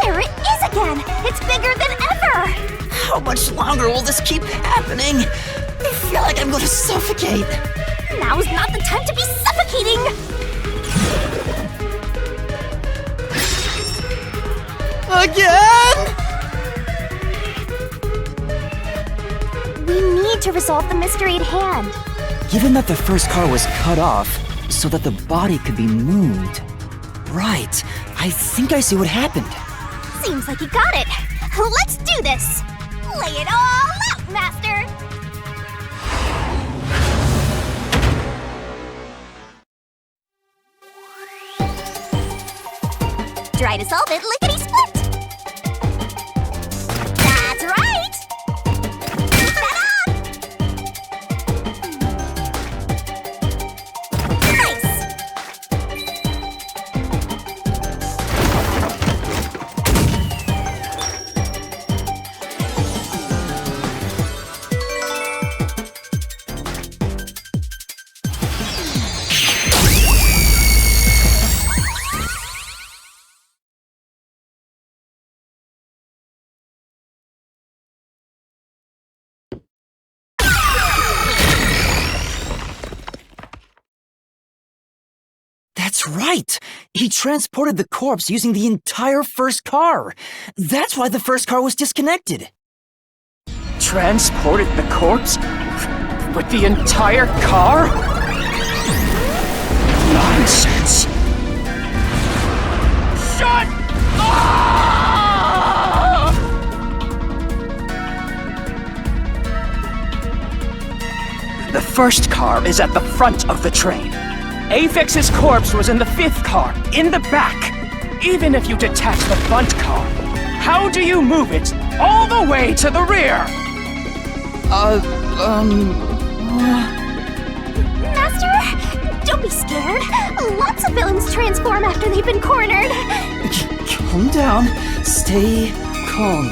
There it is again! It's bigger than ever! How much longer will this keep happening? I feel like I'm gonna suffocate. Now's not the time to be suffocating! Again? We need to resolve the mystery at hand. Given that the first car was cut off so that the body could be moved. Right, I think I see what happened. Seems like you got it. Let's do this! Lay it all out, Master! Try to solve it lickety-split! That's right! Keep that up! Nice! That's right! He transported the corpse using the entire first car. That's why the first car was disconnected. Transported the corpse? With the entire car? Nonsense! Shut up! The first car is at the front of the train. Afix's corpse was in the fifth car, in the back. Even if you detach the front car, how do you move it all the way to the rear? Master, don't be scared. Lots of villains transform after they've been cornered. Calm down. Stay calm.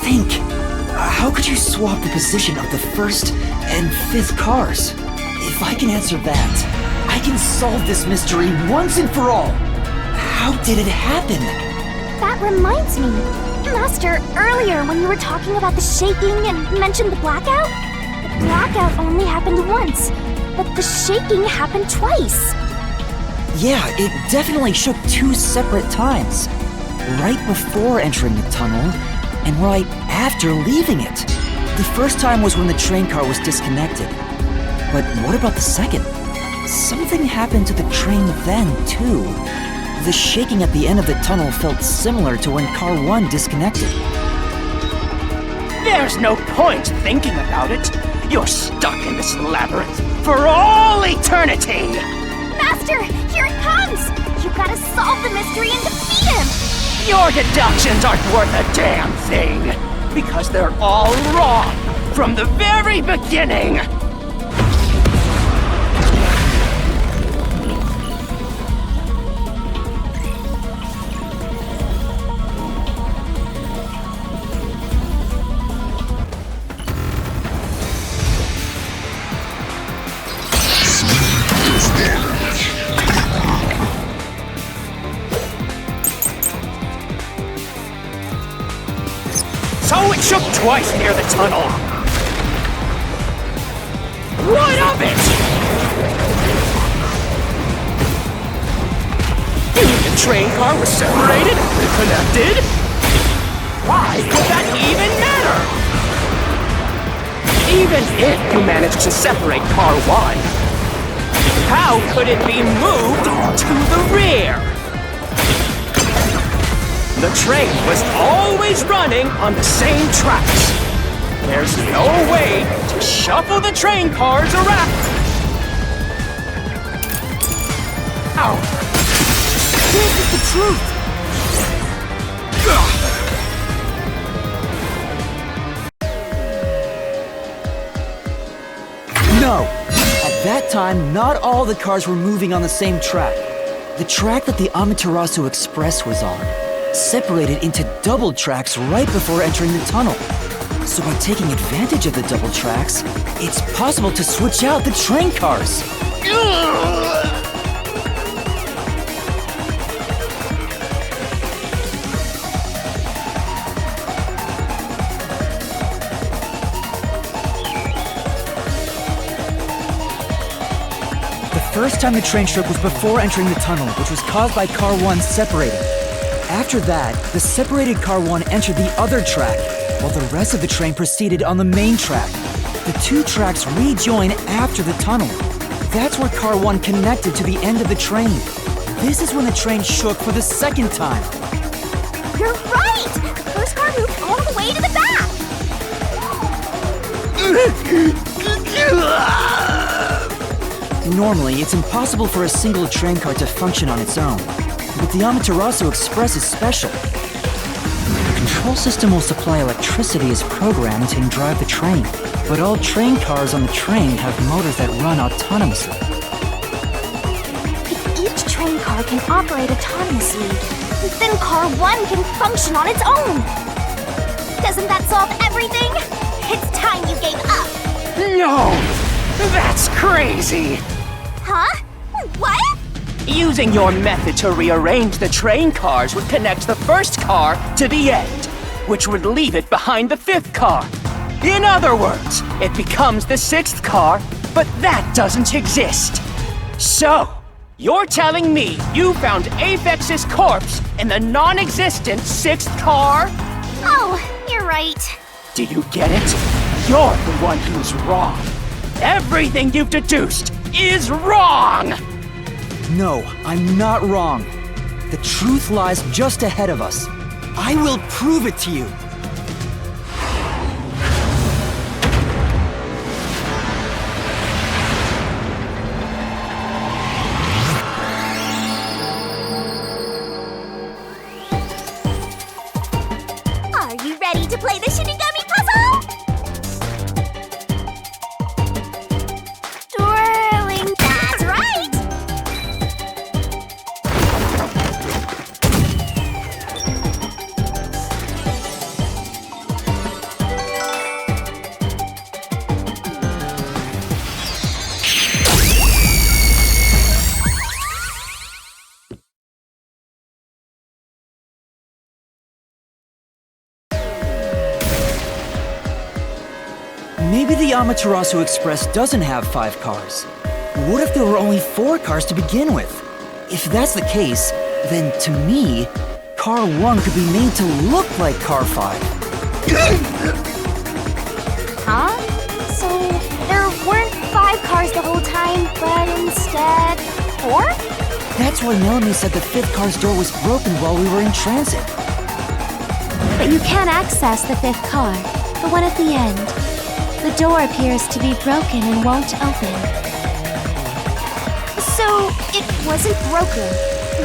Think. How could you swap the position of the first and fifth cars? If I can answer that, I can solve this mystery once and for all. How did it happen? That reminds me. Master, earlier when you were talking about the shaking and mentioned the blackout, the blackout only happened once, but the shaking happened twice. Yeah, it definitely shook two separate times. Right before entering the tunnel, and right after leaving it. The first time was when the train car was disconnected. But what about the second? Something happened to the train then, too. The shaking at the end of the tunnel felt similar to when Car 1 disconnected. There's no point thinking about it. You're stuck in this labyrinth for all eternity! Master, here it comes! You gotta solve the mystery and defeat him! Your deductions aren't worth a damn thing, because they're all wrong from the very beginning! It shook twice near the tunnel. What of it? The train car was separated and connected? Why would that even matter? Even if you managed to separate car 1, how could it be moved to the rear? The train was always running on the same tracks. There's no way to shuffle the train cars around. Ow! This is the truth! No! At that time, not all the cars were moving on the same track. The track that the Amaterasu Express was on separated into double tracks right before entering the tunnel. So by taking advantage of the double tracks, it's possible to switch out the train cars. The first time the train shook was before entering the tunnel, which was caused by car 1 separating. After that, the separated car 1 entered the other track, while the rest of the train proceeded on the main track. The two tracks rejoin after the tunnel. That's where car 1 connected to the end of the train. This is when the train shook for the second time. You're right! The first car moved all the way to the back! Normally, it's impossible for a single train car to function on its own. But the Amaterasu Express is special. The control system will supply electricity as programmed and drive the train. But all train cars on the train have motors that run autonomously. If each train car can operate autonomously, then car 1 can function on its own! Doesn't that solve everything? It's time you gave up! No! That's crazy! Huh? What? Using your method to rearrange the train cars would connect the first car to the end, which would leave it behind the 5th car. In other words, it becomes the 6th car, but that doesn't exist. So, you're telling me you found Aphex's corpse in the non-existent 6th car? Oh, you're right. Do you get it? You're the one who's wrong. Everything you've deduced is wrong! No, I'm not wrong. The truth lies just ahead of us. I will prove it to you. Are you ready to play the Shinigami puzzle? Twirling, that's right! Maybe the Amaterasu Express doesn't have 5 cars. What if there were only 4 cars to begin with? If that's the case, then to me, car 1 could be made to look like car 5. Huh? So, there weren't 5 cars the whole time, but instead 4? That's why Melanie said the 5th car's door was broken while we were in transit. But you can't access the 5th car, the one at the end. The door appears to be broken and won't open. So, it wasn't broken.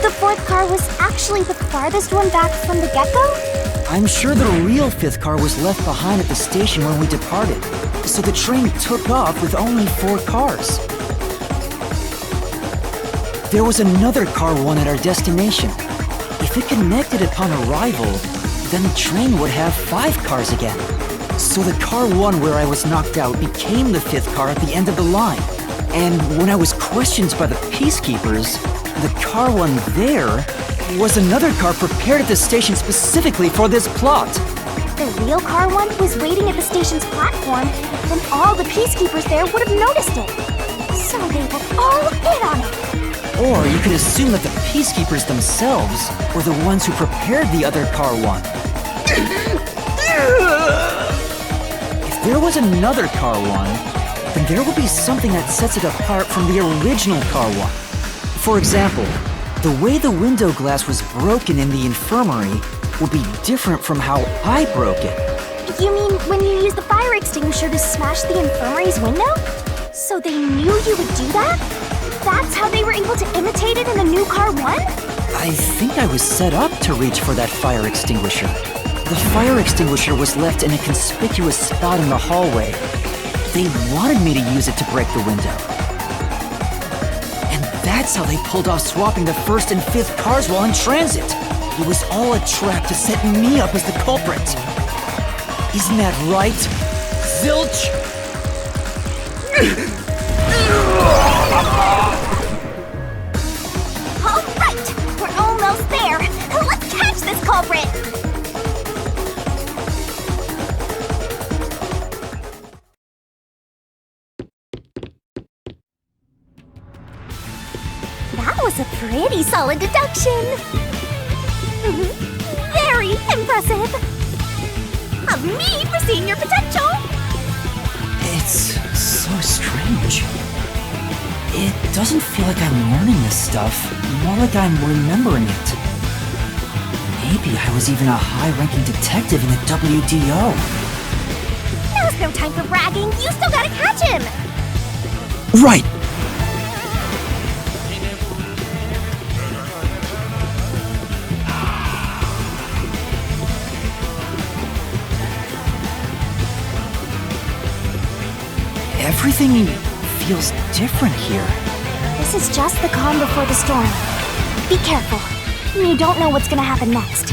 The 4th car was actually the farthest one back from the get-go? I'm sure the real 5th car was left behind at the station when we departed, so the train took off with only 4 cars. There was another car 1 at our destination. If it connected upon arrival, then the train would have 5 cars again. So the car 1 where I was knocked out became the 5th car at the end of the line. And when I was questioned by the peacekeepers, the car 1 there was another car prepared at the station specifically for this plot. the real car one was waiting at the station's platform, then all the peacekeepers there would have noticed it. So they were all in on it. Or you could assume that the peacekeepers themselves were the ones who prepared the other car one. If there was another car one, then there would be something that sets it apart from the original car one. For example, the way the window glass was broken in the infirmary would be different from how I broke it. You mean when you used the fire extinguisher to smash the infirmary's window? So they knew you would do that? That's how they were able to imitate it in the new car one? I think I was set up to reach for that fire extinguisher. The fire extinguisher was left in a conspicuous spot in the hallway. They wanted me to use it to break the window. And that's how they pulled off swapping the first and fifth cars while in transit. It was all a trap to set me up as the culprit. Isn't that right, Zilch? All right, we're almost there. Let's catch this culprit. That was a pretty solid deduction. Very impressive. Of me foreseeing your potential. It's so strange. It doesn't feel like I'm learning this stuff, more like I'm remembering it. Maybe I was even a high-ranking detective in the WDO. Now's no time for bragging. You still gotta catch him. Right! Everything feels different here. This is just the calm before the storm. Be careful. You don't know what's gonna happen next.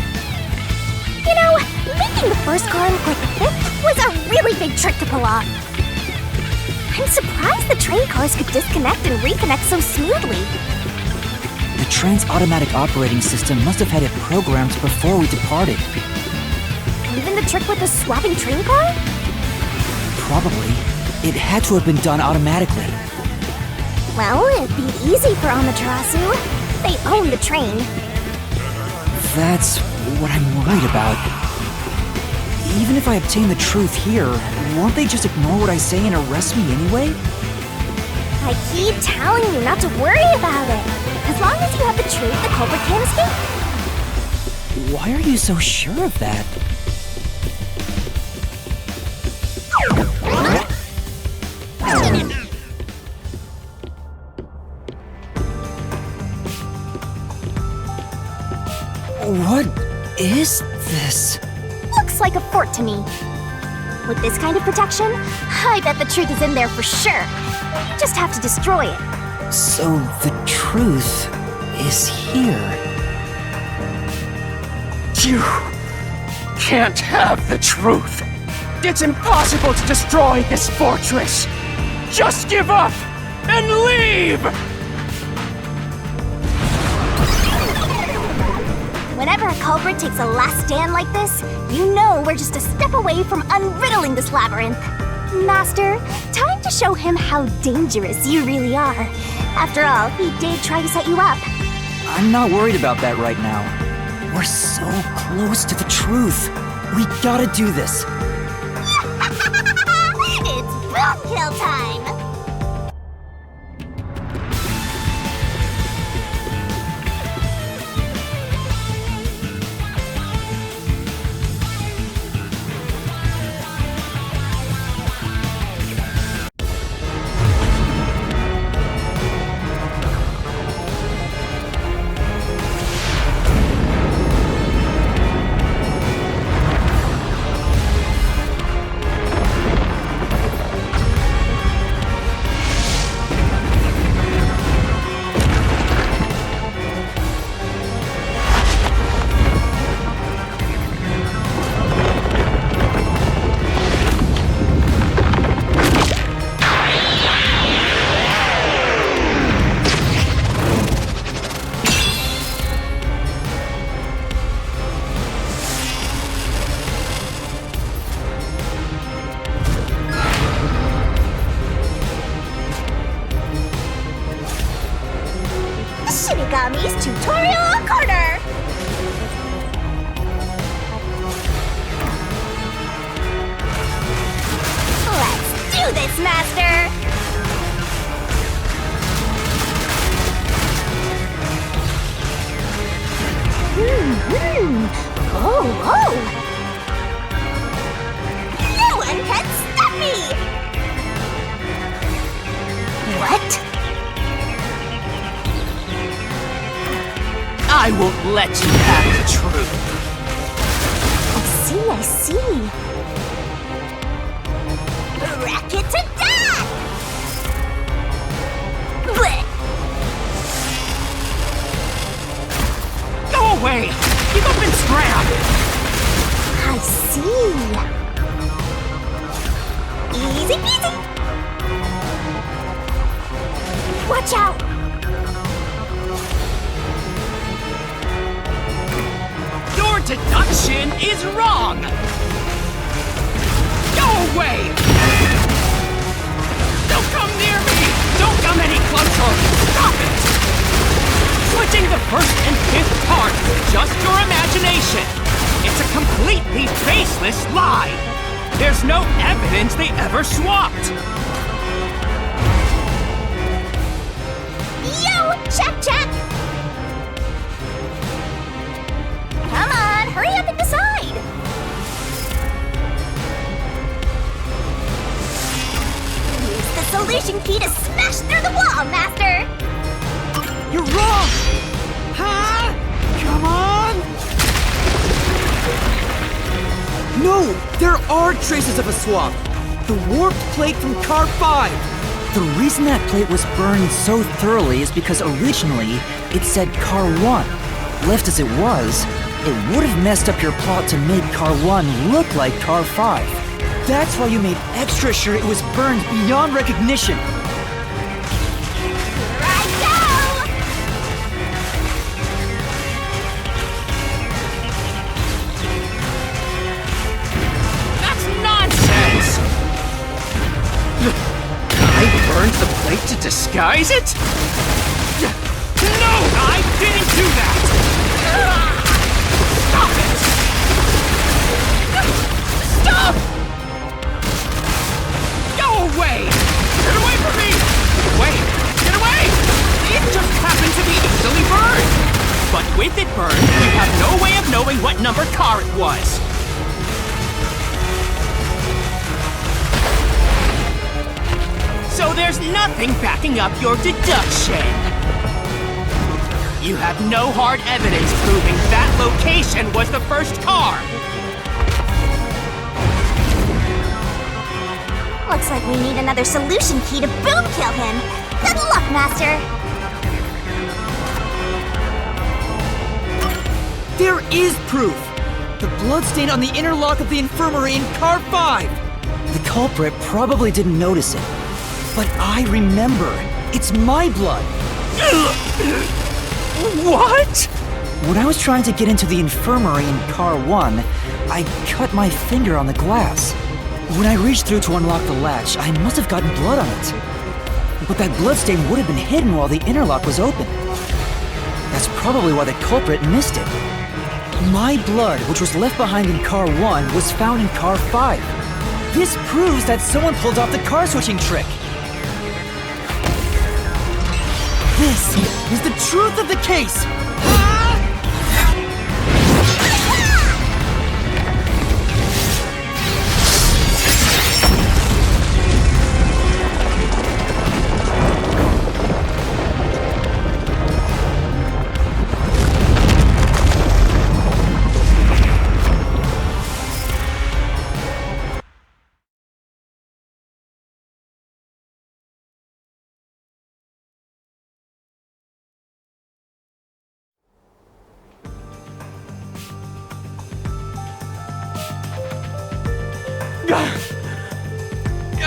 You know, making the first car look like the fifth was a really big trick to pull off. I'm surprised the train cars could disconnect and reconnect so smoothly. The train's automatic operating system must have had it programmed before we departed. Even the trick with the swapping train car? Probably. It had to have been done automatically. Well, it'd be easy for Amaterasu. They own the train. That's what I'm worried about. Even if I obtain the truth here, won't they just ignore what I say and arrest me anyway? I keep telling you not to worry about it. As long as you have the truth, the culprit can't escape. Why are you so sure of that? What is this? Looks like a fort to me. With this kind of protection, I bet the truth is in there for sure. You just have to destroy it. So the truth is here. You can't have the truth. It's impossible to destroy this fortress. Just give up and leave! Whenever a culprit takes a last stand like this, you know we're just a step away from unriddling this labyrinth. Master, time to show him how dangerous you really are. After all, he did try to set you up. I'm not worried about that right now. We're so close to the truth. We gotta do this. It's boom kill time! Oh! No one can stop me! What? I won't let you have the truth. I see. Racket to death! Blech. Go away! Give up and scram! I see. Easy peasy. Watch out! Your deduction is wrong! Go away! Don't come near me! Don't come any closer! Stop it! Switching the first and fifth cards is just your imagination. It's a completely baseless lie. There's no evidence they ever swapped. Yo! Check! Come on, hurry up and decide! Use the solution key to smash through the wall, Master! You're wrong! Huh? Come on! No! There are traces of a swap! The warped plate from Car 5! The reason that plate was burned so thoroughly is because originally it said Car 1. Left as it was, it would have messed up your plot to make Car 1 look like Car 5. That's why you made extra sure it was burned beyond recognition! Here I go! That's nonsense! I burned the plate to disguise it? No, I didn't do that! Stop it! Stop! Go away! Get away from me! Wait! Get away! It just happened to be easily burned! But with it burned, you have no way of knowing what number car it was. So there's nothing backing up your deduction. You have no hard evidence proving that location was the first car. Looks like we need another solution key to boom kill him. Good luck, Master. There is proof! The bloodstain on the inner lock of the infirmary in Car 5! The culprit probably didn't notice it. But I remember. It's my blood. What? When I was trying to get into the infirmary in Car 1, I cut my finger on the glass. When I reached through to unlock the latch, I must have gotten blood on it. But that bloodstain would have been hidden while the interlock was open. That's probably why the culprit missed it. My blood, which was left behind in Car 1, was found in Car 5. This proves that someone pulled off the car switching trick. This is the truth of the case!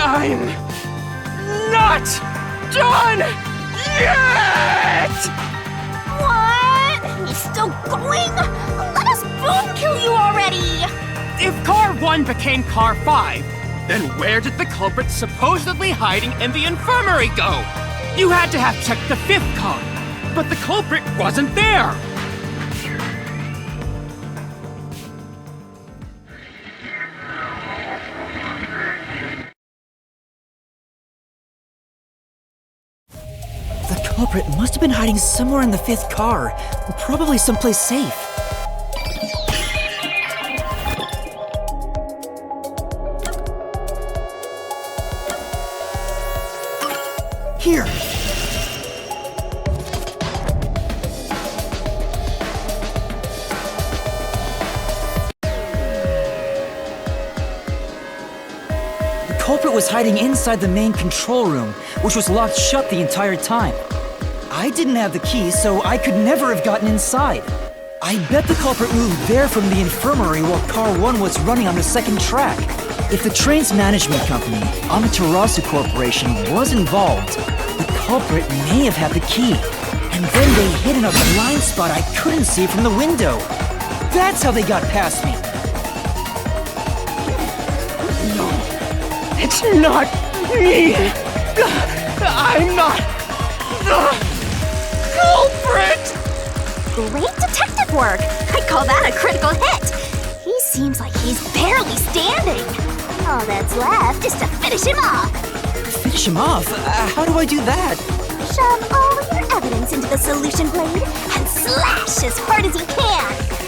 I'm not done yet! What? He's still going? Let us boom kill you already! If Car 1 became Car 5, then where did the culprit supposedly hiding in the infirmary go? You had to have checked the 5th car, but the culprit wasn't there! The culprit must have been hiding somewhere in the 5th car, probably someplace safe. here! The culprit was hiding inside the main control room, which was locked shut the entire time. I didn't have the key, so I could never have gotten inside. I bet the culprit moved there from the infirmary while Car 1 was running on the second track. If the train's management company, Amaterasu Corporation, was involved, the culprit may have had the key. And then they hid in a blind spot I couldn't see from the window. That's how they got past me. It's not me! I'm not the culprit! Great detective work! I'd call that a critical hit! He seems like he's barely standing. All that's left is to finish him off. Finish him off? How do I do that? Shove all your evidence into the solution blade and slash as hard as you can.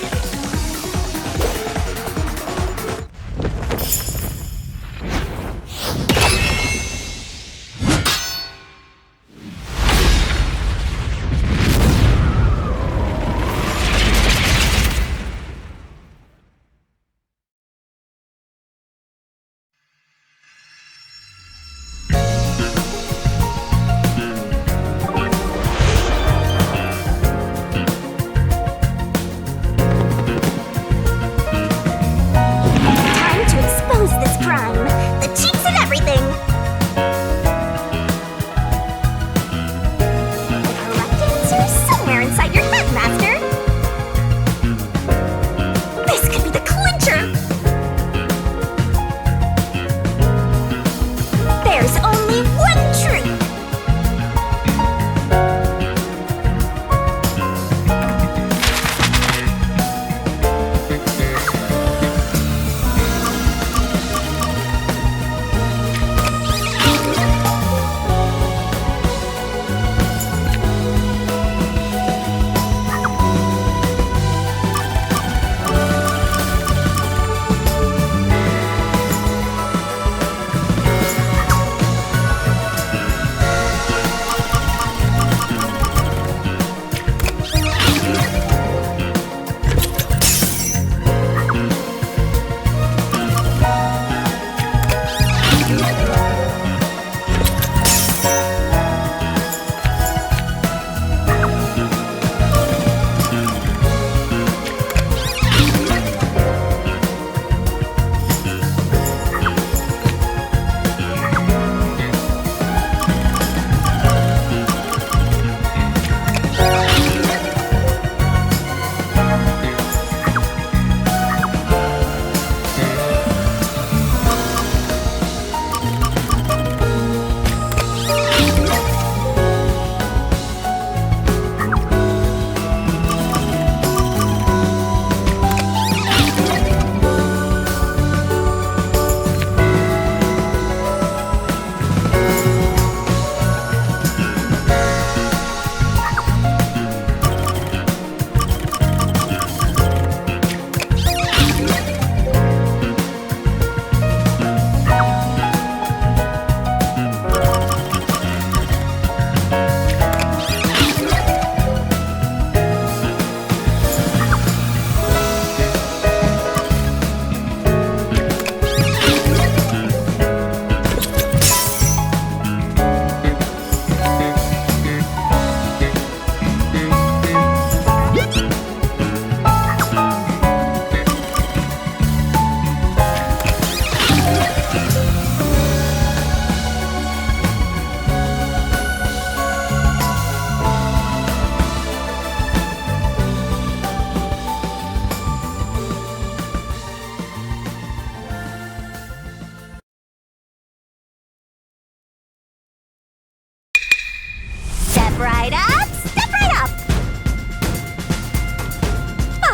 right up, step right up!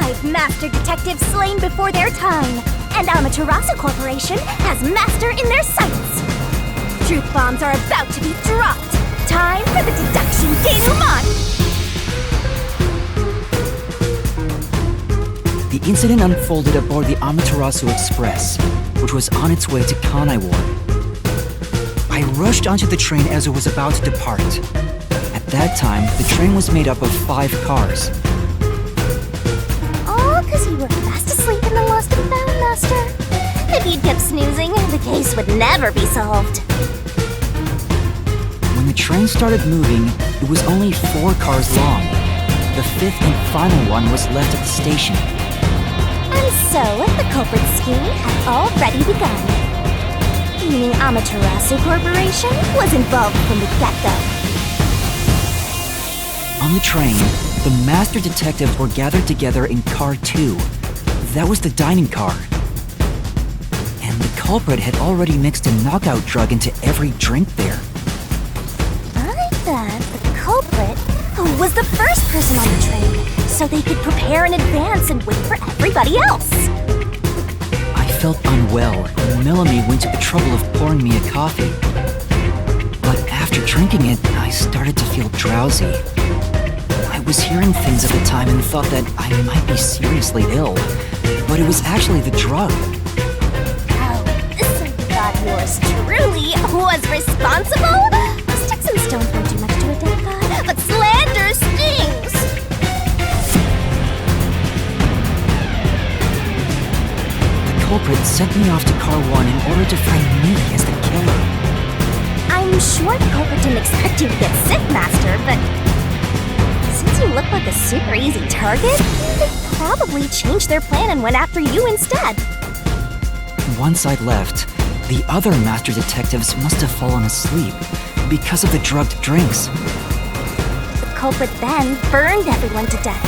5 master detectives slain before their time, and Amaterasu Corporation has master in their sights. Truth bombs are about to be dropped. Time for the deduction denouement! The incident unfolded aboard the Amaterasu Express, which was on its way to Kanai Ward. I I rushed onto the train as it was about to depart. At that time, the train was made up of 5 cars. All because you were fast asleep in the lost and found, Master. If you'd kept snoozing, the case would never be solved. When the train started moving, it was only 4 cars long. The 5th and final one was left at the station. And so, the culprit scheme had already begun. Meaning Amaterasu Corporation was involved from the get-go. On the train, the master detectives were gathered together in car 2. That was the dining car. And the culprit had already mixed a knockout drug into every drink there. I thought the culprit was the first person on the train, so they could prepare in advance and wait for everybody else. I felt unwell, and Melanie went to the trouble of pouring me a coffee. But after drinking it, I started to feel drowsy. I was hearing things at the time and thought that I might be seriously ill, but it was actually the drug. Oh, so you thought yours truly was responsible? Sticks and stones won't do much to a dead god, but slander stings! The culprit sent me off to car 1 in order to find me as the killer. I'm sure the culprit didn't expect you to get sick, Master, but since you look like a super easy target, they probably changed their plan and went after you instead. Once I'd left, the other master detectives must have fallen asleep because of the drugged drinks. The culprit then burned everyone to death,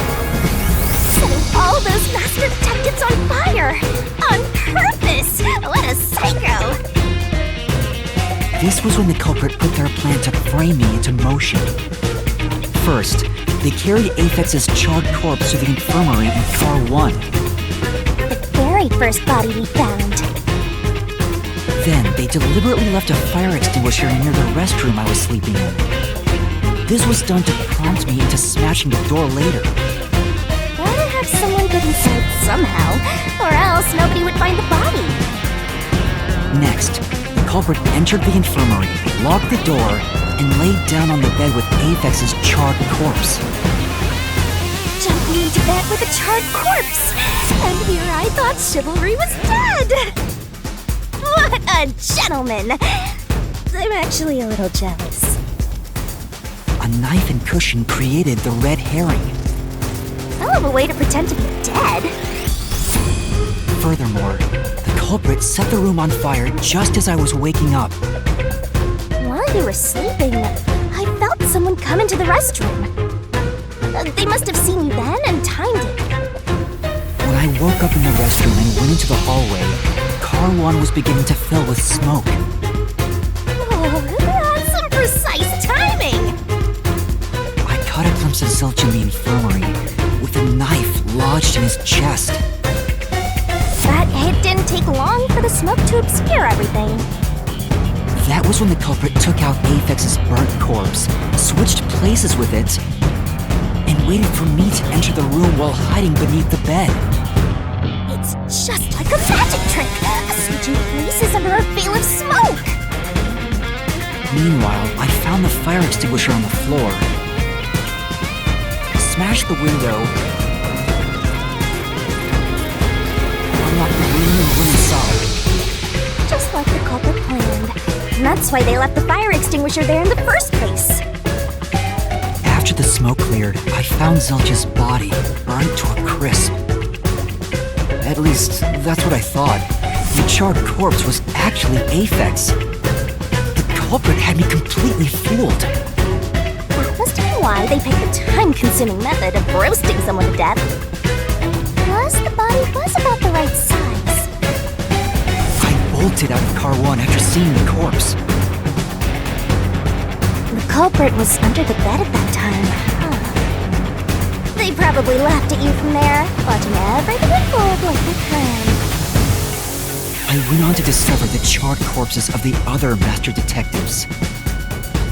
setting all those master detectives on fire! On purpose! What a psycho! This was when the culprit put their plan to frame me into motion. First, they carried Apex's charred corpse to the infirmary in car 1. The very first body we found. Then, they deliberately left a fire extinguisher near the restroom I was sleeping in. This was done to prompt me into smashing the door later. Gotta have someone get inside somehow, or else nobody would find the body. Next, the culprit entered the infirmary, locked the door, and laid down on the bed with Apex's charred corpse. Jumping into bed with a charred corpse! And here I thought chivalry was dead! What a gentleman! I'm actually a little jealous. A knife and cushion created the red herring. Hell of a way to pretend to be dead. Furthermore, the culprit set the room on fire just as I was waking up. While you were sleeping, I felt someone come into the restroom. They must have seen you then and timed it. When I woke up in the restroom and went into the hallway, car 1 was beginning to fill with smoke. Oh, that's some precise timing! I caught a glimpse of Zilch in the infirmary, with a knife lodged in his chest. But it didn't take long for the smoke to obscure everything. That was when the culprit took out Apex's burnt corpse, switched places with it, and waited for me to enter the room while hiding beneath the bed. It's just like a magic trick, switching places under a veil of smoke. Meanwhile, I found the fire extinguisher on the floor, smashed the window, unlocked the room and went inside. Just like the culprit planned. And that's why they left the fire extinguisher there in the first place. After the smoke cleared, I found Zilch's body, burnt to a crisp. At least, that's what I thought. The charred corpse was actually Aphex. The culprit had me completely fooled. That must be why they picked the time-consuming method of roasting someone to death. Plus, the body was about the right size. I bolted out of car 1 after seeing the corpse. The culprit was under the bed at that time. Huh. They probably laughed at you from there, watching everything unfold like a plan. I went on to discover the charred corpses of the other master detectives.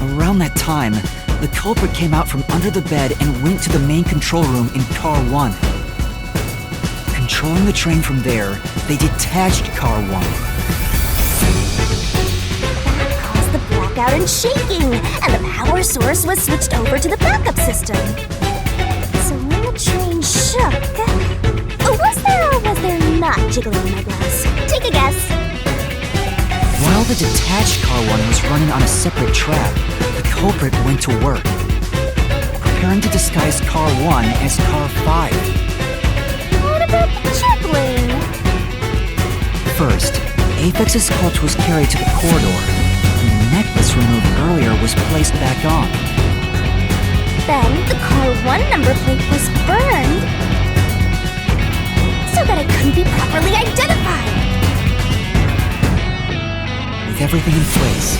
Around that time, the culprit came out from under the bed and went to the main control room in car 1. Controlling the train from there, they detached car 1. That caused the out and shaking, and the power source was switched over to the backup system. So when the train shook... was there or was there not jiggling in my glass? Take a guess. While the detached Car 1 was running on a separate track, the culprit went to work, preparing to disguise Car 1 as Car 5. What about the jiggling? First, Aphex's corpse was carried to the corridor, and the necklace removed earlier was placed back on. Then the Car 1 number plate was burned, so that it couldn't be properly identified. With everything in place,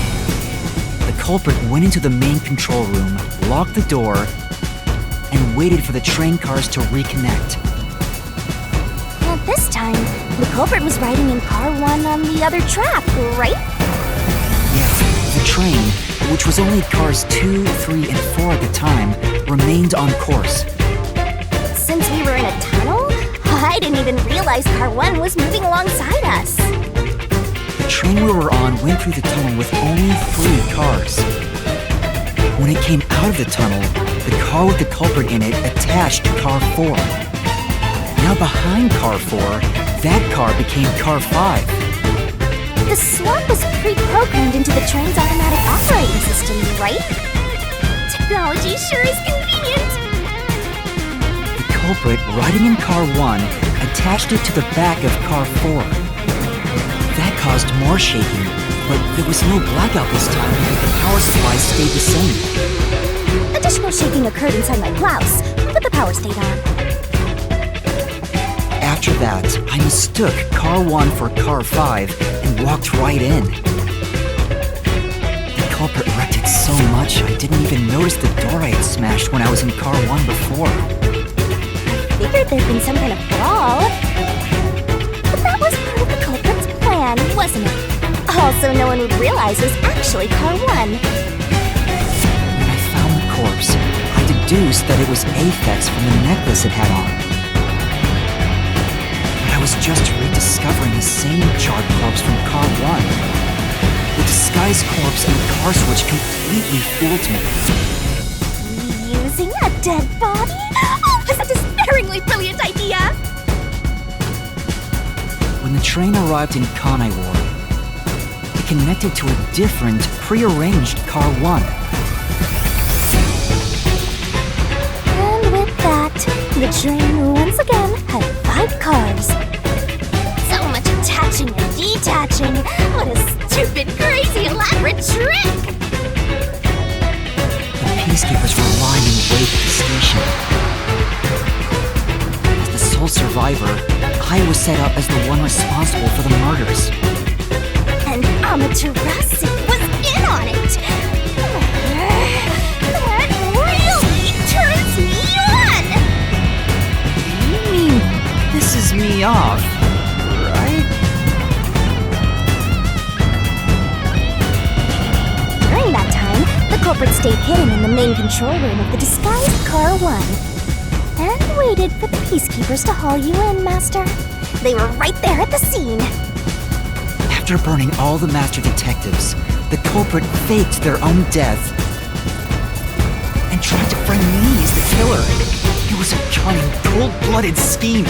the culprit went into the main control room, locked the door, and waited for the train cars to reconnect. At this time, the culprit was riding in Car 1 on the other track, right? Yeah, the train, which was only cars 2, 3, and 4 at the time, remained on course. Since we were in a tunnel, I didn't even realize Car 1 was moving alongside us. The train we were on went through the tunnel with only 3 cars. When it came out of the tunnel, the car with the culprit in it attached to Car 4. Now behind Car 4, that car became Car 5. The swap was pre-programmed into the train's automatic operating system, right? Technology sure is convenient! The culprit, riding in Car 1, attached it to the back of Car 4. That caused more shaking, but there was no blackout this time because the power supply stayed the same. Additional shaking occurred inside my blouse, but the power stayed on. After that, I mistook Car 1 for Car 5 and walked right in. The culprit wrecked it so much I didn't even notice the door I had smashed when I was in Car 1 before. Figured there'd been some kind of brawl. But that was part of the culprit's plan, wasn't it? Also, no one would realize it was actually Car 1. When I found the corpse, I deduced that it was Aphex from the necklace it had on. But I was just rediscovering the same charred corpse from Car 1. The disguised corpse and the car switch completely fooled me. Reusing a dead body? Oh, that's a despairingly brilliant idea! When the train arrived in Kanai Ward, it connected to a different, prearranged Car 1. And with that, the train once again had 5 cars. So much attaching and detaching. What a stupid, crazy, elaborate trick! The peacekeepers were lying in wait at the station. As the sole survivor, I was set up as the one responsible for the murders. And Amaterasu was in on it! That really turns me on! You mean pisses me off, right? During that time, the culprit stayed hidden in the main control room of the disguised Car 1. And waited for the peacekeepers to haul you in, Master. They were right there at the scene. After burning all the master detectives, the culprit faked their own death and tried to frame me as the killer. It was a cunning, cold-blooded scheme.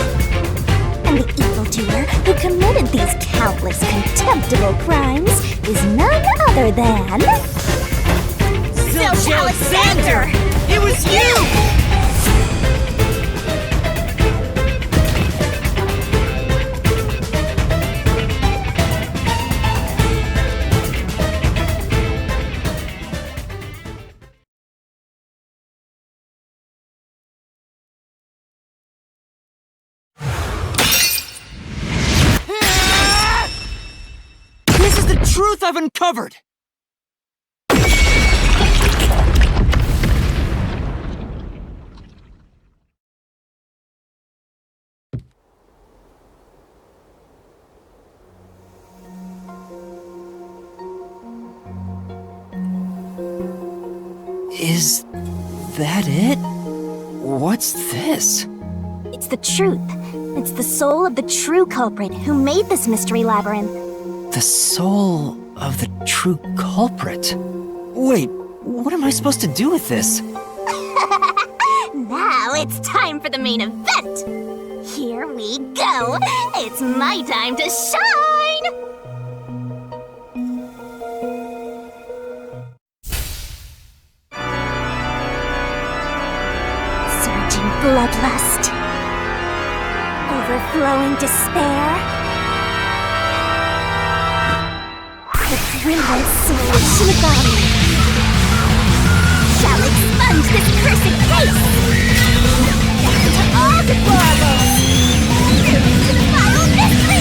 And the evildoer who committed these countless contemptible crimes is none other than... Zilch Alexander! It was you! This is the truth I've uncovered! Is that it? What's this? It's the truth. It's the soul of the true culprit who made this mystery labyrinth. The soul of the true culprit. Wait, what am I supposed to do with this? Now it's time for the main event! Here we go! It's my time to shine! Surging bloodlust. Overflowing despair. The brilliant soul of Shinigami shall expunge this cursed case! Down to all deplorables! To the final mystery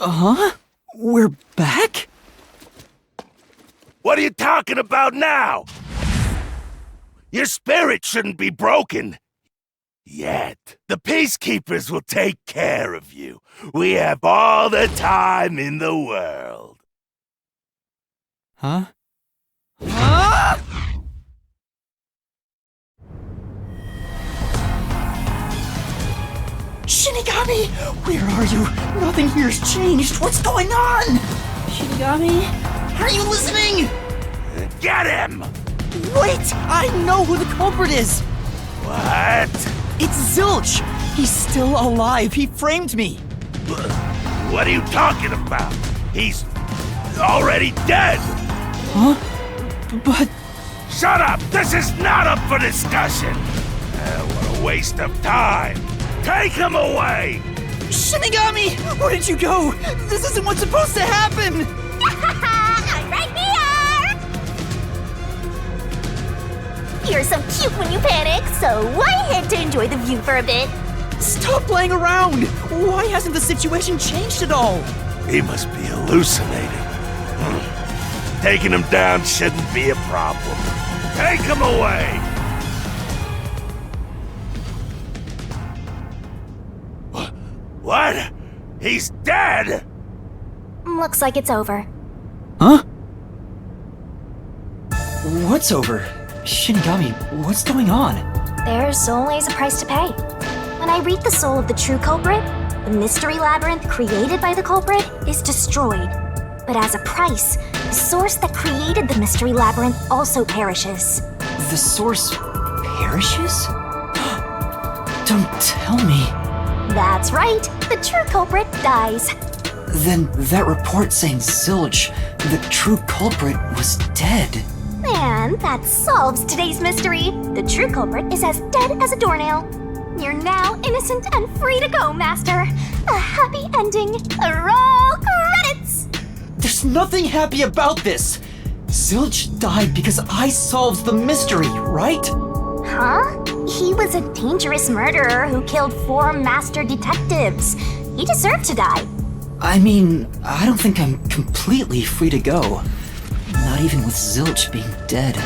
Huh? We're back? What are you talking about now? Your spirit shouldn't be broken. Yet. The Peacekeepers will take care of you. We have all the time in the world. Huh? Huh? Shinigami! Where are you? Nothing here's changed. What's going on? Shinigami? Are you listening? Get him! Wait! I know who the culprit is! What? It's Zilch! He's still alive. He framed me. What are you talking about? He's already dead! Huh? But... Shut up! This is not up for discussion! What a waste of time! Take him away! Shinigami! Where did you go? This isn't what's supposed to happen! I'm right here! You're so cute when you panic, so why head to enjoy the view for a bit? Stop playing around! Why hasn't the situation changed at all? He must be hallucinating. Taking him down shouldn't be a problem. Take him away! What? He's dead? Looks like it's over. Huh? What's over? Shinigami, what's going on? There's always a price to pay. When I read the soul of the true culprit, the mystery labyrinth created by the culprit is destroyed. But as a price, the source that created the mystery labyrinth also perishes. The source perishes? Don't tell me. That's right, the true culprit dies. Then that report saying Zilch, the true culprit, was dead. And that solves today's mystery. The true culprit is as dead as a doornail. You're now innocent and free to go, Master. A happy ending. Roll credits! There's nothing happy about this. Zilch died because I solved the mystery, right? Huh? He was a dangerous murderer who killed 4 master detectives. He deserved to die. I mean, I don't think I'm completely free to go. Not even with Zilch being dead.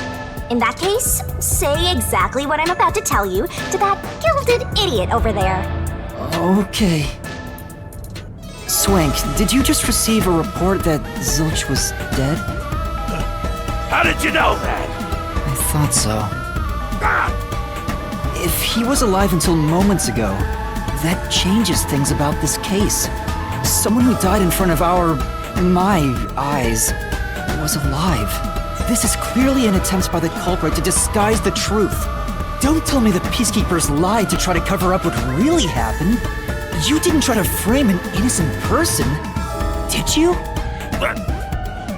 In that case, say exactly what I'm about to tell you to that gilded idiot over there. Okay. Swank, did you just receive a report that Zilch was dead? How did you know that? I thought so. If he was alive until moments ago, that changes things about this case. Someone who died in front of my eyes, was alive. This is clearly an attempt by the culprit to disguise the truth. Don't tell me the Peacekeepers lied to try to cover up what really happened. You didn't try to frame an innocent person, did you?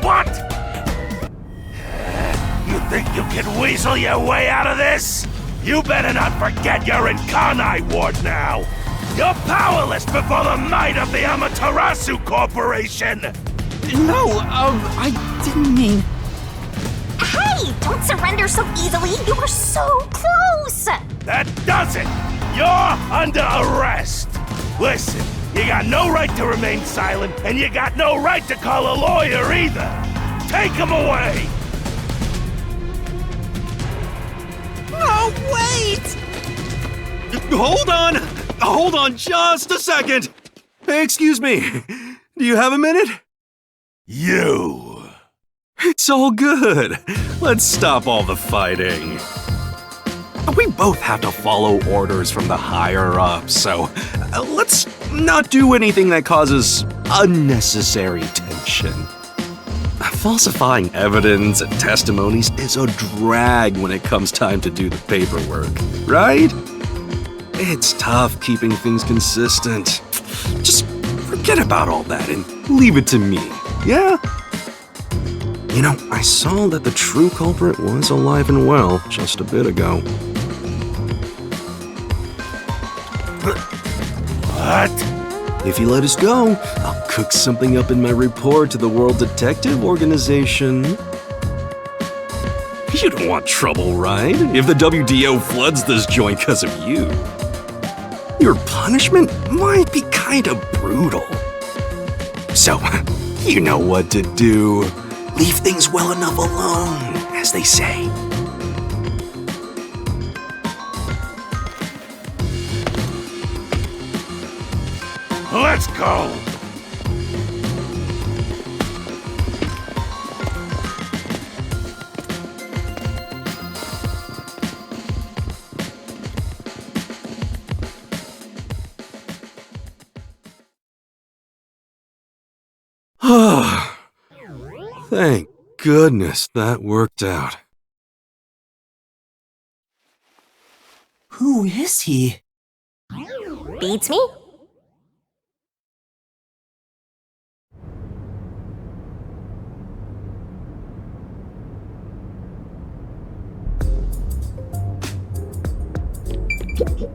What? You think you can weasel your way out of this? You better not forget you're in Kanai Ward now! You're powerless before the might of the Amaterasu Corporation! No, I didn't mean... Hey, don't surrender so easily. You were so close. That does it! You're under arrest! Listen, you got no right to remain silent, and you got no right to call a lawyer either! Take him away! No, wait! Hold on just a second! Hey, excuse me. Do you have a minute? You! It's all good. Let's stop all the fighting. We both have to follow orders from the higher-ups, so let's not do anything that causes unnecessary tension. Falsifying evidence and testimonies is a drag when it comes time to do the paperwork, right? It's tough keeping things consistent. Just forget about all that and leave it to me, yeah? You know, I saw that the true culprit was alive and well just a bit ago. What? If you let us go, I'll cook something up in my report to the World Detective Organization. You don't want trouble, right? If the WDO floods this joint because of you. Your punishment might be kinda brutal. So, you know what to do. Leave things well enough alone, as they say. Let's go! Thank goodness that worked out. Who is he? Beats me?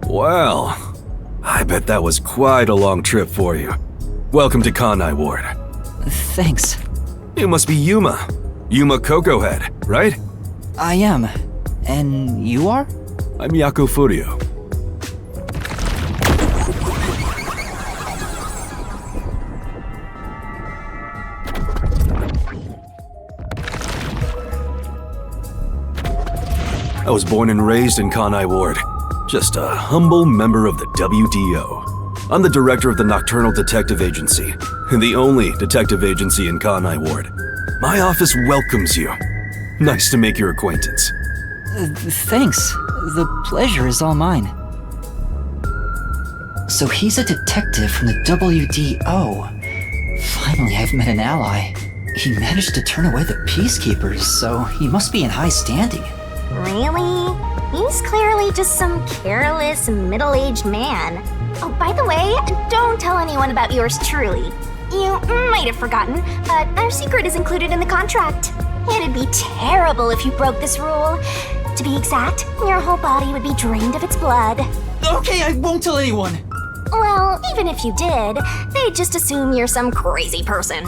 Well, I bet that was quite a long trip for you. Welcome to Kanai Ward. Thanks. You must be Yuma. Yuma Cocoa Head, right? I am. And you are? I'm Yako Furio. I was born and raised in Kanai Ward. Just a humble member of the WDO. I'm the director of the Nocturnal Detective Agency, the only detective agency in Kanai Ward. My office welcomes you. Nice to make your acquaintance. Thanks. The pleasure is all mine. So he's a detective from the WDO. Finally, I've met an ally. He managed to turn away the Peacekeepers, so he must be in high standing. Really? He's clearly just some careless, middle-aged man. Oh, by the way, don't tell anyone about yours truly. You might have forgotten, but our secret is included in the contract. It'd be terrible if you broke this rule. To be exact, your whole body would be drained of its blood. Okay, I won't tell anyone. Well, even if you did, they'd just assume you're some crazy person.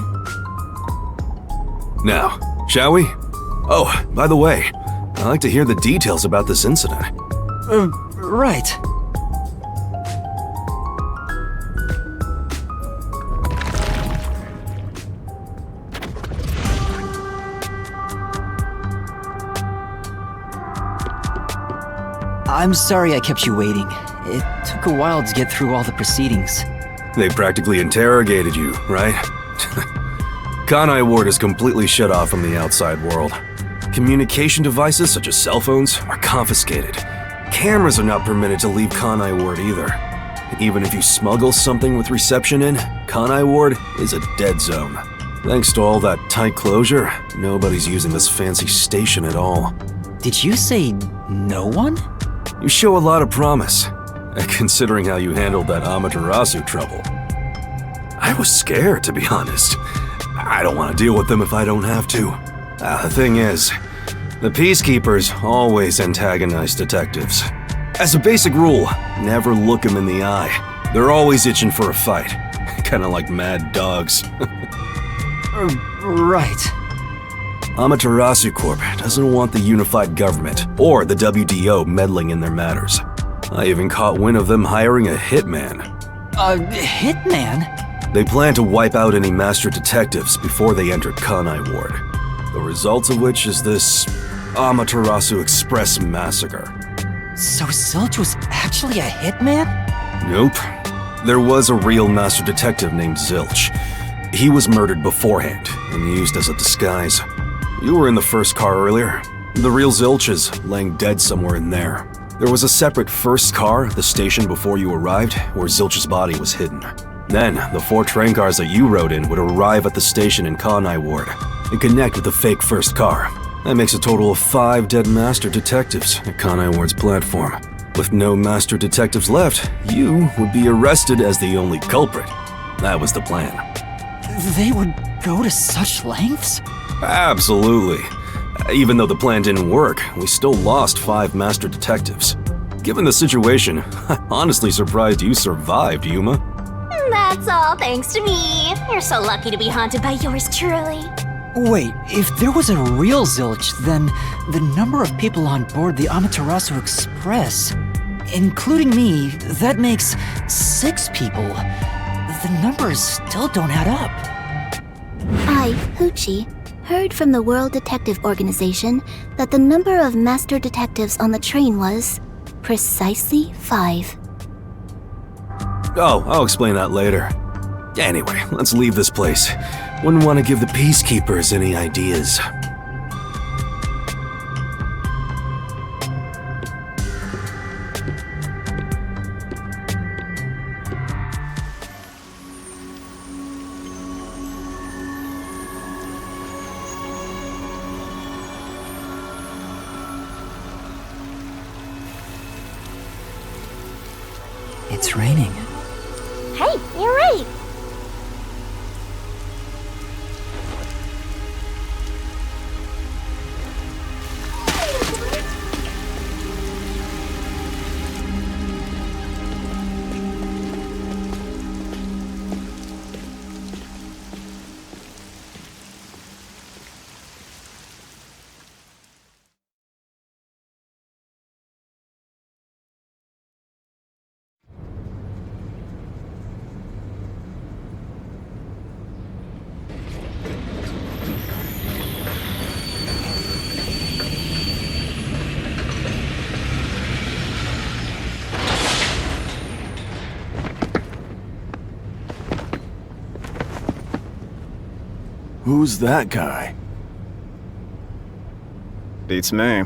Now, shall we? Oh, by the way, I'd like to hear the details about this incident. Right. I'm sorry I kept you waiting. It took a while to get through all the proceedings. They practically interrogated you, right? Kanai Ward is completely shut off from the outside world. Communication devices such as cell phones are confiscated. Cameras are not permitted to leave Kanai Ward either. Even if you smuggle something with reception in, Kanai Ward is a dead zone. Thanks to all that tight closure, nobody's using this fancy station at all. Did you say no one? You show a lot of promise, considering how you handled that Amaterasu trouble. I was scared, to be honest. I don't want to deal with them if I don't have to. The thing is, the Peacekeepers always antagonize detectives. As a basic rule, never look them in the eye. They're always itching for a fight. Kinda like mad dogs. Right. Amaterasu Corp doesn't want the unified government or the WDO meddling in their matters. I even caught wind of them hiring a hitman. A hitman? They plan to wipe out any master detectives before they enter Kanai Ward. The result of which is this Amaterasu Express massacre. So Zilch was actually a hitman? Nope. There was a real master detective named Zilch. He was murdered beforehand and used as a disguise. You were in the first car earlier. The real Zilch is laying dead somewhere in there. There was a separate first car at the station before you arrived where Zilch's body was hidden. Then, the 4 train cars that you rode in would arrive at the station in Kanai Ward and connect with the fake first car. That makes a total of 5 dead master detectives at Kanai Ward's platform. With no master detectives left, you would be arrested as the only culprit. That was the plan. They would go to such lengths? Absolutely. Even though the plan didn't work, we still lost 5 master detectives. Given the situation, I'm honestly surprised you survived, Yuma. That's all thanks to me. You're so lucky to be haunted by yours truly. Wait, if there was a real Zilch, then the number of people on board the Amaterasu Express, including me, that makes 6 people. The numbers still don't add up. I, Hoochie, heard from the World Detective Organization that the number of master detectives on the train was precisely 5. Oh, I'll explain that later. Anyway, let's leave this place. Wouldn't want to give the Peacekeepers any ideas. It's raining. Hey, you're right. Who's that guy? Beats me.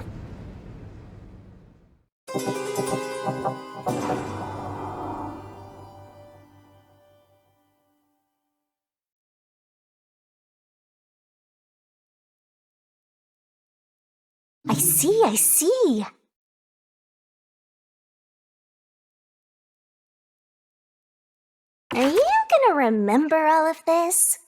I see. Are you gonna remember all of this?